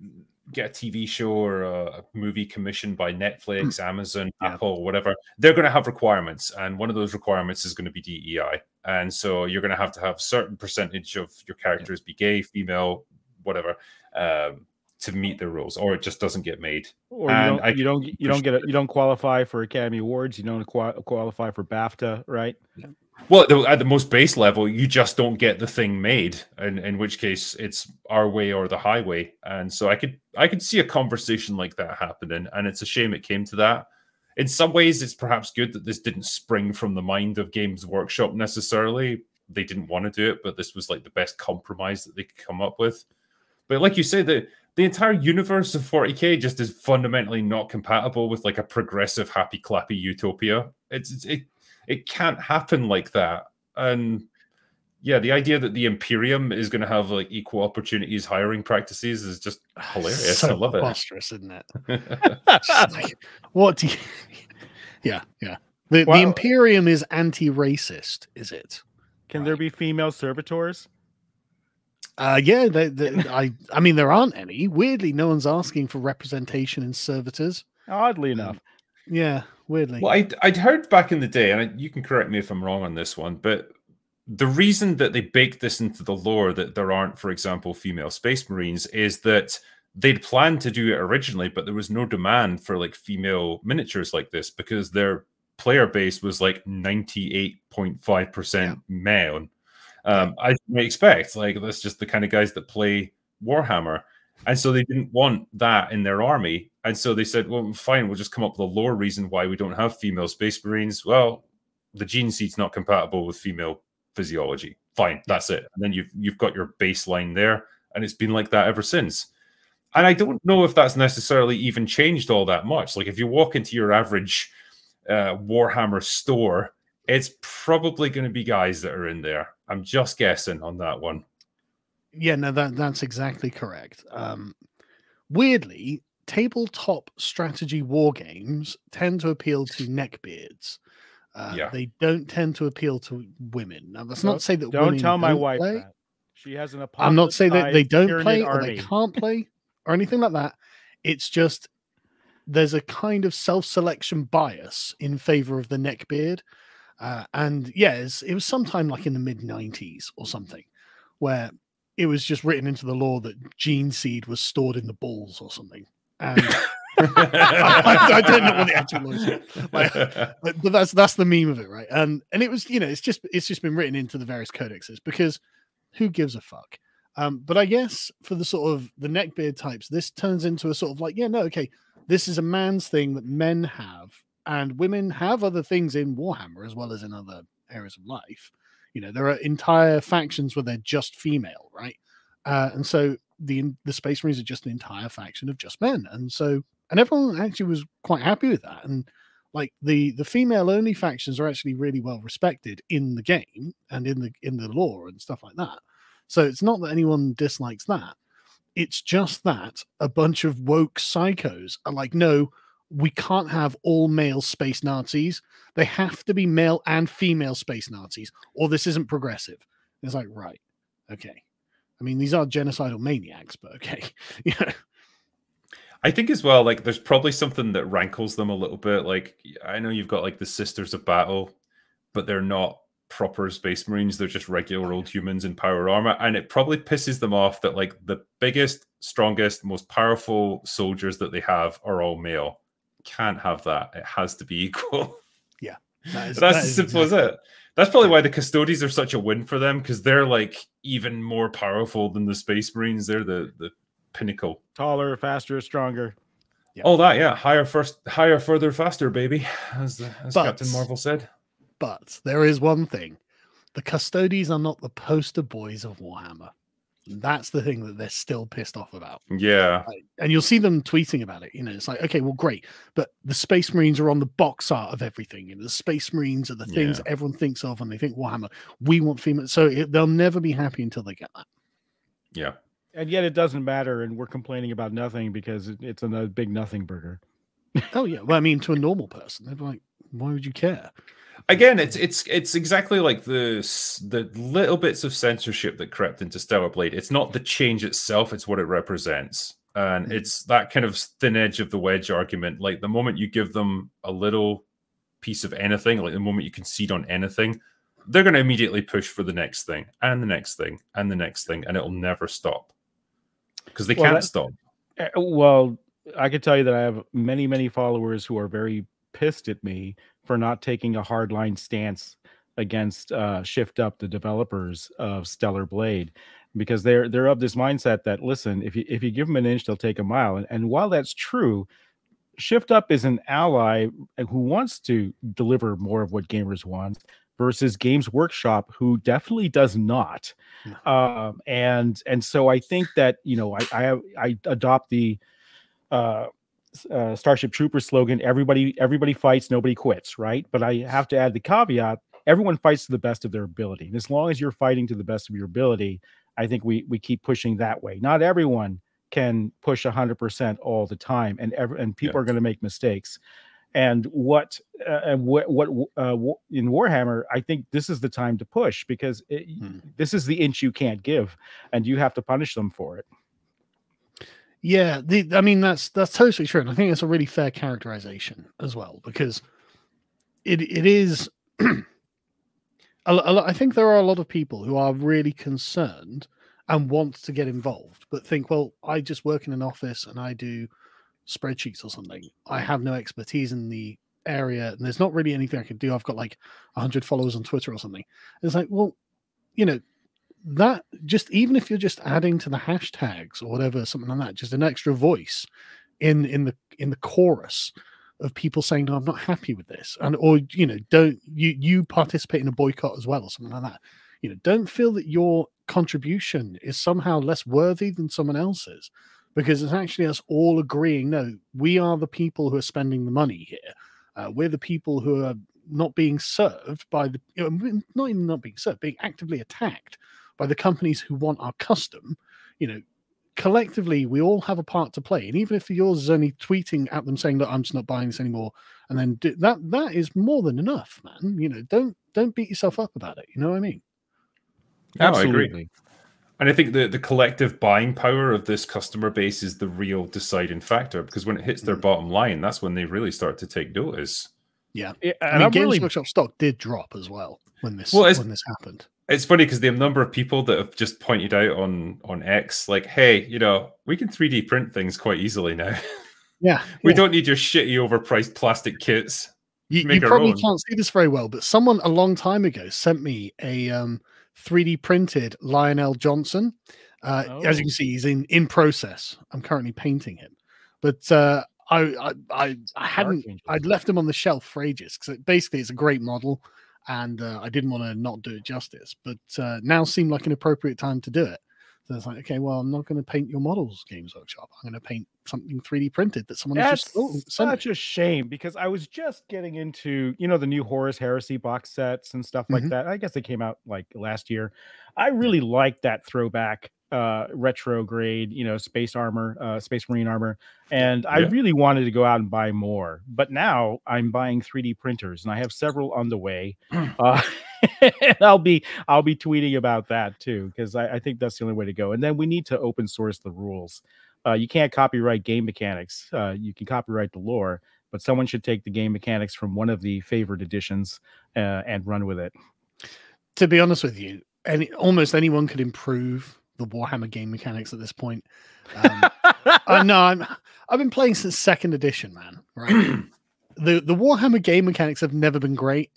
get a TV show or a movie commissioned by Netflix, Amazon, Apple, whatever, they're going to have requirements, and one of those requirements is going to be DEI. And so you're going to have a certain percentage of your characters be gay, female, whatever, to meet the rules, or it just doesn't get made. Or you don't qualify for Academy Awards. You don't qualify for BAFTA, right? Yeah. Well, at the most base level, you just don't get the thing made, in which case it's our way or the highway. And so I could see a conversation like that happening, and it's a shame it came to that. In some ways, it's perhaps good that this didn't spring from the mind of Games Workshop necessarily. They didn't want to do it, but this was like the best compromise that they could come up with. But like you say, the entire universe of 40K just is fundamentally not compatible with like a progressive, happy, clappy utopia. It can't happen like that. And yeah, the idea that the Imperium is going to have like equal opportunities hiring practices is just hilarious. So I love it. Preposterous, isn't it? What do you... Yeah. The Imperium is anti-racist, is it? Can there be female servitors? Yeah, I mean, there aren't any. Weirdly, no one's asking for representation in servitors. Oddly enough. Yeah, weirdly. Well, I'd heard back in the day, and you can correct me if I'm wrong on this one, but the reason that they baked this into the lore that there aren't, for example, female Space Marines is that they'd planned to do it originally, but there was no demand for like female miniatures like this because their player base was like 98.5% male. I might expect, like, that's just the kind of guys that play Warhammer. And so they didn't want that in their army. And so they said, well, fine, we'll just come up with a lore reason why we don't have female Space Marines. Well, the gene seed's not compatible with female physiology. Fine, that's it. And then you've got your baseline there, and it's been like that ever since. And I don't know if that's necessarily even changed all that much. Like if you walk into your average Warhammer store, it's probably going to be guys that are in there. I'm just guessing on that one. Yeah, no, that's exactly correct. Weirdly, tabletop strategy war games tend to appeal to neckbeards. They don't tend to appeal to women. Now, that's not to say that don't women tell my don't wife play. that. She has an I'm not saying that they don't play or army. they can't play or anything like that. It's just there's a kind of self-selection bias in favor of the neckbeard. And yes, it was sometime like in the mid-90s or something where it was just written into the law that gene seed was stored in the balls or something. And I don't know what the actual law is, but that's the meme of it, right? And it was, it's just been written into the various codexes because who gives a fuck? But I guess for the sort of the neckbeard types, this turns into a sort of like, this is a man's thing that men have, and women have other things in Warhammer as well as in other areas of life. There are entire factions where they're just female, right? And so the Space Marines are just an entire faction of just men, and everyone actually was quite happy with that. And like the female only factions are actually really well respected in the game and in the lore and stuff like that. So it's not that anyone dislikes that. It's just that a bunch of woke psychos are like, no, we can't have all male space Nazis. They have to be male and female space Nazis, or this isn't progressive. It's like, right, okay. I mean, these are genocidal maniacs, but okay. I think as well, like, there's probably something that rankles them a little bit. Like, I know you've got like the Sisters of Battle, but they're not proper Space Marines. They're just regular old humans in power armor. And it probably pisses them off that like the biggest, strongest, most powerful soldiers that they have are all male. Can't have that. It has to be equal. Yeah. That's as simple as it. That's probably why the Custodians are such a win for them, because they're like even more powerful than the Space Marines. They're the pinnacle. Taller, faster, stronger. Yeah. All that, yeah. Higher, further, faster, baby, as Captain Marvel said. But there is one thing. The Custodians are not the poster boys of Warhammer. That's the thing that they're still pissed off about. Yeah. And you'll see them tweeting about it. It's like, okay, well, great. But the Space Marines are on the box art of everything. The Space Marines are the things everyone thinks of when they think Warhammer. We want female. So they'll never be happy until they get that. Yeah. And yet it doesn't matter. And we're complaining about nothing because it's a big nothing burger. Oh, yeah. Well, I mean, to a normal person, they're like, why would you care? Again, it's exactly like the little bits of censorship that crept into Stellar Blade. It's not the change itself; it's what it represents, and it's that kind of thin edge of the wedge argument. Like the moment you give them a little piece of anything, like the moment you concede on anything, they're going to immediately push for the next thing and the next thing and the next thing, and it'll never stop because they can't stop. Well, I can tell you that I have many followers who are very pissed at me for not taking a hardline stance against Shift Up, the developers of Stellar Blade, because they're of this mindset that, listen, if you give them an inch, they'll take a mile. And while that's true, Shift Up is an ally who wants to deliver more of what gamers want versus Games Workshop, who definitely does not. And so I think that, I adopt the Starship Troopers slogan, everybody fights, nobody quits, right? But I have to add the caveat, everyone fights to the best of their ability. And as long as you're fighting to the best of your ability, I think we keep pushing that way. Not everyone can push 100% all the time, and people are going to make mistakes. And what in Warhammer, I think this is the time to push, because this is the inch you can't give, and you have to punish them for it. Yeah, I mean that's totally true, and I think it's a really fair characterization as well, because it is. I think there are a lot of people who are really concerned and want to get involved, but think, well, I just work in an office and I do spreadsheets or something. I have no expertise in the area, and there's not really anything I can do. I've got like 100 followers on Twitter or something. It's like, well, that just, even if you're just adding to the hashtags or whatever, something like that, just an extra voice in the chorus of people saying, no, I'm not happy with this, and or don't you participate in a boycott as well or something like that. Don't feel that your contribution is somehow less worthy than someone else's, because it's actually us all agreeing, no, we are the people who are spending the money here. We're the people who are not being served by the not even not being served, being actively attacked by the companies who want our custom. Collectively, we all have a part to play. And even if yours is only tweeting at them saying, look, I'm just not buying this anymore, and then that is more than enough, man. Don't beat yourself up about it. You know what I mean? Absolutely. I agree. And I think the collective buying power of this customer base is the real deciding factor, because when it hits their bottom line, that's when they really start to take notice. Yeah. And Games Workshop stock did drop as well when this happened. It's funny because the number of people that have just pointed out on X, like, hey, we can 3D print things quite easily now. Yeah. We don't need your shitty overpriced plastic kits. You probably can't see this very well, but someone a long time ago sent me a 3D printed Lionel Johnson. As you can see, he's in process. I'm currently painting him. But I'd left him on the shelf for ages, because basically it's a great model. And I didn't want to not do it justice, but now seemed like an appropriate time to do it. So it's like, okay, well, I'm not going to paint your models, Games Workshop. I'm going to paint something 3D printed that someone has just such a shame, because I was just getting into, the new Horus Heresy box sets and stuff like that. I guess they came out like last year. I really like that throwback retrograde, space marine armor, and I really wanted to go out and buy more, but now I'm buying 3D printers, and I have several on the way. And I'll be tweeting about that too, because I think that's the only way to go. And then we need to open source the rules. You can't copyright game mechanics. You can copyright the lore, but someone should take the game mechanics from one of the favored editions and run with it. To be honest with you, almost anyone could improve the Warhammer game mechanics at this point. I've been playing since 2nd edition, man. Right? the Warhammer game mechanics have never been great,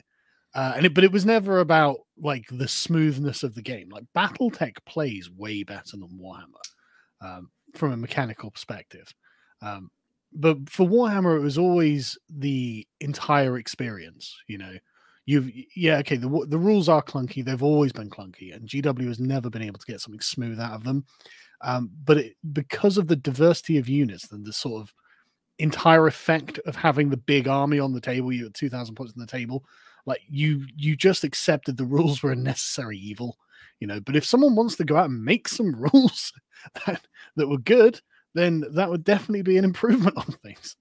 but it was never about like the smoothness of the game. Like BattleTech plays way better than Warhammer from a mechanical perspective. But for Warhammer, it was always the entire experience. okay, the rules are clunky. They've always been clunky, and GW has never been able to get something smooth out of them. But because of the diversity of units and the sort of entire effect of having the big army on the table, you had 2,000 points on the table, like you just accepted the rules were a necessary evil, you know. But if someone wants to go out and make some rules that were good, then that would definitely be an improvement on things.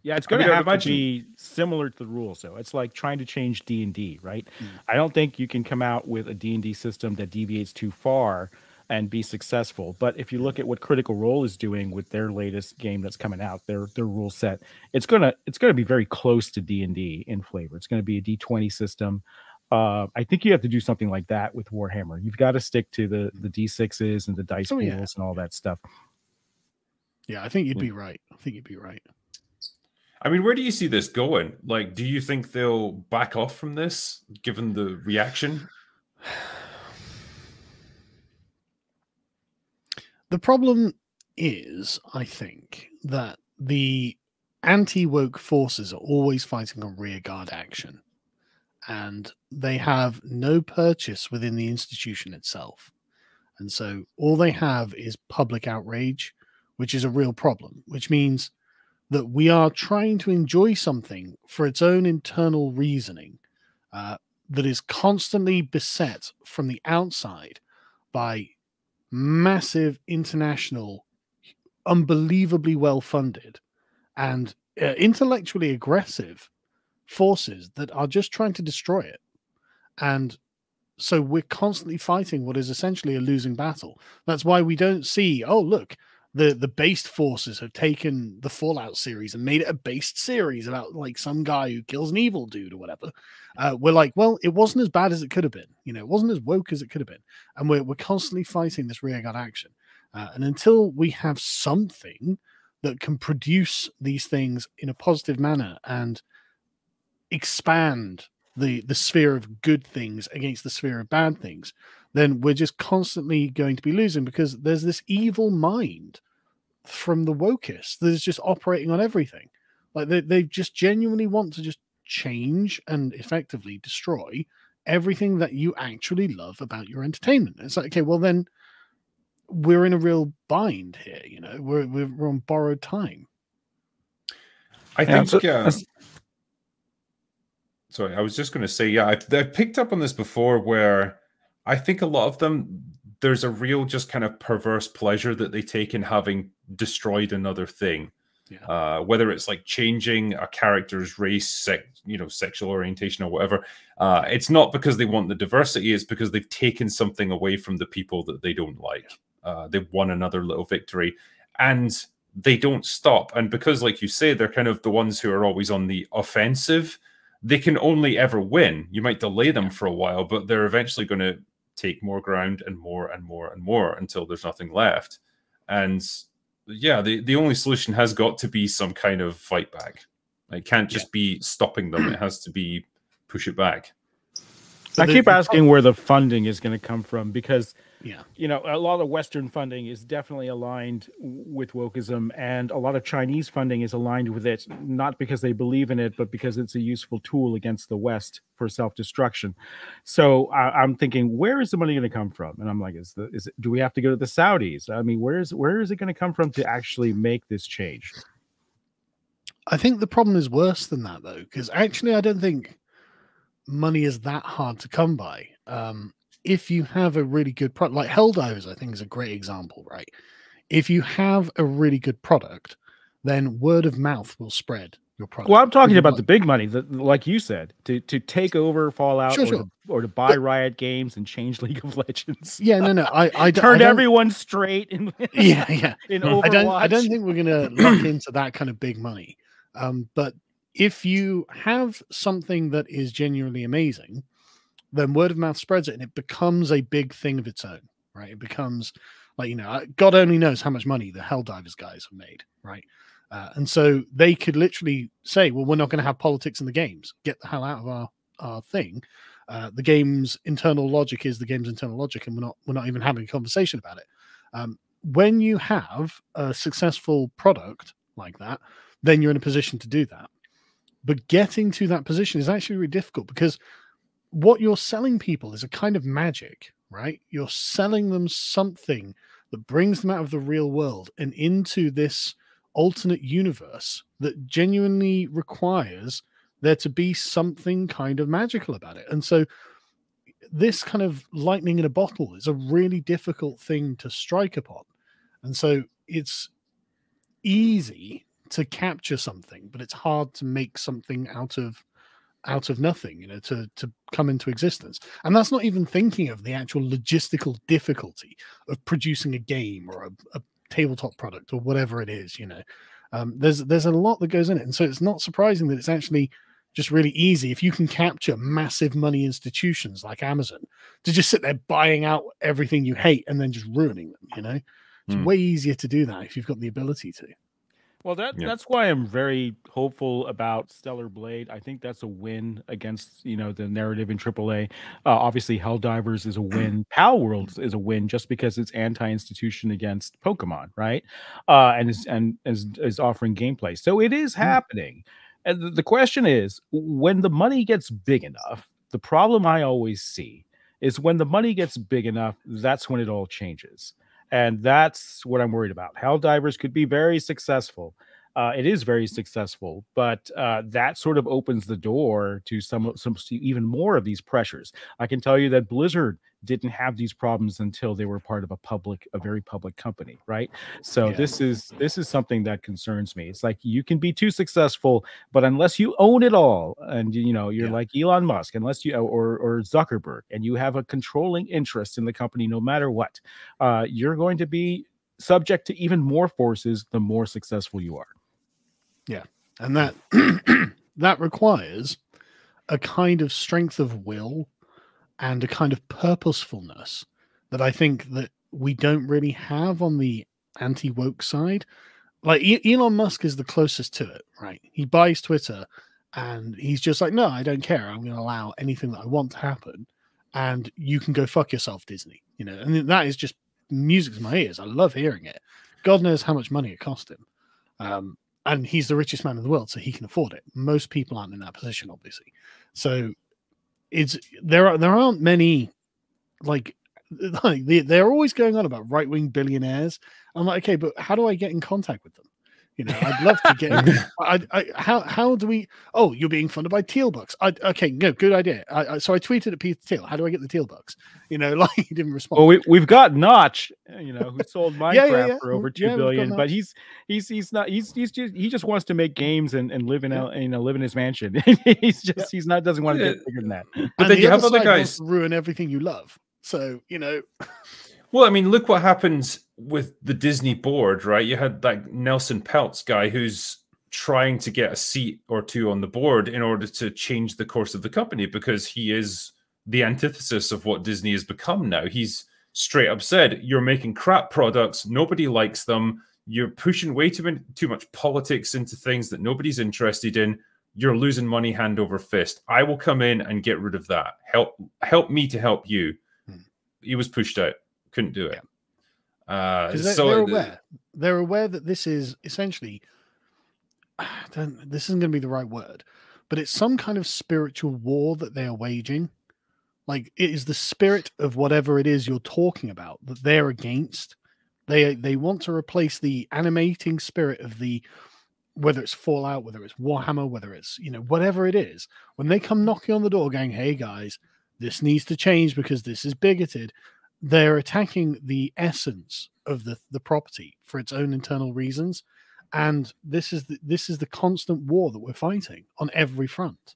Yeah, it's going to have to be similar to the rules, though. It's like trying to change D&D, right? I don't think you can come out with a D&D system that deviates too far and be successful. But if you look at what Critical Role is doing with their latest game that's coming out, their rule set, it's gonna be very close to D&D in flavor. It's going to be a D20 system. I think you have to do something like that with Warhammer. You've got to stick to the D6s and the dice pools and all that stuff. Yeah, I think you'd be right. I mean, where do you see this going? Like, do you think they'll back off from this, given the reaction? The problem is, I think, that the anti-woke forces are always fighting on rearguard action, and they have no purchase within the institution itself. And so all they have is public outrage, which is a real problem, which means that we are trying to enjoy something for its own internal reasoning that is constantly beset from the outside by massive international, unbelievably well-funded and intellectually aggressive forces that are just trying to destroy it. And so we're constantly fighting what is essentially a losing battle. That's why we don't see, oh, look, the based forces have taken the Fallout series and made it a based series about like some guy who kills an evil dude or whatever. We're like, well, it wasn't as bad as it could have been. You know, it wasn't as woke as it could have been. And we're constantly fighting this rearguard action. And until we have something that can produce these things in a positive manner and expand the sphere of good things against the sphere of bad things, then we're just constantly going to be losing, because there's this evil mind from the wokists that is just operating on everything. Like they just genuinely want to just change and effectively destroy everything that you actually love about your entertainment. It's like, okay, well then we're in a real bind here. You know, we're on borrowed time. I think. Sorry, I was just going to say, yeah, I've picked up on this before, where I think a lot of them, there's a real just kind of perverse pleasure that they take in having destroyed another thing. Yeah. Whether it's like changing a character's race, sexual orientation or whatever. It's not because they want the diversity, it's because they've taken something away from the people that they don't like. They've won another little victory, and they don't stop. And because, like you say, they're kind of the ones who are always on the offensive, they can only ever win. You might delay them for a while, but they're eventually going to take more ground and more and more and more until there's nothing left. And yeah, the only solution has got to be some kind of fight back. It can't just be stopping them. It has to be push it back. I keep asking where the funding is going to come from, because you know, a lot of Western funding is definitely aligned with wokeism, and a lot of Chinese funding is aligned with it, not because they believe in it, but because it's a useful tool against the West for self-destruction. So I'm thinking, where is the money going to come from? And I'm like, do we have to go to the Saudis? I mean, where is it going to come from to actually make this change? I think the problem is worse than that, though, because actually I don't think money is that hard to come by. If you have a really good product, like Helldivers, I think is a great example, right? If you have a really good product, then word of mouth will spread your product. Well, I'm talking about the big money, that, like you said, to take over Fallout, or to buy Riot Games and change League of Legends. Yeah, no, I turned everyone straight in. Yeah. In Overwatch. I don't think we're going to look into that kind of big money. But if you have something that is genuinely amazing, then word of mouth spreads it, and it becomes a big thing of its own, right? It becomes like, you know, God only knows how much money the Helldivers guys have made, right? And so they could literally say, well, we're not going to have politics in the games. Get the hell out of our thing. The game's internal logic is the game's internal logic, and we're not even having a conversation about it. When you have a successful product like that, then you're in a position to do that. But getting to that position is actually really difficult, because what you're selling people is a kind of magic, right? You're selling them something that brings them out of the real world and into this alternate universe that genuinely requires there to be something kind of magical about it. And so this kind of lightning in a bottle is a really difficult thing to strike upon. And so it's easy to capture something, but it's hard to make something out of nothing, you know, to come into existence. And that's not even thinking of the actual logistical difficulty of producing a game or a tabletop product or whatever it is, you know. There's a lot that goes in it. And so it's not surprising that it's actually just really easy, if you can capture massive money institutions like Amazon, to just sit there buying out everything you hate and then just ruining them, you know. It's way easier to do that if you've got the ability to. Well, that's why I'm very hopeful about Stellar Blade. I think that's a win against, you know, the narrative in AAA. Obviously, Helldivers is a win. Pal Worlds is a win just because it's anti-institution against Pokemon, right? And is offering gameplay. So it is happening. And the question is, when the money gets big enough, the problem I always see is when the money gets big enough, that's when it all changes. And that's what I'm worried about. Helldivers could be very successful. It is very successful, but that sort of opens the door to some even more of these pressures. I can tell you that Blizzard didn't have these problems until they were part of a very public company, right? So this is something that concerns me. It's like, you can be too successful, but unless you own it all, and you know, you're like Elon Musk, unless you or Zuckerberg, and you have a controlling interest in the company, no matter what, you're going to be subject to even more forces the more successful you are. Yeah, and that that requires a kind of strength of will and a kind of purposefulness that I think that we don't really have on the anti-woke side. Like Elon Musk is the closest to it, right? He buys Twitter and he's just like, no, I don't care. I'm going to allow anything that I want to happen. And you can go fuck yourself, Disney. You know, and that is just music to my ears. I love hearing it. God knows how much money it cost him. And he's the richest man in the world, so he can afford it. Most people aren't in that position, obviously. So there aren't many, like they're always going on about right-wing billionaires. I'm like, okay, but how do I get in contact with them? You know, I'd love to get. How do we? Oh, you're being funded by Teal Bucks. Okay, no, good idea. So I tweeted at Peter Thiel. How do I get the Teal Bucks? You know, like, he didn't respond. Well, we've got Notch, you know, who sold Minecraft for over $2 billion, but he just wants to make games and live in live in his mansion. He's not doesn't want to get bigger than that. But then you have other guys ruin everything you love. So, you know. Well, I mean, look what happens with the Disney board, right? You had that Nelson Peltz guy who's trying to get a seat or two on the board in order to change the course of the company, because he is the antithesis of what Disney has become now. He's straight up said, you're making crap products, nobody likes them, you're pushing way too much politics into things that nobody's interested in, you're losing money hand over fist. I will come in and get rid of that. Help me to help you. He was pushed out. Couldn't do it. They're aware that this is essentially, this isn't going to be the right word, but it's some kind of spiritual war that they are waging. Like, it is the spirit of whatever it is you're talking about that they're against. They want to replace the animating spirit of whether it's Fallout, whether it's Warhammer, whether it's, you know, whatever it is. When they come knocking on the door going, hey guys, this needs to change because this is bigoted, they're attacking the essence of the property for its own internal reasons, and this is the constant war that we're fighting on every front.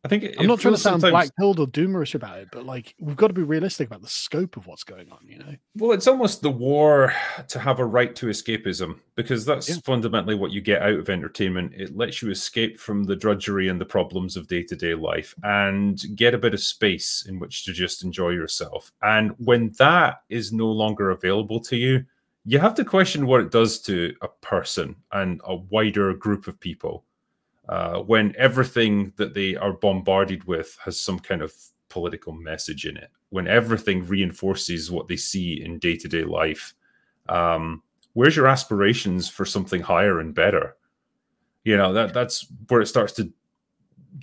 I think I'm not trying to sound black-pilled or doomerish about it, but like, we've got to be realistic about the scope of what's going on, you know? Well, it's almost the war to have a right to escapism, because that's fundamentally what you get out of entertainment. It lets you escape from the drudgery and the problems of day-to-day life and get a bit of space in which to just enjoy yourself. And when that is no longer available to you, you have to question what it does to a person and a wider group of people. When everything that they are bombarded with has some kind of political message in it, when everything reinforces what they see in day-to-day life, where's your aspirations for something higher and better? You know, that's where it starts to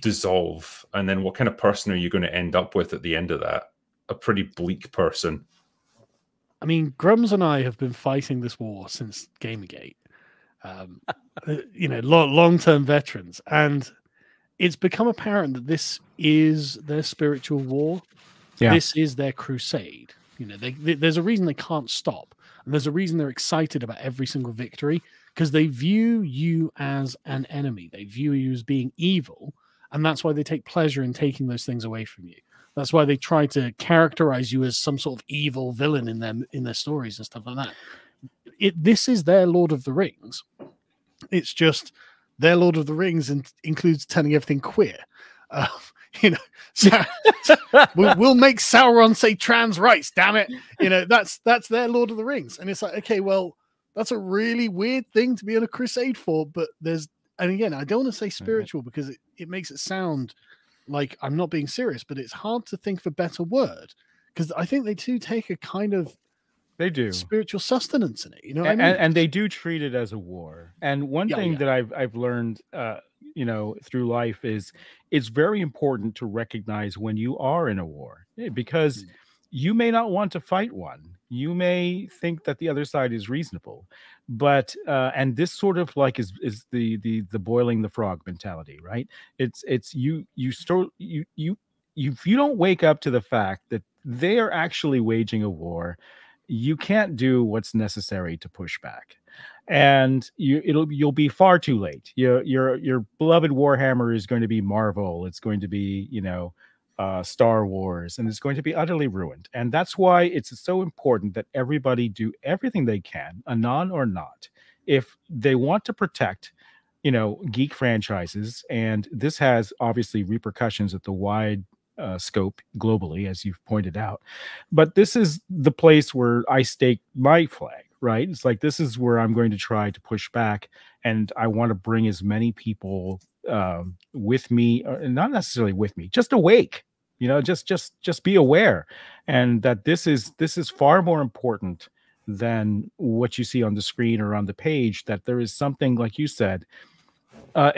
dissolve. And then what kind of person are you going to end up with at the end of that? A pretty bleak person. I mean, Grums and I have been fighting this war since Gamergate. You know, long-term veterans, and it's become apparent that this is their spiritual war. Yeah. This is their crusade. You know, there's a reason they can't stop, and there's a reason they're excited about every single victory, because they view you as an enemy. They view you as being evil, and that's why they take pleasure in taking those things away from you. That's why they try to characterize you as some sort of evil villain in their stories and stuff like that. This is their Lord of the Rings. It's just their Lord of the Rings includes turning everything queer. You know, so we'll make Sauron say trans rights. Damn it! You know, that's their Lord of the Rings, and it's like, okay, well, that's a really weird thing to be on a crusade for. But and again, I don't want to say spiritual because it makes it sound like I'm not being serious, but it's hard to think of a better word, because I think they do take a kind of spiritual sustenance in it, you know. And they do treat it as a war. And one thing that I've learned, you know, through life is it's very important to recognize when you are in a war, because you may not want to fight one. You may think that the other side is reasonable, but and this sort of like is the boiling the frog mentality, right? It's if you don't wake up to the fact that they are actually waging a war, you can't do what's necessary to push back, and you'll be far too late. Your beloved Warhammer is going to be Marvel. It's going to be, you know, Star Wars, and it's going to be utterly ruined. And that's why it's so important that everybody do everything they can, anon or not, if they want to protect, you know, geek franchises. And this has obviously repercussions at the wide scope globally, as you've pointed out. But this is the place where I stake my flag, right? It's like, this is where I'm going to try to push back, and I want to bring as many people with me, or not necessarily with me, just awake, you know, just be aware, and that this is far more important than what you see on the screen or on the page, that there is something, like you said,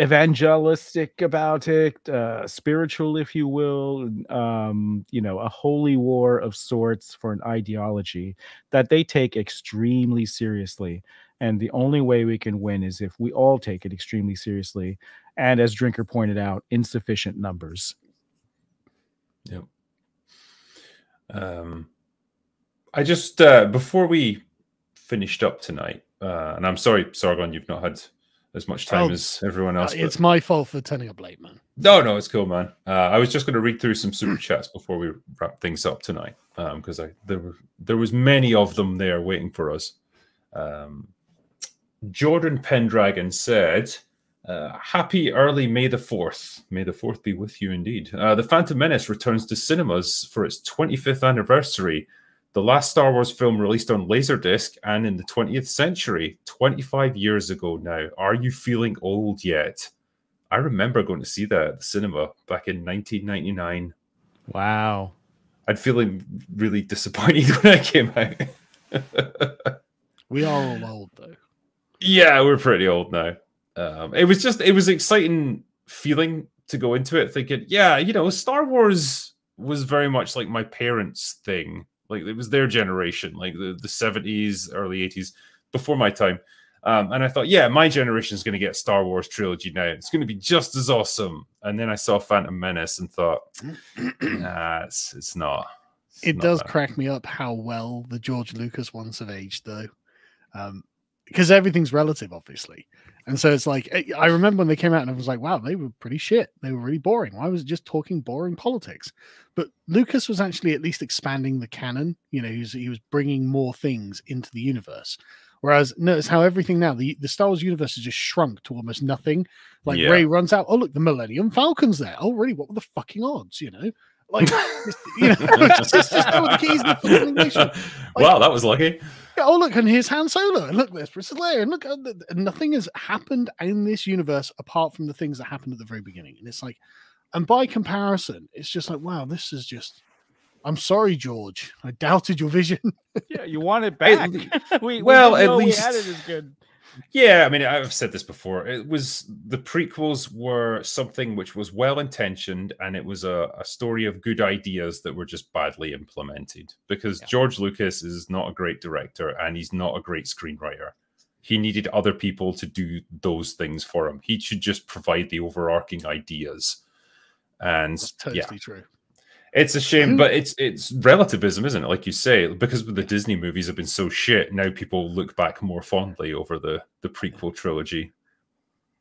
evangelistic about it, spiritual, if you will, you know, a holy war of sorts for an ideology that they take extremely seriously. And the only way we can win is if we all take it extremely seriously. And as Drinker pointed out, insufficient numbers. Yep. I just, before we finished up tonight, and I'm sorry, Sargon, you've not had as much time as everyone else. It's my fault for turning up late, man. No, it's cool, man. I was just going to read through some super chats before we wrap things up tonight, because there was many of them there waiting for us. Jordan Pendragon said, happy early May the 4th. May the 4th be with you indeed. The Phantom Menace returns to cinemas for its 25th anniversary. The last Star Wars film released on Laserdisc and in the 20th century, 25 years ago now. Are you feeling old yet? I remember going to see that at the cinema back in 1999. Wow. I'm feeling really disappointed when I came out. We are all old, though. Yeah, we're pretty old now. It was exciting feeling to go into it thinking, yeah, you know, Star Wars was very much like my parents' thing. Like, it was their generation, like the 70s, early 80s, before my time. And I thought, yeah, my generation is going to get Star Wars trilogy now. It's going to be just as awesome. And then I saw Phantom Menace and thought, nah, it's not. It does crack me up how well the George Lucas ones have aged, though. Because everything's relative, obviously. And so it's like, I remember when they came out and I was like, wow, they were pretty shit. They were really boring. Why was it just talking boring politics? But Lucas was actually at least expanding the canon. You know, he was bringing more things into the universe. Whereas notice how everything now, the Star Wars universe has just shrunk to almost nothing. Like Rey runs out. Oh, look, the Millennium Falcon's there. Oh, really? What were the fucking odds, you know? Like, you know, it's just the keys in the fucking mission. Like, wow, that was lucky. Oh, look, and here's Han Solo, and look, there's Princess Leia, and look, nothing has happened in this universe apart from the things that happened at the very beginning. And it's like, and by comparison, it's just like, wow, this is just, I'm sorry, George, I doubted your vision. Yeah, you want it back. At least we had it as good. Yeah, I mean, I've said this before. The prequels were something which was well intentioned, and it was a story of good ideas that were just badly implemented. Because George Lucas is not a great director, and he's not a great screenwriter. He needed other people to do those things for him. He should just provide the overarching ideas. And That's totally true. It's a shame, but it's relativism, isn't it? Like you say, because the Disney movies have been so shit, now people look back more fondly over the prequel trilogy.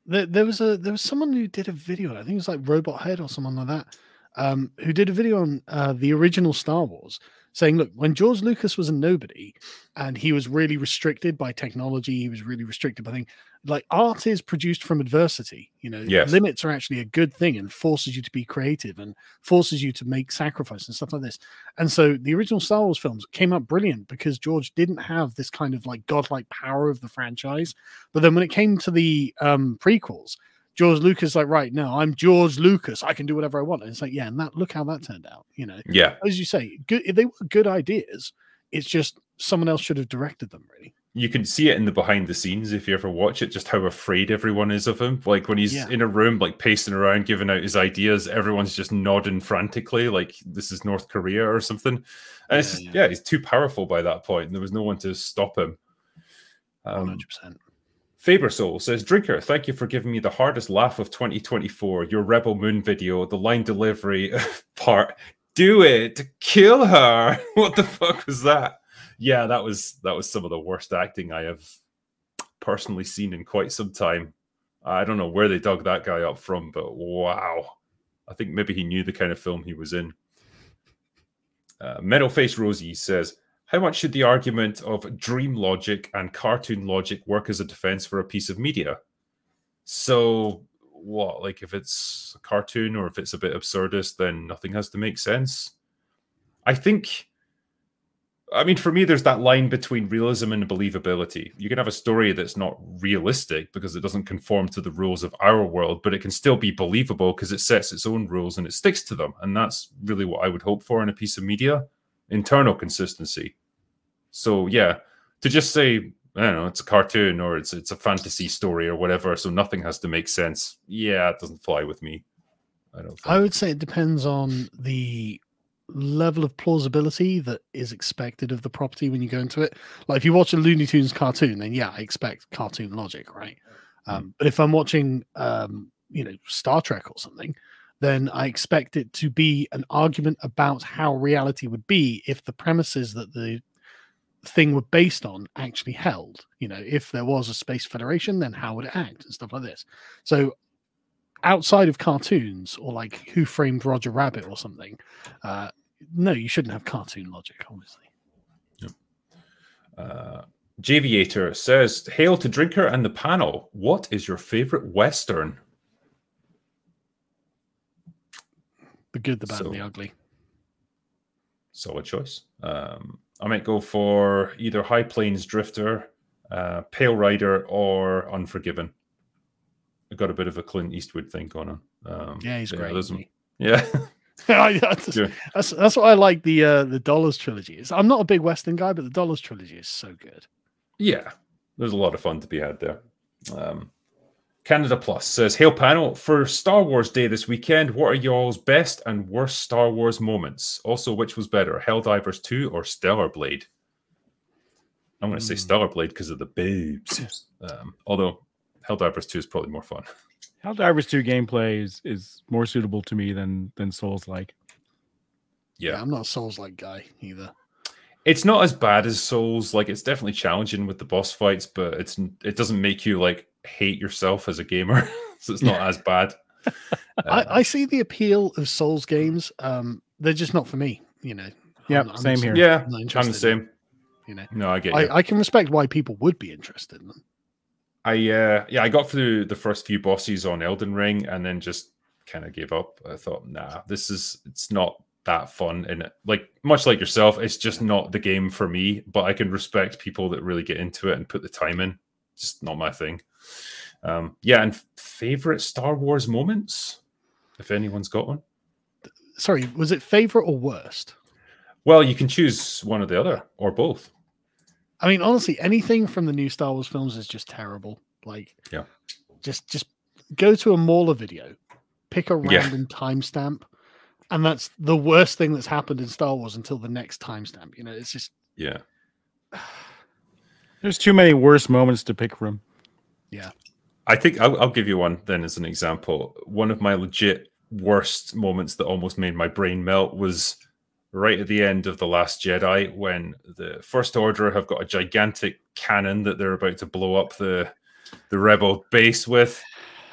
There was someone who did a video. I think it was like Robot Head or someone like that, who did a video on the original Star Wars, saying, look, when George Lucas was a nobody and he was really restricted by technology, he was really restricted by things, like art is produced from adversity. You know, limits are actually a good thing and forces you to be creative and forces you to make sacrifice and stuff like this. And so the original Star Wars films came out brilliant because George didn't have this kind of like godlike power of the franchise. But then when it came to the prequels, George Lucas, like, right now, I'm George Lucas. I can do whatever I want. And it's like, yeah, and look how that turned out. You know, as you say, good. They were good ideas. It's just someone else should have directed them. Really, you can see it in the behind the scenes if you ever watch it. Just how afraid everyone is of him. Like when he's in a room, like pacing around, giving out his ideas, everyone's just nodding frantically, like this is North Korea or something. And it's just, he's too powerful by that point. And there was no one to stop him. 100%. Faber Soul says, Drinker, thank you for giving me the hardest laugh of 2024. Your Rebel Moon video, the line delivery part, do it, kill her. What the fuck was that? Yeah, that was some of the worst acting I have personally seen in quite some time. I don't know where they dug that guy up from, but wow. I think maybe he knew the kind of film he was in. Metal Face Rosie says, how much should the argument of dream logic and cartoon logic work as a defense for a piece of media? So what, like if it's a cartoon or if it's a bit absurdist, then nothing has to make sense? I mean, for me, there's that line between realism and believability. You can have a story that's not realistic because it doesn't conform to the rules of our world, but it can still be believable because it sets its own rules and it sticks to them. And that's really what I would hope for in a piece of media. Internal consistency. So yeah, to just say, I don't know, it's a cartoon or it's a fantasy story or whatever, so nothing has to make sense. Yeah, it doesn't fly with me. I don't think. I would say it depends on the level of plausibility that is expected of the property when you go into it. Like if you watch a Looney Tunes cartoon, then yeah, I expect cartoon logic, right? But if I'm watching Star Trek or something, then I expect it to be an argument about how reality would be if the premises that the thing were based on actually held. You know, if there was a space federation, then how would it act and stuff like this. So outside of cartoons or like Who Framed Roger Rabbit or something, no, you shouldn't have cartoon logic, obviously. Javiator says, hail to Drinker and the panel. What is your favorite Western? The good, the bad, and the ugly. Solid choice. I might go for either High Plains Drifter, Pale Rider, or Unforgiven. I've got a bit of a Clint Eastwood thing going on. Yeah, he's great. Yeah. that's what I like the Dollars trilogy is. I'm not a big Western guy, but the Dollars trilogy is so good. Yeah, there's a lot of fun to be had there. Canada Plus says, hail panel, for Star Wars Day this weekend, what are y'all's best and worst Star Wars moments? Also, which was better, Helldivers 2 or Stellar Blade? I'm going to say Stellar Blade because of the boobs. Although Helldivers 2 is probably more fun. Helldivers 2 gameplay is more suitable to me than Souls-like. Yeah, I'm not a Souls-like guy either. It's not as bad as Souls. Like, it's definitely challenging with the boss fights, but it doesn't make you like hate yourself as a gamer. So it's not as bad. I see the appeal of Souls games. They're just not for me, you know. Yeah, same here. Yeah, I'm the same. You know, no, I get you. I can respect why people would be interested in them. I got through the first few bosses on Elden Ring and then just kind of gave up. I thought, nah, it's not that fun. And like much like yourself, it's just not the game for me. But I can respect people that really get into it and put the time in. Just not my thing. Yeah, and favorite Star Wars moments, if anyone's got one. Sorry, was it favorite or worst? Well, you can choose one or the other, or both. I mean, honestly, anything from the new Star Wars films is just terrible. Like, yeah, just go to a Mauler video, pick a random timestamp, and that's the worst thing that's happened in Star Wars until the next timestamp. You know, it's just There's too many worse moments to pick from. Yeah. I think I'll give you one then as an example. One of my legit worst moments that almost made my brain melt was right at the end of The Last Jedi, when the First Order have got a gigantic cannon that they're about to blow up the rebel base with,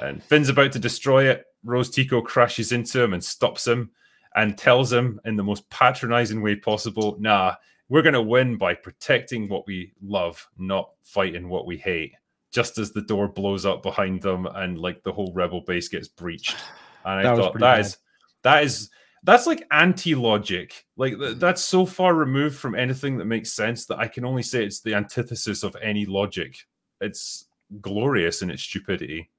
and Finn's about to destroy it. Rose Tico crashes into him and stops him and tells him in the most patronizing way possible, nah, we're going to win by protecting what we love, not fighting what we hate. Just as the door blows up behind them and like the whole rebel base gets breached. And I thought that's like anti-logic. Like that's so far removed from anything that makes sense that I can only say it's the antithesis of any logic. It's glorious in its stupidity.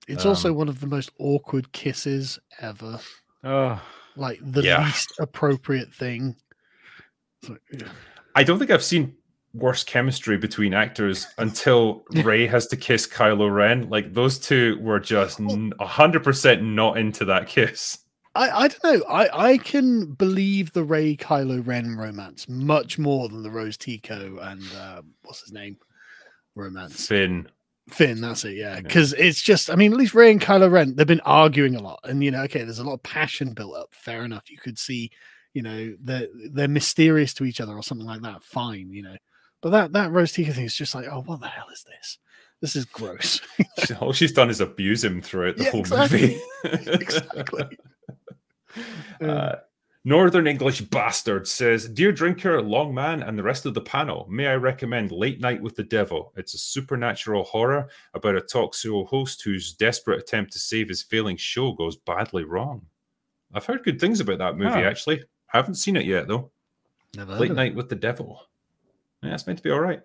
It's also one of the most awkward kisses ever. Like the least appropriate thing. So, I don't think I've seen worse chemistry between actors until Rey has to kiss Kylo Ren. Like those two were just 100% not into that kiss. I don't know. I can believe the Rey Kylo Ren romance much more than the Rose Tico and what's his name romance. Finn, that's it. Yeah, because it's just, I mean, at least Rey and Kylo Ren, they've been arguing a lot, and you know, okay, there's a lot of passion built up. Fair enough. You could see, you know, they're mysterious to each other or something like that. Fine, you know. But that Rose Tico thing is just like, oh, what the hell is this? This is gross. All she's done is abuse him throughout the whole movie. Exactly. Northern English Bastard says, Dear Drinker, Longman, and the rest of the panel, may I recommend Late Night with the Devil? It's a supernatural horror about a talk show host whose desperate attempt to save his failing show goes badly wrong. I've heard good things about that movie, actually. Haven't seen it yet, though. Never Late Night with the Devil. Yeah, it's meant to be all right.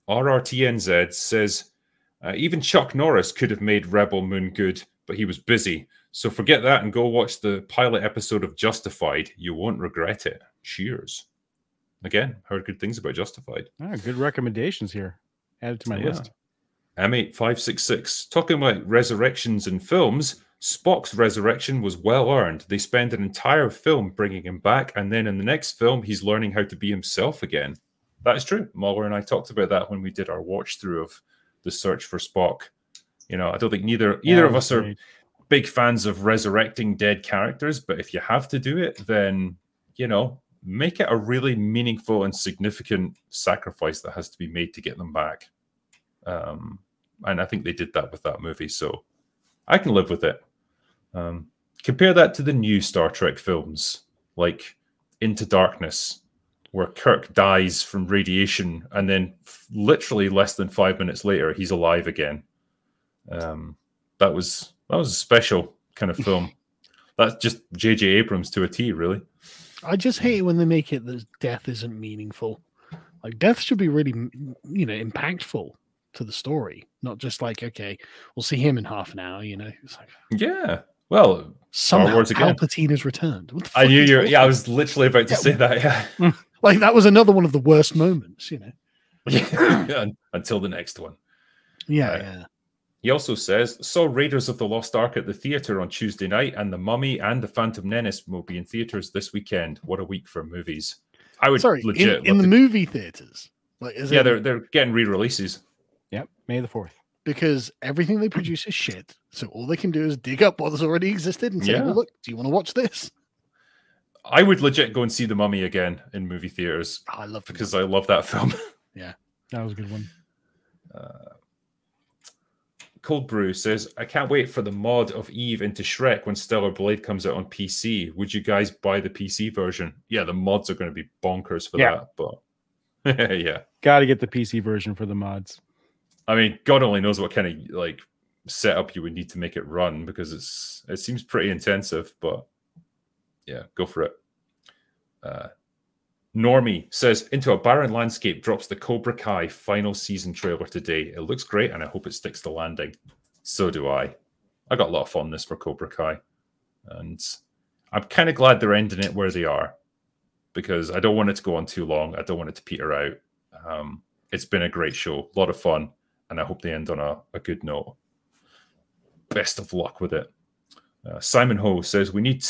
RRTNZ says, even Chuck Norris could have made Rebel Moon good, but he was busy. So forget that and go watch the pilot episode of Justified. You won't regret it. Cheers. Again, heard good things about Justified. Good recommendations here. Added to my list. M8566. Talking about resurrections in films, Spock's resurrection was well earned. They spend an entire film bringing him back, and then in the next film, he's learning how to be himself again. That is true. Mahler and I talked about that when we did our watch through of The Search for Spock. You know, I don't think either of us are big fans of resurrecting dead characters, but if you have to do it, then, you know, make it a really meaningful and significant sacrifice that has to be made to get them back. And I think they did that with that movie, so I can live with it. Compare that to the new Star Trek films, like Into Darkness, where Kirk dies from radiation, and then literally less than 5 minutes later, he's alive again. That was a special kind of film. That's just J.J. Abrams to a T, really. I just hate it when they make it that death isn't meaningful. Like, death should be really, you know, impactful to the story, not just like, okay, we'll see him in half an hour, you know. It's like, yeah. Well, somehow Palpatine has returned. I knew you. Yeah, I was literally about to say that. Yeah, like that was another one of the worst moments, you know. Yeah, until the next one. Yeah. He also says, saw Raiders of the Lost Ark at the theater on Tuesday night, and The Mummy and The Phantom Menace will be in theaters this weekend. What a week for movies! I would legit in the movie theaters. Like, they're getting re-releases. Yep, May the 4th. Because everything they produce is shit. So all they can do is dig up what has already existed and say, well, look, do you want to watch this? I would legit go and see The Mummy again in movie theaters. I love because I love that film. Yeah, that was a good one. Cold Brew says, I can't wait for the mod of Eve into Shrek when Stellar Blade comes out on PC. Would you guys buy the PC version? Yeah, the mods are going to be bonkers for that. But yeah. Got to get the PC version for the mods. I mean, God only knows what kind of like setup you would need to make it run, because it seems pretty intensive, but yeah, go for it. Normie says, Into a Barren Landscape drops the Cobra Kai final season trailer today. It looks great, and I hope it sticks the landing. So do I. I got a lot of fondness for Cobra Kai, and I'm kind of glad they're ending it where they are, because I don't want it to go on too long. I don't want it to peter out. It's been a great show, a lot of fun, and I hope they end on a good note. Best of luck with it. Simon Ho says, we need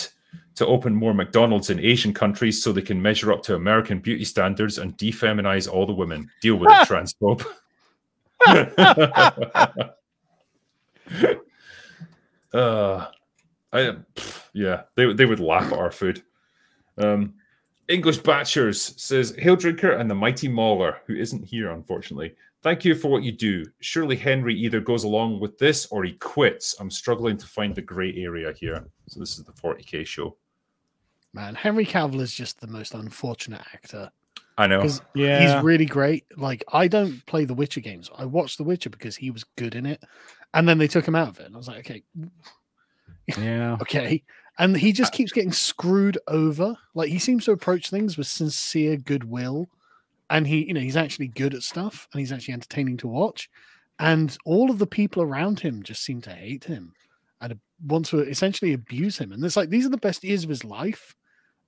to open more McDonald's in Asian countries so they can measure up to American beauty standards and defeminize all the women. Deal with it, transphobe. Yeah, they would laugh at our food. English Batchers says, Hail Drinker and the Mighty Mauler, who isn't here, unfortunately. Thank you for what you do. Surely Henry either goes along with this or he quits. I'm struggling to find the gray area here. So this is the 40K show. Man, Henry Cavill is just the most unfortunate actor. I know. Yeah. He's really great. Like, I don't play the Witcher games. I watched The Witcher because he was good in it. And then they took him out of it. And I was like, okay. Yeah. Okay. And he just keeps getting screwed over. Like, he seems to approach things with sincere goodwill. And he's actually good at stuff, and he's actually entertaining to watch. And all of the people around him just seem to hate him and want to essentially abuse him. And it's like, these are the best years of his life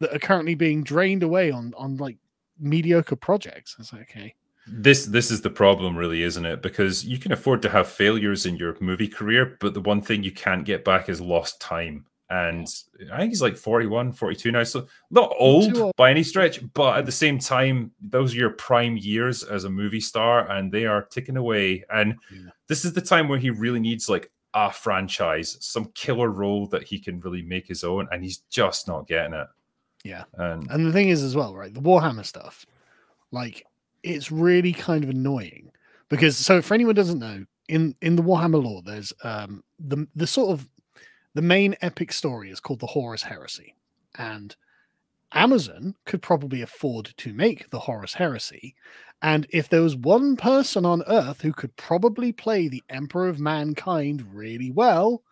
that are currently being drained away on like mediocre projects. It's like, okay. This is the problem, really, isn't it? Because you can afford to have failures in your movie career, but the one thing you can't get back is lost time. And I think he's like 41, 42 now. So not old by any stretch, but at the same time, those are your prime years as a movie star, and they are ticking away. And this is the time where he really needs like a franchise, some killer role that he can really make his own, and he's just not getting it. Yeah. And the thing is as well, right? The Warhammer stuff, like, it's really kind of annoying because, so for anyone who doesn't know, in the Warhammer lore, there's the sort of the main epic story is called the Horus Heresy, and Amazon could probably afford to make the Horus Heresy. And if there was one person on Earth who could probably play the Emperor of Mankind really well,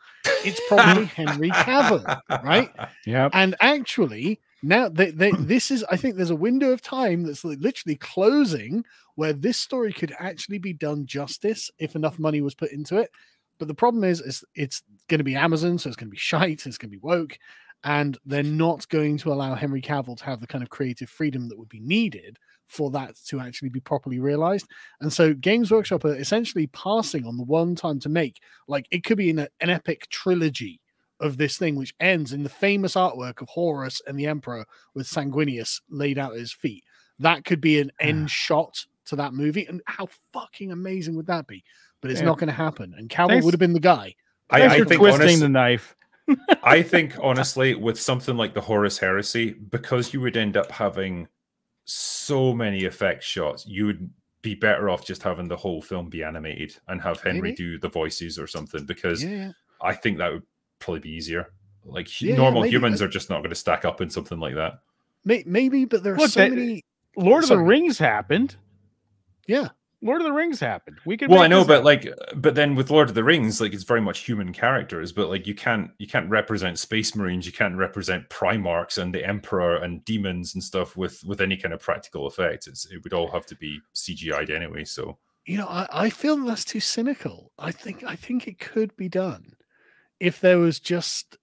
it's probably Henry Cavill, right? Yeah. And actually, now this is, I think there's a window of time that's literally closing where this story could actually be done justice if enough money was put into it. But the problem is it's going to be Amazon, so it's going to be shite, it's going to be woke, and they're not going to allow Henry Cavill to have the kind of creative freedom that would be needed for that to actually be properly realized. And so Games Workshop are essentially passing on the one time to make, like, it could be in an epic trilogy of this thing, which ends in the famous artwork of Horus and the Emperor with Sanguinius laid out at his feet. That could be an end shot to that movie. And how fucking amazing would that be? But it's not going to happen. And Cavill would have been the guy. I think twisting the knife. I think, honestly, with something like the Horus Heresy, because you would end up having so many effect shots, you would be better off just having the whole film be animated and have Henry do the voices or something, because I think that would probably be easier. Like, normal humans are just not going to stack up in something like that. Maybe, but there are so many... Lord of the Rings happened. Yeah. Lord of the Rings happened. We could. Well, I know, but then with Lord of the Rings, like, it's very much human characters. But like, you can't represent Space Marines, you can't represent Primarchs and the Emperor and demons and stuff with any kind of practical effect. It would all have to be CGI'd anyway. So I feel that's too cynical. I think it could be done if there was just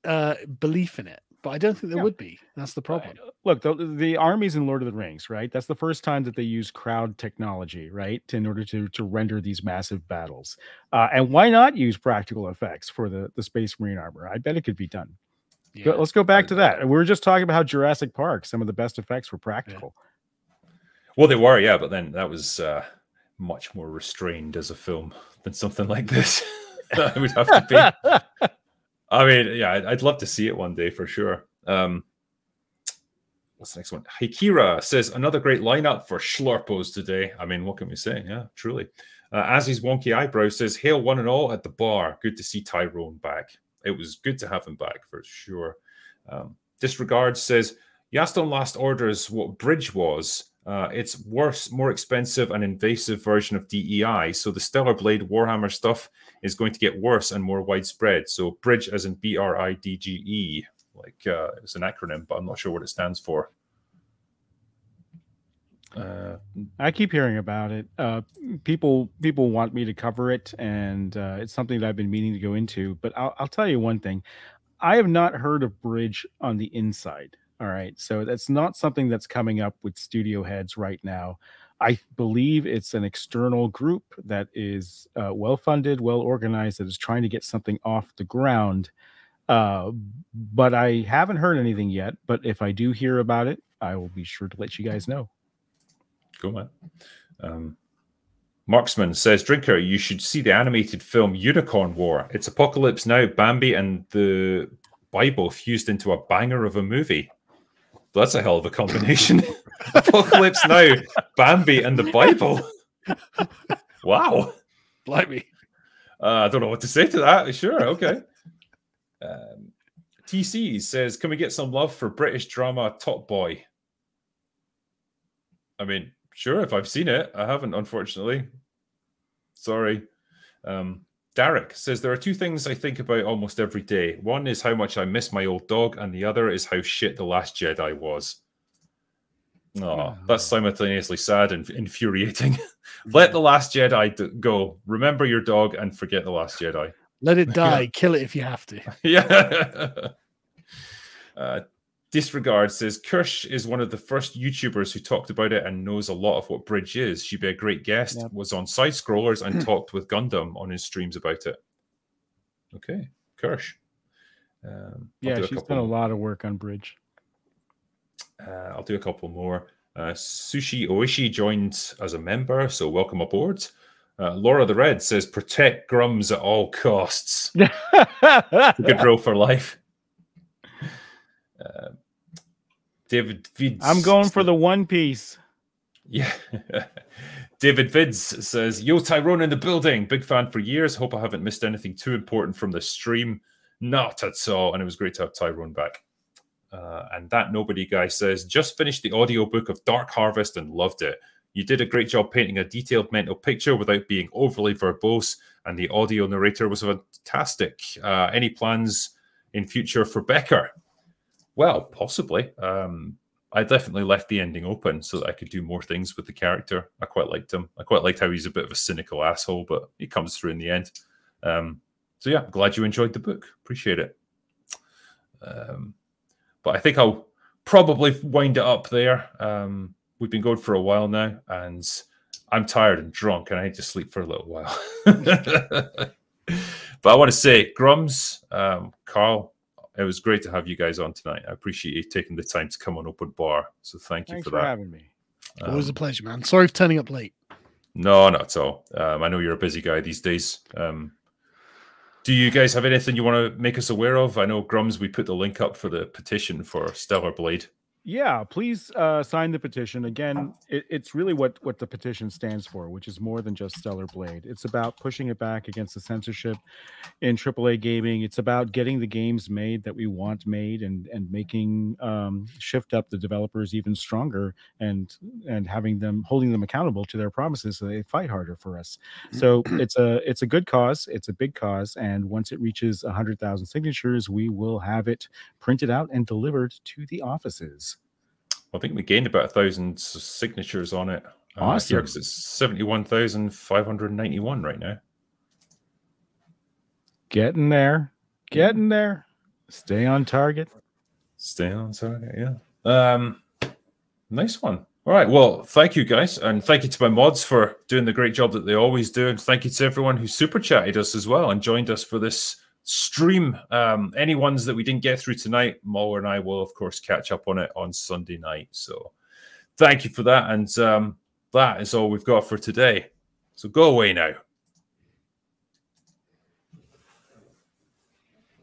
belief in it. But I don't think there would be. That's the problem. Look, the armies in Lord of the Rings, right? That's the first time that they use crowd technology, right, in order to render these massive battles. And why not use practical effects for the Space Marine armor? I bet it could be done. Yeah. Let's go back to that. We were just talking about how Jurassic Park, some of the best effects were practical. Yeah. Well, they were, yeah, but then that was much more restrained as a film than something like this. That would have to be. I mean, yeah, I'd love to see it one day for sure. What's the next one? Hikira says, another great lineup for Schlorpos today. I mean, what can we say? Yeah, truly. Azzy's Wonky Eyebrow says, hail one and all at the bar. Good to see Tyrone back. It was good to have him back for sure. Disregard says, Yaston Last Orders what Bridge was. It's worse, more expensive and invasive version of DEI. So the Stellar Blade Warhammer stuff is going to get worse and more widespread. So Bridge as in BRIDGE, like it's an acronym, but I'm not sure what it stands for. I keep hearing about it. People want me to cover it, and it's something that I've been meaning to go into. But I'll tell you one thing: I have not heard of Bridge on the inside. All right, so that's not something that's coming up with studio heads right now. I believe it's an external group that is well-funded, well-organized, that is trying to get something off the ground. But I haven't heard anything yet. But if I do hear about it, I will be sure to let you guys know. Cool, man. Marksman says, Drinker, you should see the animated film Unicorn War. It's Apocalypse Now, Bambi, and the Bible fused into a banger of a movie. That's a hell of a combination. Apocalypse Now, Bambi, and the Bible. Wow. Blimey. I don't know what to say to that. Sure, okay. TC says, can we get some love for British drama Top Boy? I mean, sure, if I've seen it. I haven't, unfortunately. Sorry. Derek says, there are two things I think about almost every day. One is how much I miss my old dog, and the other is how shit The Last Jedi was. Oh, that's simultaneously sad and infuriating. Let The Last Jedi go. Remember your dog and forget The Last Jedi. Let it die. Kill it if you have to. Yeah. Disregard says, Kirsch is one of the first YouTubers who talked about it and knows a lot of what Bridge is. She'd be a great guest. Yep. Was on Side Scrollers and talked with Gundam on his streams about it. Okay, Kirsch. Yeah, she's done a lot of work on Bridge. I'll do a couple more. Sushi Oishi joined as a member, so welcome aboard. Laura the Red says, protect Grums at all costs. Good rule for life. David Vids. I'm going for the One Piece. Yeah. David Vids says, yo, Tyrone in the building. Big fan for years. Hope I haven't missed anything too important from the stream. Not at all. And it was great to have Tyrone back. And that Nobody guy says, just finished the audiobook of Dark Harvest and loved it. You did a great job painting a detailed mental picture without being overly verbose, and the audio narrator was fantastic. Any plans in future for Becker? Well, possibly. I definitely left the ending open so that I could do more things with the character. I quite liked him. I quite liked how he's a bit of a cynical asshole, but he comes through in the end. So yeah, glad you enjoyed the book. Appreciate it. But I think I'll probably wind it up there. We've been going for a while now, and I'm tired and drunk, and I need to sleep for a little while. But I want to say, Grums, Carl, it was great to have you guys on tonight. I appreciate you taking the time to come on Open Bar. So thanks you for that. Thanks for having me. Always a pleasure, man. Sorry for turning up late. No, not at all. I know you're a busy guy these days. Do you guys have anything you want to make us aware of? I know, Grums, we put the link up for the petition for Stellar Blade. Yeah, please sign the petition. Again, it's really what the petition stands for, which is more than just Stellar Blade. It's about pushing it back against the censorship in AAA gaming. It's about getting the games made that we want made, and making shift up the developers even stronger, and having them, holding them accountable to their promises so they fight harder for us. So it's a good cause. It's a big cause, and once it reaches 100,000 signatures, we will have it printed out and delivered to the offices. I think we gained about 1,000 signatures on it. Awesome. Because it's 71,591 right now. Getting there. Getting there. Stay on target. Stay on target, yeah. Nice one. All right. Well, thank you, guys. And thank you to my mods for doing the great job that they always do. And thank you to everyone who super chatted us as well and joined us for this stream. Any ones that we didn't get through tonight, Mauler and I will of course catch up on it on Sunday night. So thank you for that, and that is all we've got for today. So go away now.